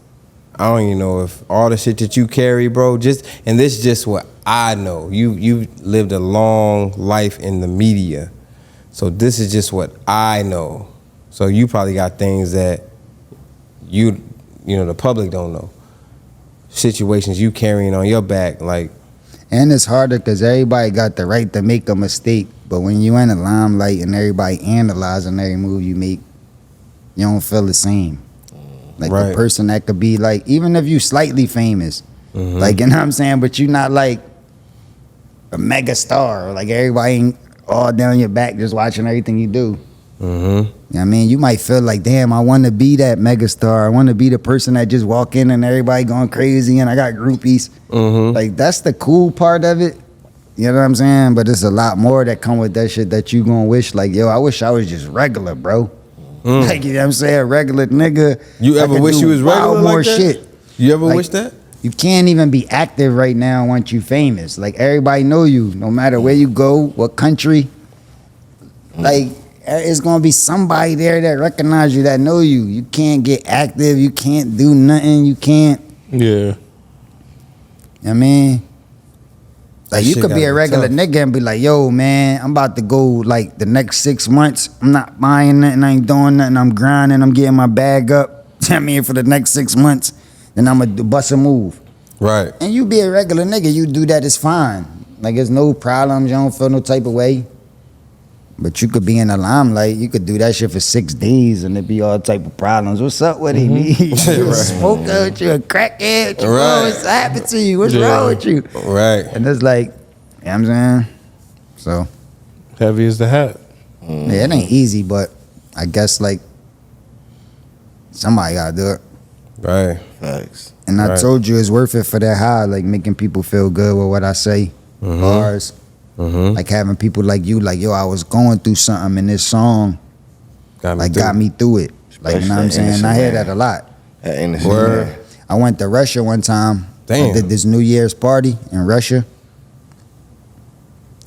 I don't even know if all the shit that you carry, bro. And this is just what I know. You lived a long life in the media, so this is just what I know. So you probably got things that you know the public don't know. Situations you carrying on your back, like. and it's harder because everybody got the right to make a mistake, but when you in the limelight and everybody analyzing every move you make, you don't feel the same. Like the person that could be like, even if you slightly famous, like, you know what I'm saying, but you not like a mega star, or like everybody ain't all down your back just watching everything you do. You know what I mean? You might feel like, damn, I want to be that mega star. I want to be the person that just walk in and everybody going crazy and I got groupies. Like, that's the cool part of it. You know what I'm saying? But there's a lot more that come with that shit that you gonna wish, like, yo, I wish I was just regular, bro. Like, you know what I'm saying? Regular nigga. You ever wish you was regular like more that? Shit. You ever Like, wish that? You can't even be active right now once you famous. Like, everybody know you, no matter where you go, what country. Like, it's gonna be somebody there that recognize you, that know you. You can't get active. You can't do nothing. You can't. Yeah. You know what I mean? Like, you shit could be gotta a be regular tough. nigga and be like, yo, man, I'm about to go, like, the next 6 months. I'm not buying nothing. I ain't doing nothing. I'm grinding. I'm getting my bag up. I mean, for the next 6 months. Then I'm going to bust a move. Right. And you be a regular nigga. You do that, it's fine. Like, there's no problems. You don't feel no type of way. But you could be in the limelight. You could do that shit for 6 days and it be all type of problems. What's up with him? You a smoker? You a crackhead? What's happened to you? What's wrong with you? Right. And it's like, you know what I'm saying? So, Heavy as the hat. yeah, it ain't easy, but I guess, like, somebody gotta do it. Right. Facts. And I told you it's worth it for that high, like making people feel good with what I say. Bars. Like having people like you, like, yo, I was going through something and this song got me through it. Like, you know what I'm saying? I hear that a lot. Word. I went to Russia one time. Damn. I did this New Year's party in Russia.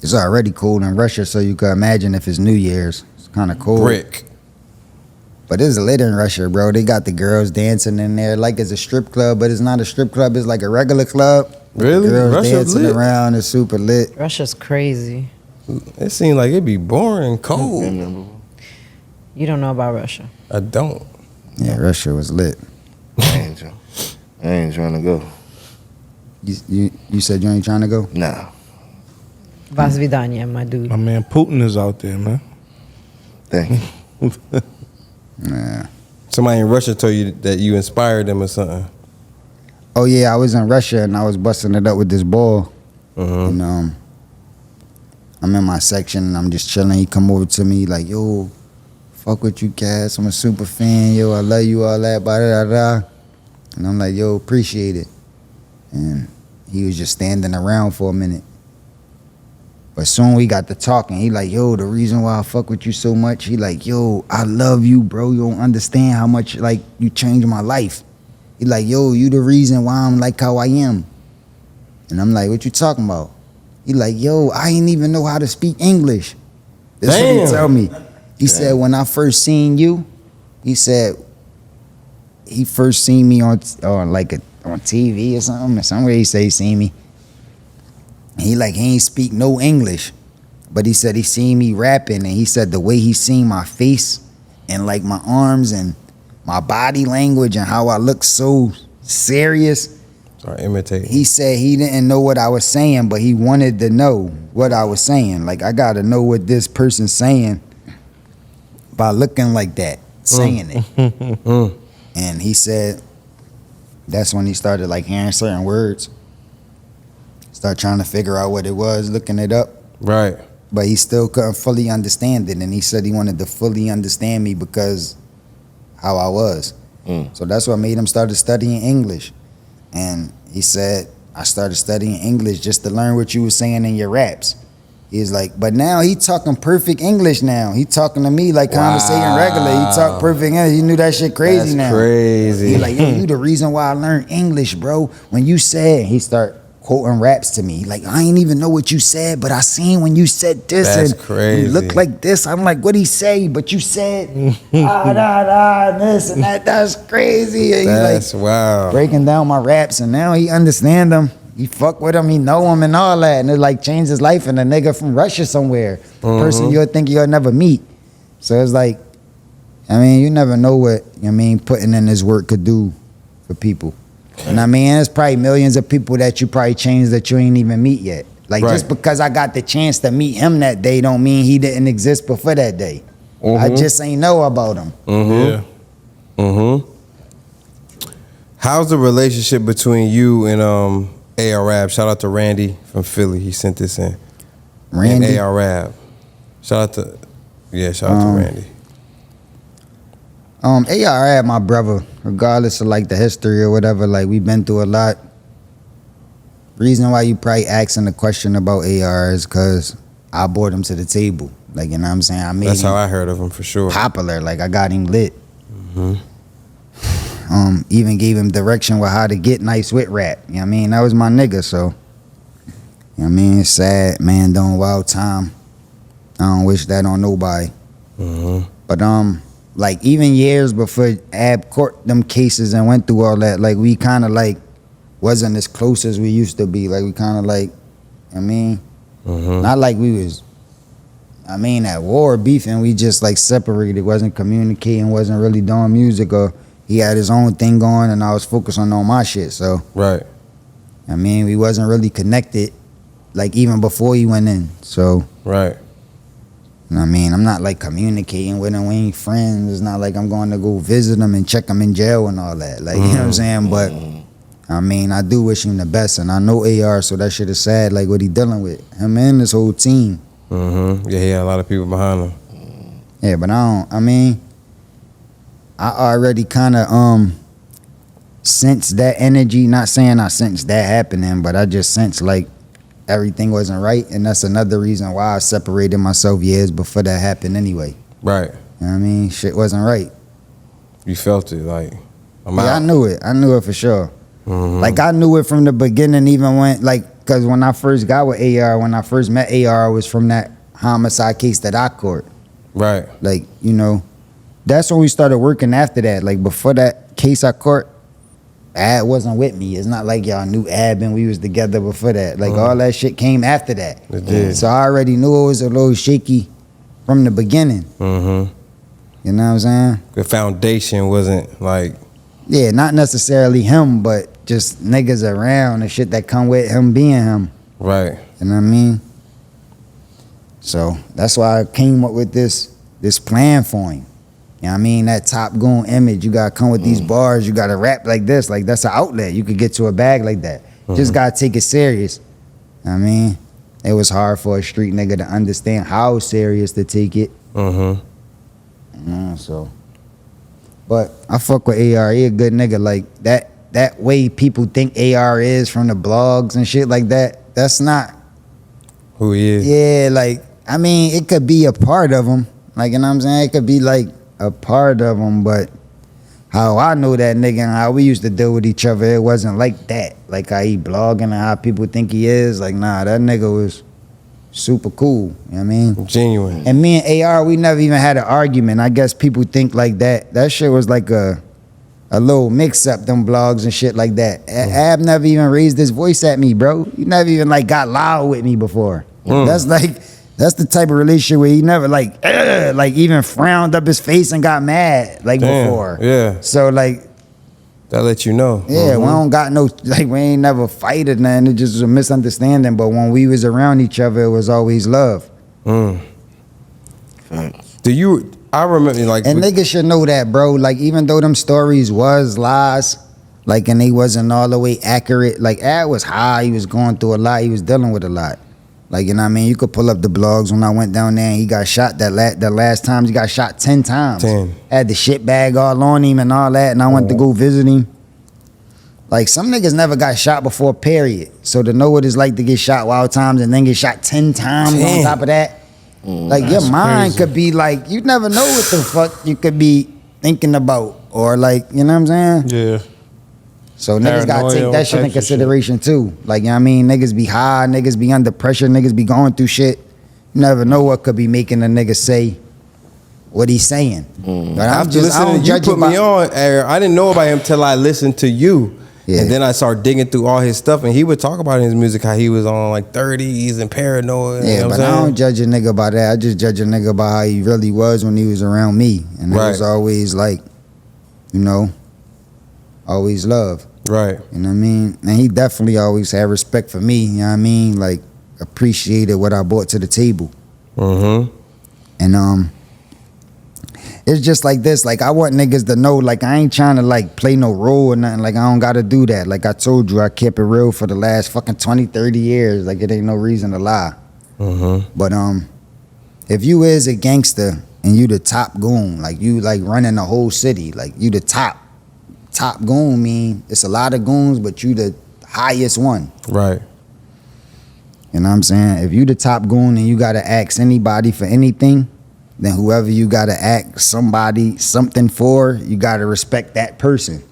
It's already cold in Russia, so you can imagine if it's New Year's. It's kind of cold. Brick. But it's lit in Russia, bro. They got the girls dancing in there like it's a strip club, but it's not a strip club. It's like a regular club. Really? The girls Russia's dancing lit. around. It's super lit. Russia's crazy. It seemed like it'd be boring, cold. You don't know about Russia. I don't. Yeah, Russia was lit. I ain't trying to go. You said you ain't trying to go? Nah. Vas vidanya, my dude. My man Putin is out there, man. Thank you. Yeah. Somebody in Russia told you that you inspired them or something. Oh yeah, I was in Russia and I was busting it up with this ball. And I'm in my section and I'm just chilling. He come over to me like, yo, fuck with you, Cass. I'm a super fan. Yo, I love you, all that, blah, da, da, da. And I'm like, yo, appreciate it. And he was just standing around for a minute. But soon we got to talking. He like, yo, the reason why I fuck with you so much, he like, yo, I love you, bro. You don't understand how much, like, you changed my life. He like, yo, you the reason why I'm like how I am. And I'm like, what you talking about? He like, yo, I ain't even know how to speak English. This is what he tell me. He said, when I first seen you, he said, he first seen me on TV or something. Somewhere he say he seen me. He like, he ain't speak no English. But he said he seen me rapping, and he said the way he seen my face and like my arms and my body language and how I look so serious. Start imitating. He said he didn't know what I was saying, but he wanted to know what I was saying. Like, I got to know what this person's saying by looking like that, saying it. And he said that's when he started like hearing certain words. Start trying to figure out what it was, looking it up. Right. But he still couldn't fully understand it. And he said he wanted to fully understand me because how I was. So that's what made him start studying English. And he said, I started studying English just to learn what you were saying in your raps. He's like, but now he talking perfect English now. He talking to me like conversating regular. He talk perfect English. He knew that shit crazy now. That's crazy. He like, yo, you the reason why I learned English, bro. When you said, he start quoting raps to me. Like, I ain't even know what you said, but I seen when you said this. That's and crazy. You look like this. I'm like, what'd he say? But you said, this and that. That's crazy. And That's he like, wow. breaking down my raps, and now he understand them. He fuck with him, he know him and all that, and it like changed his life. And a nigga from Russia somewhere, person you'll think you'll never meet. So it's like, I mean, you never know what, I mean, putting in this work could do for people. And I mean, there's probably millions of people that you probably changed that you ain't even meet yet. Like, just because I got the chance to meet him that day don't mean he didn't exist before that day. I just ain't know about him. How's the relationship between you and A.R. Shout out to Randy from Philly. He sent this in. Randy? And A.R. Shout out to Randy. A.R. my brother, regardless of like the history or whatever, like we've been through a lot. Reason why you probably asking the question about A.R. is because I brought him to the table. Like, you know what I'm saying? I made That's him how I heard of him for sure. popular. Like, I got him lit. Even gave him direction with how to get nice with rap. You know what I mean? That was my nigga, so. You know what I mean? It's sad, man, doing wild time. I don't wish that on nobody. But like even years before Ab court them cases and went through all that, like we kind of like wasn't as close as we used to be. Like we kind of like, I mean, not like we was, I mean, at war beefing. We just like separated, wasn't communicating, wasn't really doing music, or he had his own thing going and I was focusing on my shit. So right. I mean, we wasn't really connected, like even before he went in. So right. I mean, I'm not like communicating with him. We ain't friends. It's not like I'm going to go visit him and check him in jail and all that. Like, you know what I'm saying? But I mean, I do wish him the best, and I know AR, so that shit is sad, like what he dealing with. Him and this whole team. Yeah, he had a lot of people behind him. Yeah, but I already kind of sense that energy. Not saying I sense that happening, but I just sense like everything wasn't right, and that's another reason why I separated myself years before that happened anyway. Right. You know what I mean? Shit wasn't right. You felt it, like, I'm Yeah, out. I knew it. I knew it for sure. Like, I knew it from the beginning, even when, like, because when I first got with AR, when I first met AR, it was from that homicide case that I caught. Right. Like, you know, that's when we started working after that. Like, before that case I caught, Ab wasn't with me. It's not like y'all knew Ab and we was together before that. Like, all that shit came after that. It did. So I already knew it was a little shaky from the beginning. You know what I'm saying? The foundation wasn't like... Yeah, not necessarily him, but just niggas around and shit that come with him being him. Right. You know what I mean? So that's why I came up with this plan for him. You know what I mean? That Top Goon image. You gotta come with these bars. You gotta rap like this. Like, that's an outlet. You could get to a bag like that. Just gotta take it serious. You know what I mean? It was hard for a street nigga to understand how serious to take it. So, but I fuck with AR. He a good nigga. Like, that way people think AR is from the blogs and shit like that. That's not who he is. Yeah, like, I mean, it could be a part of him. Like, you know what I'm saying? It could be like a part of him, but how I know that nigga and how we used to deal with each other, it wasn't like that. Like how he blogging and how people think he is. Like, nah, that nigga was super cool. You know what I mean? Genuine. And me and AR, we never even had an argument. I guess people think like that. That shit was like a little mix-up, them blogs and shit like that. Ab never even raised his voice at me, bro. He never even like got loud with me before. That's the type of relationship where he never like even frowned up his face and got mad like before. Yeah. So like that let you know. Yeah, we don't got no, like, we ain't never fight or nothing. It just was a misunderstanding. But when we was around each other, it was always love. I remember, like... And niggas should know that, bro. Like, even though them stories was lies, like, and they wasn't all the way accurate, like, Ad was high. He was going through a lot. He was dealing with a lot. Like, you know what I mean? You could pull up the blogs when I went down there and he got shot the last time. He got shot 10 times. 10. Had the shit bag all on him and all that, and I went to go visit him. Like, some niggas never got shot before, period. So to know what it's like to get shot wild times and then get shot 10 times on top of that, like, your mind could be like, you never know what the fuck you could be thinking about. Or like, you know what I'm saying? Yeah. So niggas gotta take that shit in consideration too. Like, you know what I mean? Niggas be high, niggas be under pressure, niggas be going through shit. You never know what could be making a nigga say what he's saying. But I'm just, I don't you judge put me on, I didn't know about him till I listened to you. Yeah. And then I started digging through all his stuff, and he would talk about in his music how he was on like 30s and paranoid. Yeah, you know but I don't judge a nigga by that. I just judge a nigga by how he really was when he was around me. And it was always like, you know, always love. Right. You know what I mean? And he definitely always had respect for me, you know what I mean? Like, appreciated what I brought to the table. And it's just like this. Like, I want niggas to know, like, I ain't trying to like play no role or nothing. Like, I don't gotta do that. Like I told you, I kept it real for the last fucking 20, 30 years. Like, it ain't no reason to lie. But if you is a gangster and you the top goon, like you like running the whole city, like you the top goon, mean it's a lot of goons, but you the highest one. Right. You know what I'm saying? If you the top goon and you gotta ask anybody for anything, then whoever you gotta ask somebody something for, you gotta respect that person.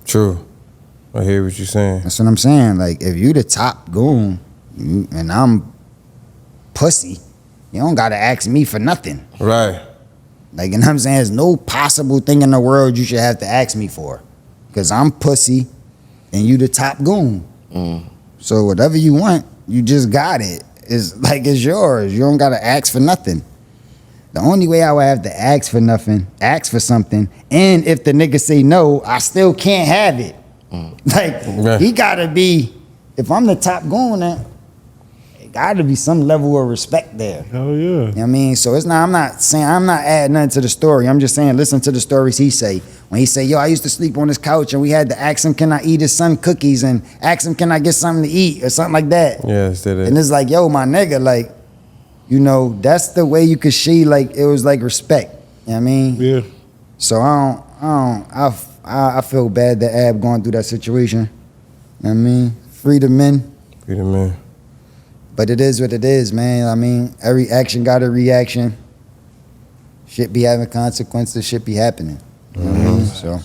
True. I hear what you're saying. That's what I'm saying. Like, if you the top goon and I'm pussy, you don't gotta ask me for nothing. Right. Like, you know what I'm saying? There's no possible thing in the world you should have to ask me for. Because I'm pussy and you the top goon. So whatever you want, you just got it. It's like, it's yours. You don't gotta ask for nothing. The only way I would have to ask for something, and if the nigga say no, I still can't have it. Like, he gotta be, if I'm the top goon, it gotta be some level of respect there. Hell yeah. You know what I mean? So it's not, I'm not adding nothing to the story. I'm just saying, listen to the stories he say. When he say, yo, I used to sleep on this couch and we had to ask him, can I eat his son cookies? And ask him, can I get something to eat? Or something like that. Yes, that is. And it's like, yo, my nigga, like, you know, that's the way you could see, like, it was like respect. You know what I mean? Yeah. So I feel bad that Ab going through that situation. You know what I mean? Free the men. Free the men. But it is what it is, man. I mean, every action got a reaction. Shit be having consequences, shit be happening. You know what I mean? So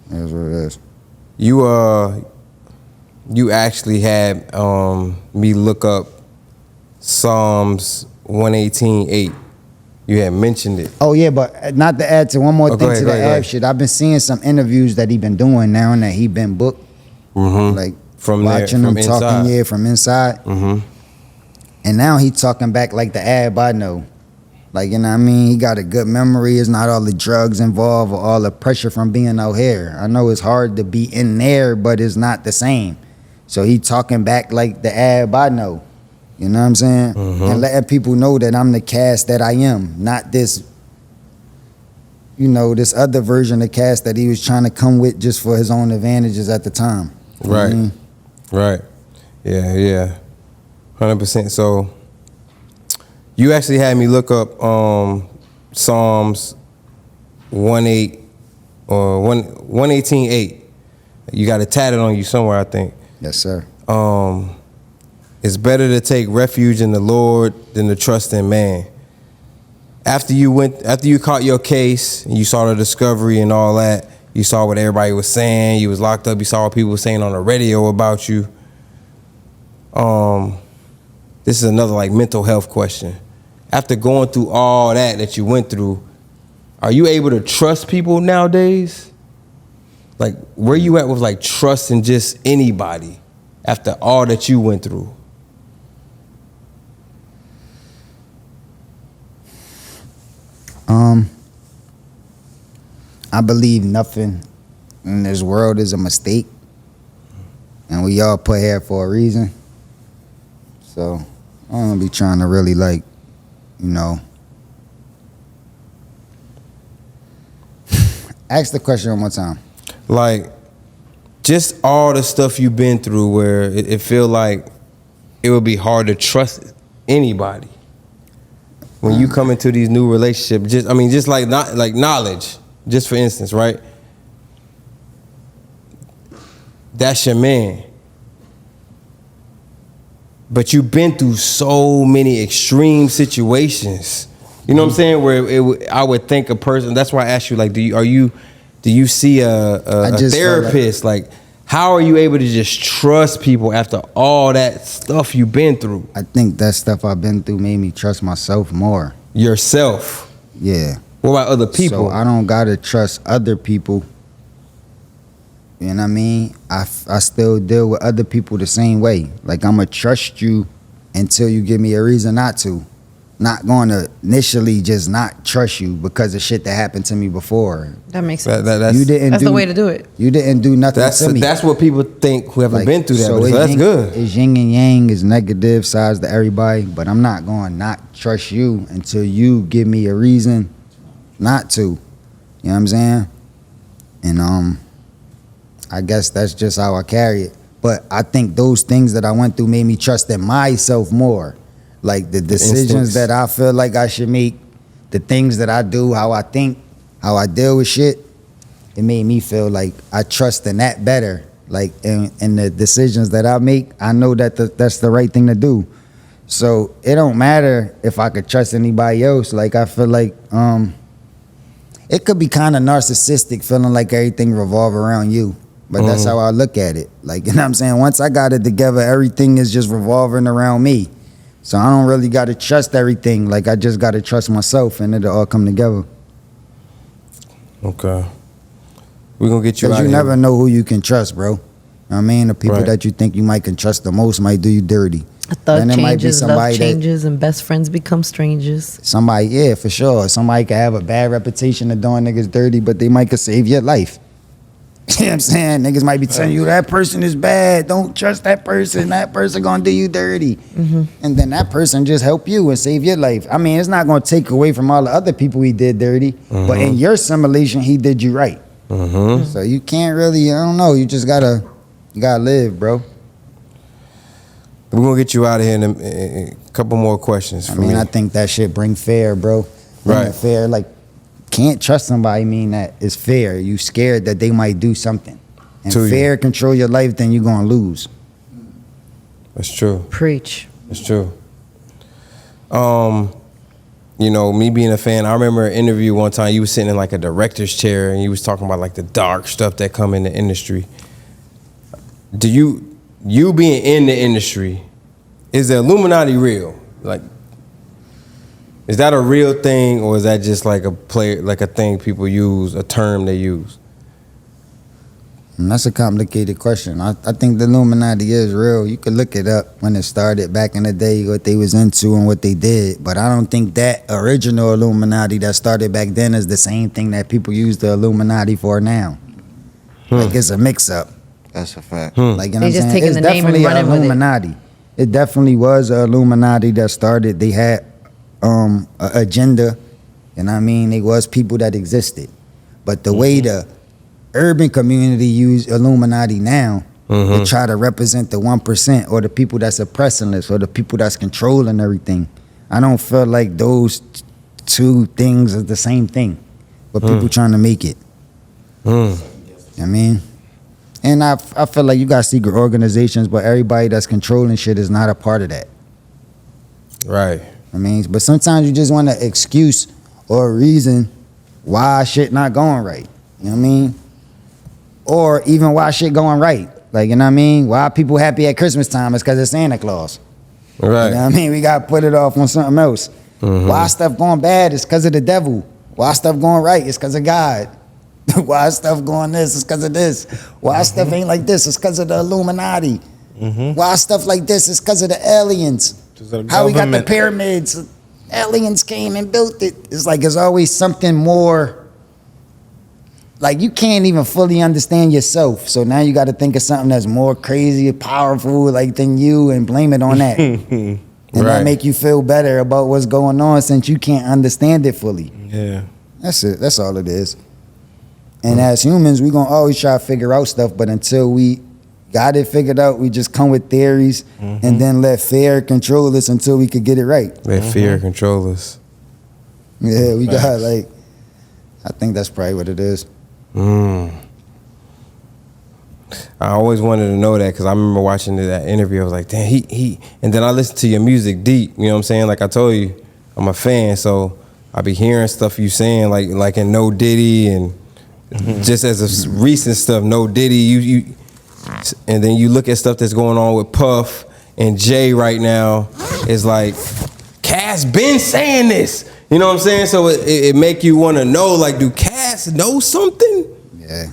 that's what it is. You actually had me look up Psalms 118:8. You had mentioned it. Oh yeah, but not to add to one more thing to the Ab shit. I've been seeing some interviews that he been doing now and that he been booked. Like from watching him talking, from inside. And now he talking back like the Ab I know. Like, you know what I mean? He got a good memory. It's not all the drugs involved or all the pressure from being out here. I know it's hard to be in there, but it's not the same. So he talking back like the Ab I know. You know what I'm saying? And letting people know that I'm the cast that I am, not this, you know, this other version of cast that he was trying to come with just for his own advantages at the time. You know what I mean? Right. Yeah. 100%. So you actually had me look up Psalms 118:8. You got it tatted on you somewhere, I think. Yes, sir. It's better to take refuge in the Lord than to trust in man. After you caught your case and you saw the discovery and all that, you saw what everybody was saying, you was locked up, you saw what people were saying on the radio about you. This is another like mental health question. After going through all that you went through, are you able to trust people nowadays? Like, where you at with like trusting just anybody after all that you went through? I believe nothing in this world is a mistake. And we all put here for a reason. So I don't be trying to really like, you know. Ask the question one more time. Like, just all the stuff you've been through where it feel like it would be hard to trust anybody. When you come into these new relationships, just like not like knowledge, just for instance, right? that's your man. But you've been through so many extreme situations. You know what I'm saying? Where I would think a person. That's why I asked you, like, do you see a therapist? Like, how are you able to just trust people after all that stuff you've been through? I think that stuff I've been through made me trust myself more. Yourself? Yeah. What about other people? So I don't gotta trust other people. You know what I mean? I still deal with other people the same way. Like, I'ma trust you until you give me a reason not to. Not going to initially just not trust you because of shit that happened to me before. That makes sense. That's the way to do it. You didn't do nothing to me. That's what people think who haven't been through that. So that's good. It's yin and yang, it's negative sides to everybody, but I'm not going to not trust you until you give me a reason not to. You know what I'm saying? And I guess that's just how I carry it. But I think those things that I went through made me trust in myself more. Like the decisions that I feel like I should make, the things that I do, how I think, how I deal with shit, it made me feel like I trust in that better. Like in the decisions that I make, I know that that's the right thing to do. So it don't matter if I could trust anybody else. Like, I feel like it could be kind of narcissistic, feeling like everything revolve around you. But that's how I look at it. Like, you know what I'm saying? Once I got it together, everything is just revolving around me. So I don't really got to trust everything. Like, I just got to trust myself, and it'll all come together. Okay. We're going to get you out of here. Because you never know who you can trust, bro. You know what I mean? The people that you think you might can trust the most might do you dirty. A thug then changes, love changes, and best friends become strangers. Somebody, yeah, for sure. Somebody could have a bad reputation of doing niggas dirty, but they might could save your life. You know what I'm saying? Niggas might be telling you that person is bad. Don't trust that person. That person gonna do you dirty. And then that person just help you and save your life. I mean, it's not gonna take away from all the other people he did dirty, but in your simulation, he did you right. So you can't really, I don't know, you just gotta live, bro. We're gonna get you out of here in a couple more questions. I mean, I think that shit bring fair, bro. Bring fair, like, can't trust somebody mean that it's fair. You scared that they might do something. And fair control your life, then you're gonna lose. That's true. Preach. That's true. You know, me being a fan, I remember an interview one time, you was sitting in like a director's chair and you was talking about like the dark stuff that come in the industry. Do you being in the industry, is the Illuminati real? Like, is that a real thing, or is that just like a thing people use, a term they use? And that's a complicated question. I think the Illuminati is real. You could look it up when it started back in the day, what they was into and what they did. But I don't think that original Illuminati that started back then is the same thing that people use the Illuminati for now. Like, it's a mix-up. That's a fact. Like, you know They just taking the name and running with it. Illuminati. It definitely was an Illuminati that started. They had an agenda, you know what I mean? It was people that existed. But the way the urban community use Illuminati now, they try to represent the 1% or the people that's oppressing us or the people that's controlling everything. I don't feel like those two things are the same thing, but people trying to make it. You know what I mean? And I feel like you got secret organizations, but everybody that's controlling shit is not a part of that. Right. I mean, but sometimes you just want an excuse or a reason why shit not going right. You know what I mean? Or even why shit going right. Like, you know what I mean? Why people happy at Christmas time is because it's Santa Claus. Right. You know what I mean? We got to put it off on something else. Why stuff going bad is because of the devil. Why stuff going right is because of God. Why stuff going this is because of this. Why stuff ain't like this is because of the Illuminati. Why stuff like this is because of the aliens. How we got the pyramids. Aliens came and built it. It's like it's always something more. Like, you can't even fully understand yourself. So now you got to think of something that's more crazy, powerful, like, than you, and blame it on that. And that make you feel better about what's going on since you can't understand it fully. Yeah. That's it. That's all it is. And as humans, we're going to always try to figure out stuff, but until we got it figured out, we just come with theories and then let fear control us until we could get it right. Let fear control us. Yeah, we got, like, I think that's probably what it is. I always wanted to know that because I remember watching that interview. I was like, damn, he. And then I listened to your music deep. You know what I'm saying? Like I told you, I'm a fan, so I be hearing stuff you saying, like in No Diddy and just as a recent stuff, No Diddy. You, and then you look at stuff that's going on with Puff and Jay right now. It's like Cass been saying this. You know what I'm saying? So it make you want to know, like, do Cass know something? Yeah.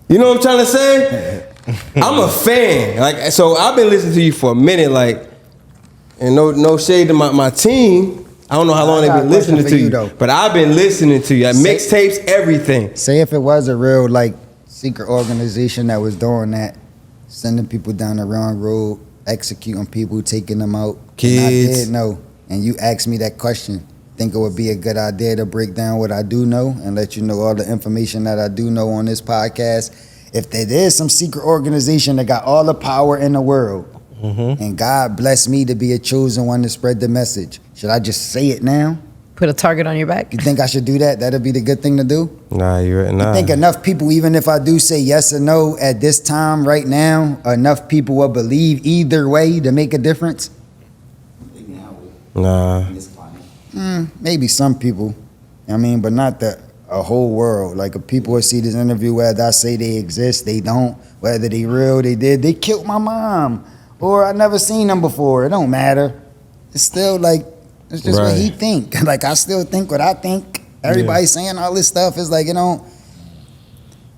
You know what I'm trying to say? I'm a fan. Like, so I've been listening to you for a minute, like, and no shade to my team. I don't know how long they've been listening to you, but I've been listening to you. Like, mixtapes, everything. Say if it was a real, like, secret organization that was doing that, sending people down the wrong road, executing people, taking them out. Kids. And I did know, and you asked me that question. Think it would be a good idea to break down what I do know and let you know all the information that I do know on this podcast. If there is some secret organization that got all the power in the world, and God blessed me to be a chosen one to spread the message, should I just say it now? Put a target on your back. You think I should do that? That'd be the good thing to do? Nah, you're nah. I think enough people, even if I do say yes or no at this time right now, enough people will believe either way to make a difference? Nah. Maybe some people, I mean, but not a whole world. Like, if people will see this interview, whether I say they exist, they don't, whether they real, they did, they killed my mom, or I never seen them before, it don't matter. It's still like, it's just what he think. Like, I still think what I think. Everybody saying all this stuff is like, you know.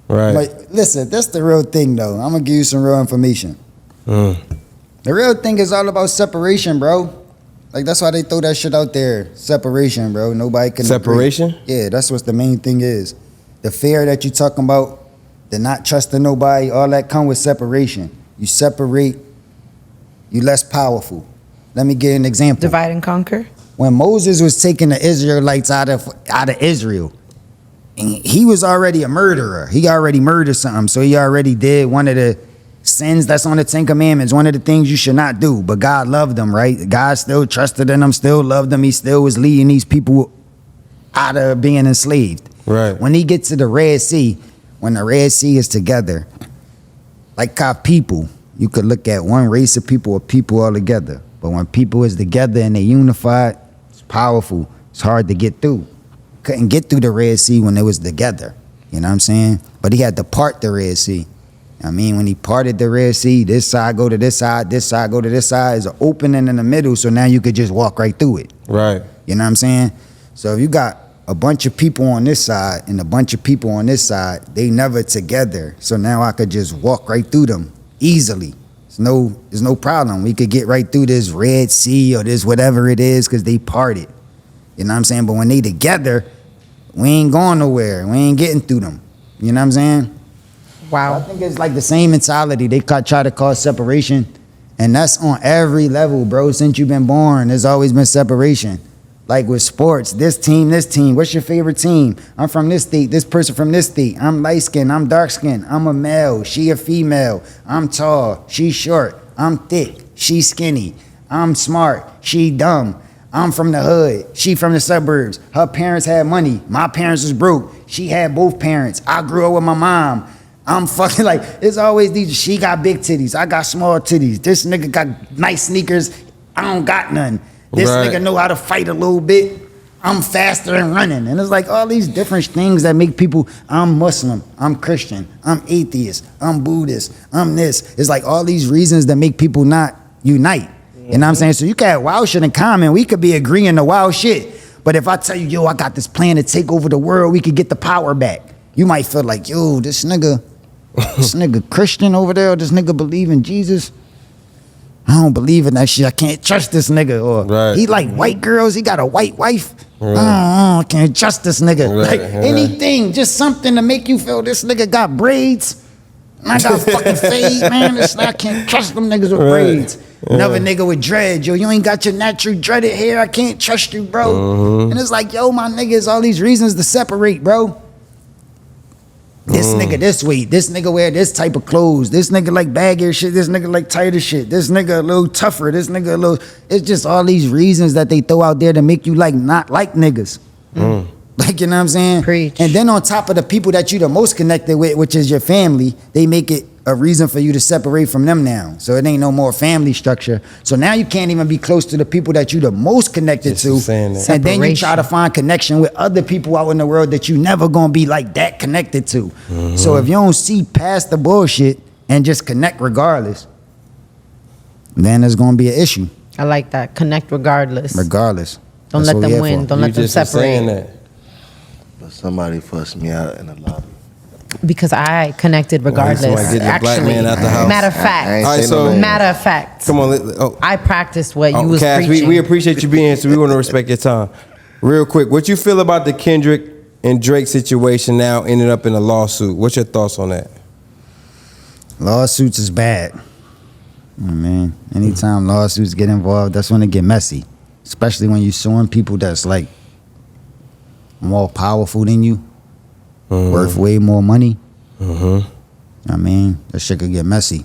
Right. But listen, that's the real thing, though. I'm gonna give you some real information. The real thing is all about separation, bro. Like, that's why they throw that shit out there. Separation, bro. Nobody can Separation? agree. Yeah, that's what the main thing is. The fear that you talking about, the not trusting nobody, all that come with separation. You separate, you less powerful. Let me give you an example. Divide and conquer. When Moses was taking the Israelites out of Israel, and he was already a murderer. He already murdered something, so he already did one of the sins that's on the 10 Commandments, one of the things you should not do. But God loved them, right? God still trusted in them, still loved them. He still was leading these people out of being enslaved. Right. When he gets to the Red Sea, when the Red Sea is together, like how people, you could look at one race of people or people all together. But when people is together and they unified, it's powerful. It's hard to get through. Couldn't get through the Red Sea when they was together. You know what I'm saying? But he had to part the Red Sea. I mean, when he parted the Red Sea, this side go to this side go to this side. There's an opening in the middle, so now you could just walk right through it. Right. You know what I'm saying? So if you got a bunch of people on this side and a bunch of people on this side, they never together. So now I could just walk right through them easily. There's no problem. We could get right through this Red Sea or this whatever it is because they parted. You know what I'm saying? But when they together, we ain't going nowhere. We ain't getting through them. You know what I'm saying? Wow. I think it's like the same mentality. They try to cause separation. And that's on every level, bro. Since you've been born, there's always been separation. Like with sports, this team. What's your favorite team? I'm from this state, this person from this state. I'm light skinned, I'm dark skinned. I'm a male, she a female. I'm tall, she short. I'm thick, she skinny. I'm smart, she dumb. I'm from the hood, she from the suburbs. Her parents had money, my parents was broke. She had both parents. I grew up with my mom. I'm fucking like, it's always these, she got big titties, I got small titties. This nigga got nice sneakers, I don't got none. This nigga know how to fight a little bit. I'm faster than running. And it's like all these different things that make people, I'm Muslim, I'm Christian, I'm atheist, I'm Buddhist, I'm this. It's like all these reasons that make people not unite. You know what I'm saying? So you can have wild shit in common. We could be agreeing to wild shit. But if I tell you, yo, I got this plan to take over the world, we could get the power back. You might feel like, yo, this nigga Christian over there, or this nigga believe in Jesus. I don't believe in that shit. I can't trust this nigga. Or he like white girls. He got a white wife. I can't trust this nigga. Like anything, just something to make you feel this nigga got braids. I got fucking fade, man. I can't trust them niggas with braids. Another nigga with dreads. Yo, you ain't got your natural dreaded hair. I can't trust you, bro. And it's like, yo, my niggas, all these reasons to separate, bro. This nigga this way, this nigga wear this type of clothes, this nigga like baggier shit, this nigga like tighter shit, this nigga a little tougher, this nigga a little, it's just all these reasons that they throw out there to make you like not like niggas. Like, you know what I'm saying? Preach. And then on top of the people that you the most connected with, which is your family, they make it a reason for you to separate from them now. So it ain't no more family structure. So now you can't even be close to the people that you the most connected Just to. saying that. And then you try to Separation. find connection with other people out in the world that you never gonna be like that connected to. So if you don't see past the bullshit and just connect regardless, then there's gonna be an issue. I like that. Connect regardless. Regardless. Don't That's let what them we here win. for. Don't You let them just was saying separate. that. But somebody fussed me out in the lobby. Because I connected regardless. somebody get the black Actually, man out the house. matter of I ain't fact. All right, say so- no names. Matter of fact. Come on. I practiced what you was Cass, preaching. we appreciate you being here, so we want to respect your time. Real quick, what you feel about the Kendrick and Drake situation now ended up in a lawsuit? What's your thoughts on that? Lawsuits is bad. I mean, anytime lawsuits get involved, that's when it get messy. Especially when you suing people that's like more powerful than you, worth way more money. I mean, that shit could get messy.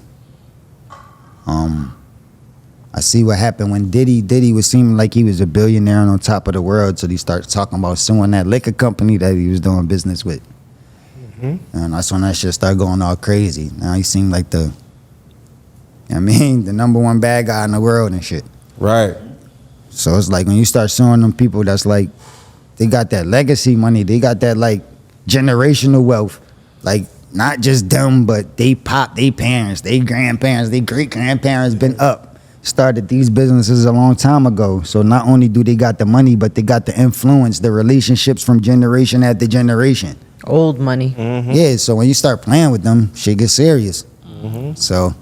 I see what happened when Diddy was seeming like he was a billionaire and on top of the world, so he starts talking about suing that liquor company that he was doing business with. And that's when that shit started going all crazy. Now he seemed like the number one bad guy in the world and shit. Right. So it's like when you start suing them people that's like, they got that legacy money, they got that like generational wealth, like not just them, but they parents, they grandparents, they great grandparents been up, started these businesses a long time ago. So not only do they got the money, but they got the influence, the relationships from generation after generation. Old money. Yeah, so when you start playing with them, shit gets serious. So,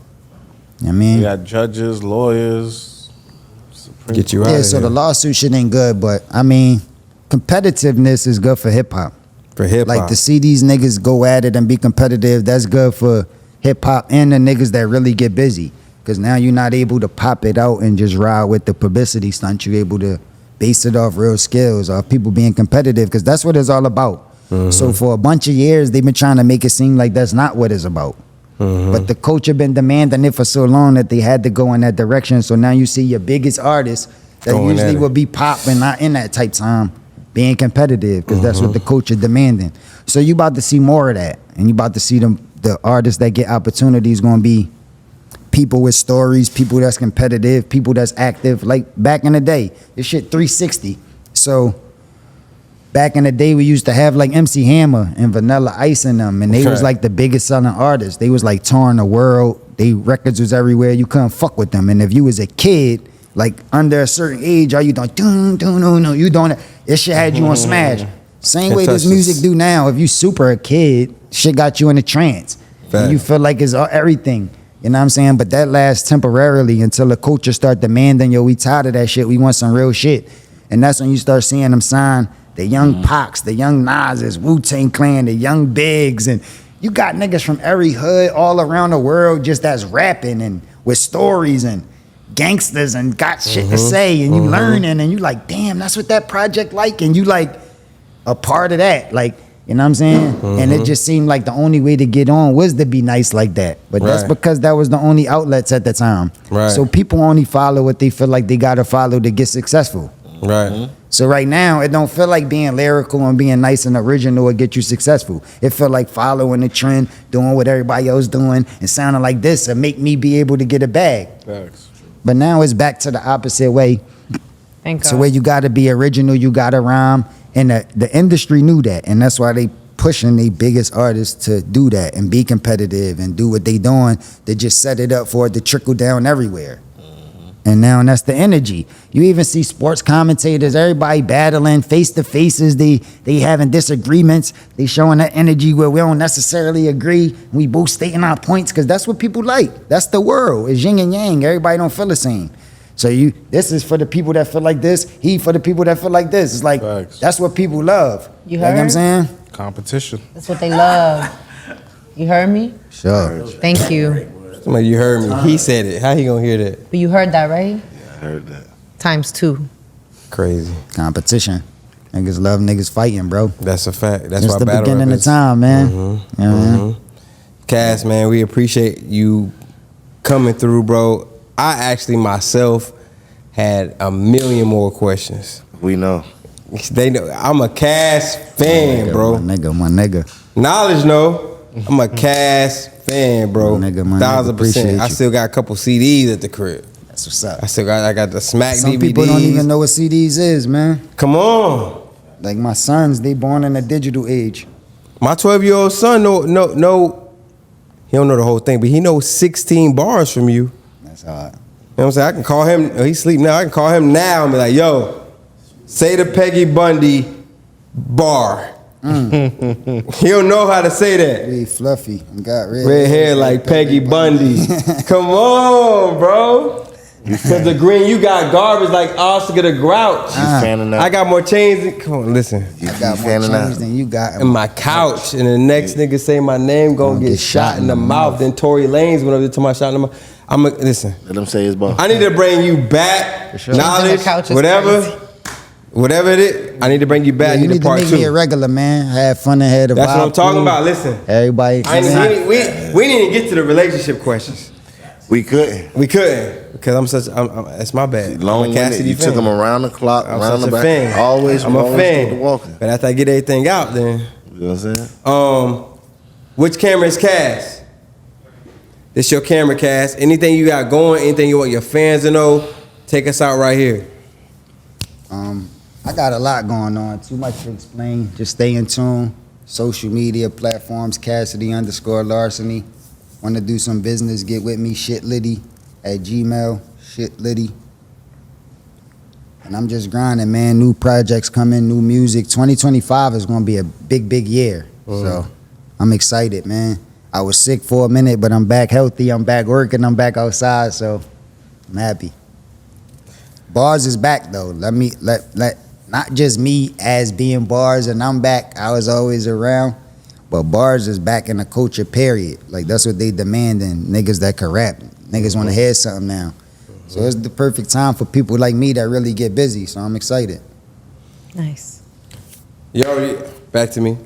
I mean, We got judges, lawyers, Supreme Get you Court. out yeah, of so here. the lawsuit shit ain't good, but I mean, competitiveness is good for hip hop. For hip hop. Like to see these niggas go at it and be competitive, that's good for hip hop and the niggas that really get busy. Cause now you're not able to pop it out and just ride with the publicity stunt. You're able to base it off real skills, off people being competitive, cause that's what it's all about. So for a bunch of years, they've been trying to make it seem like that's not what it's about. But the culture been demanding it for so long that they had to go in that direction. So now you see your biggest artists that Going at usually it. would be pop and not in that type time being competitive, because that's what the culture demanding. So you about to see more of that, and you about to see the artists that get opportunities going to be people with stories, people that's competitive, people that's active. Like back in the day, this shit 360. So back in the day, we used to have like MC Hammer and Vanilla Ice in them, and they was Okay. like the biggest selling artists. They was like touring the world. They records was everywhere. You couldn't fuck with them. And if you was a kid, like under a certain age, all you doing, no, you doing it. This shit had you on smash. Same Can't way this touch music this. do now. If you super a kid, shit got you in a trance. Fact. And you feel like it's everything. You know what I'm saying? But that lasts temporarily until the culture start demanding, yo, we tired of that shit. We want some real shit. And that's when you start seeing them sign the young Pox, the young Nas's, Wu-Tang Clan, the young Bigs. And you got niggas from every hood all around the world just that's rapping and with stories and gangsters and got shit to say. And you learning and you like, damn, that's what that project like. And you like a part of that. Like, you know what I'm saying? And it just seemed like the only way to get on was to be nice like that. But that's Right. because that was the only outlets at the time. Right. So people only follow what they feel like they gotta follow to get successful. Right. So right now, it don't feel like being lyrical and being nice and original will get you successful. It feel like following the trend, doing what everybody else doing, and sounding like this and make me be able to get a bag. Facts. But now it's back to the opposite way. Thank God. So where you gotta be original, you gotta rhyme, and the industry knew that, and that's why they pushing the biggest artists to do that and be competitive and do what they doing. They just set it up for it to trickle down everywhere. And now that's the energy. You even see sports commentators, everybody battling face to faces. They having disagreements. They showing that energy where we don't necessarily agree. We both stating our points because that's what people like. That's the world. It's yin and yang. Everybody don't feel the same. So this is for the people that feel like this. He for the people that feel like this. It's like Facts. that's what people love. You know what I'm heard? saying? Competition. That's what they love. You heard me? Sure. Thank you. Somebody, you heard me. He said it. How he gonna hear that? But you heard that, right? I heard that. Times 2. Crazy. Competition. Niggas love niggas fighting, bro. That's a fact. That's It's why the battle beginning rap of is- time, man. You know what I mean? Cass, man, we appreciate you coming through, bro. I actually myself had a million more questions. We know. They know I'm a Cass fan, bro. My nigga. Knowledge, no. I'm a Cass fan. fan, bro. Nigga, my nigga, 1000%. I you. still got a couple CDs at the crib. That's what's up. I got the Smack Some DVDs. people don't even know what CDs is, man. Come on. Like my sons, they born in a digital age. My 12-year-old son no. He don't know the whole thing, but he knows 16 bars from you. That's hard. You know what I'm saying? I can call him. He sleep now. I can call him now and be like, "Yo, say the Peggy Bundy bar." He don't know how to say that. Really fluffy and got Red hair like Peggy Bundy. Come on, bro. Because the green you got garbage like Oscar the Grouch. fanning out. I got more chains than, come on, listen. I got more chains than you got. In my couch. And the next nigga say my name gonna get shot in the mouth. Then Tory Lanez went up there to my shot in the mouth. Listen. Let him say his bar. I need to bring you back. Sure. Knowledge, Couch is whatever. crazy. Whatever it is, I need to bring you back. Yeah, you to need to part make two. me a regular, man. Have fun and have the That's vibe. what I'm talking cool. about. Listen. Everybody. We didn't even get to the relationship questions. We couldn't. We couldn't because that's my bad. Long I'm a Cassidy you fan. took him around the clock, I'm around such the a back. fan. Always, I'm a always fan. walking. But after I get everything out, then You know what I'm saying? which camera is Cass? This your camera, Cass. Anything you got going, anything you want your fans to know, take us out right here. I got a lot going on. Too much to explain. Just stay in tune. Social media platforms, Cassidy_Larceny. Want to do some business, get with me, shitlitty@gmail, shitlitty. And I'm just grinding, man. New projects coming, new music. 2025 is going to be a big, big year. So I'm excited, man. I was sick for a minute, but I'm back healthy. I'm back working. I'm back outside, so I'm happy. B.A.R.S is back though. Let not just me as being B.A.R.S and I'm back. I was always around, but B.A.R.S is back in the culture. Period. Like that's what they demanding. Niggas that can rap. Niggas want to hear something now. So it's the perfect time for people like me that really get busy. So I'm excited. Nice. You already back to me.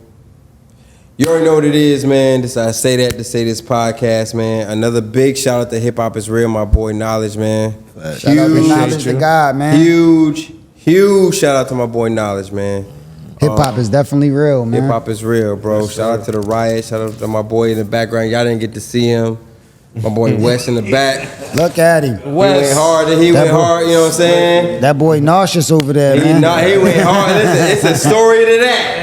You already know what it is, man. I say that to say this podcast, man. Another big shout out to Hip Hop Is Real, my boy Knowledge, man. Shout out to Knowledge to God, man. Huge shout out to my boy Knowledge, man. Hip hop is definitely real, man. Hip hop is real, bro. Shout out to the Riot. Shout out to my boy in the background. Y'all didn't get to see him. My boy Wes in the back. Look at him. He went hard. He went hard. You know what I'm saying? That boy nauseous over there, man. He went hard. Listen, it's a story to that.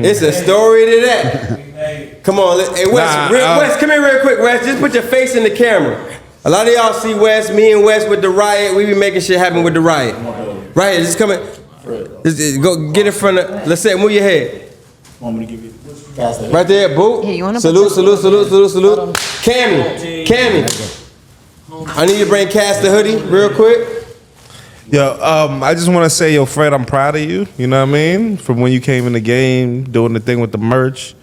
It's a story to that. Come on, hey Wes. Wes, come here real quick, Wes. Just put your face in the camera. A lot of y'all see Wes, me and Wes with the Riot. We be making shit happen with the Riot. Right here, just come in. Just go get in front of. Let's say, move your head. Want me to give you Right there, boo. Hey, you wanna salute. Cammy. I need you to bring Cass the hoodie real quick. Yo, I just want to say, yo, Fred, I'm proud of you. You know what I mean? From when you came in the game, doing the thing with the merch,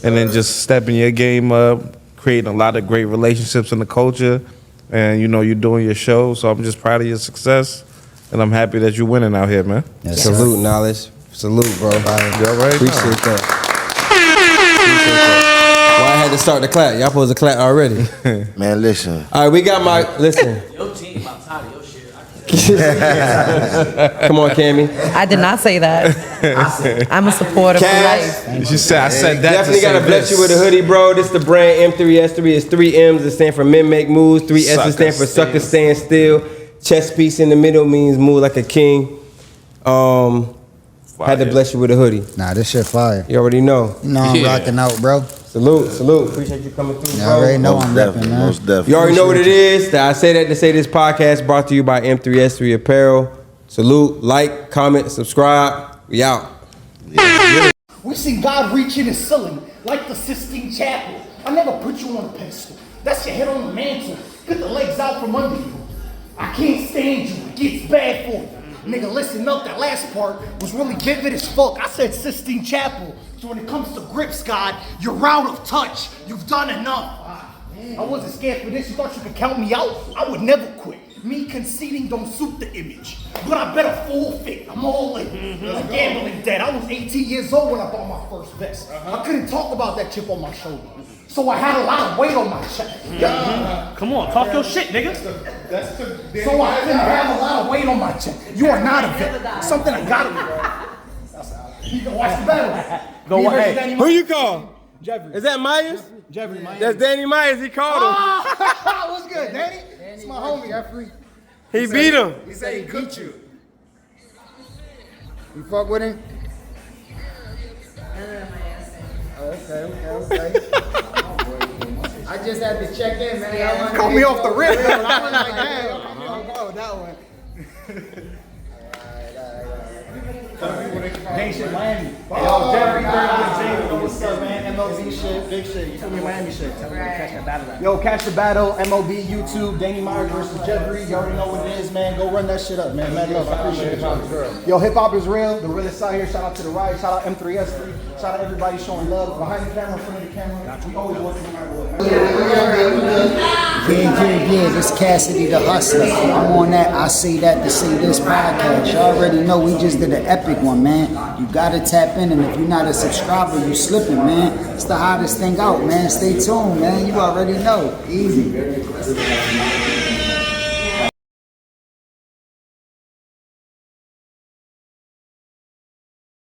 and then just stepping your game up, creating a lot of great relationships in the culture, and you know you're doing your show. So I'm just proud of your success, and I'm happy that you're winning out here, man. Yes, Salute, Knowledge. Salute, bro. You all right? Appreciate that. Why I had to start the clap? Y'all supposed to clap already. Man, listen. All right, we got listen. your team outside of your shit. Come on, Cammy. I did not say that. I'm a supporter for Cass. life. She said, I said that. Definitely to say gotta bless this. you with a hoodie, bro. This the brand M3S3. It's 3 M's that stand for Men Make Moves. 3 S's stand for Sucker Stand Still. Chest piece in the middle means move like a king. Had to bless you with a hoodie. Nah, this shit fire. You already know. You know I'm rocking out, bro. Salute. Appreciate you coming through, You bro. already know I'm Definitely, repping, man. most definitely. You already know what it is. I say that to say this podcast brought to you by M3S3 Apparel. Salute, like, comment, subscribe. We out. We see God reach in his ceiling like the Sistine Chapel. I never put you on a pedestal. That's your head on the mantle. Get the legs out from under you. I can't stand you. It gets bad for you. Nigga, listen up. That last part was really vivid as fuck. I said Sistine Chapel. So when it comes to grips, God, you're out of touch. You've done enough. I wasn't scared for this. You thought you could count me out? I would never quit. Me conceding don't suit the image. But I bet a full fit. I'm all in. A gambling debt. I was 18 years old when I bought my first vest. I couldn't talk about that chip on my shoulder. So I had a lot of weight on my chest. Come on, talk your shit, nigga. So I couldn't have a lot of weight on my chest. You are not a vet. Something I gotta do. You can watch the battle. Go ahead. Who you call? Jeffrey. Is that Myers? Jeffrey Miami. That's Danny Myers. He called him. What's good, Danny? It's my homie. Jeffrey. He beat him. He said he beat you. You fuck with him? Okay. I just had to check in, man. Caught me off the rip. I was like, damn. Oh, that one. Nation Miami. Yo, Jeffrey, what's up, man? MLB shit, big shit. You told me Miami shit. Tell me to catch that battle. Yo, catch the battle. MLB, YouTube, Danny Myers versus Jeffrey. You already know what it is, man. Go run that shit up, man. Mad love. I appreciate it. Yo, hip hop is real. The realest side here. Shout out to the Riot. Shout out M3S3. Shout out everybody showing love behind the camera, in front of the camera. We always working hard. Yeah, this Cassidy the Hustler. I'm on that. I say that to say this podcast. You already know we just did an epic one, man. You gotta tap in, and if you're not a subscriber, you slipping, man. It's the hottest thing out, man. Stay tuned, man. You already know. Easy.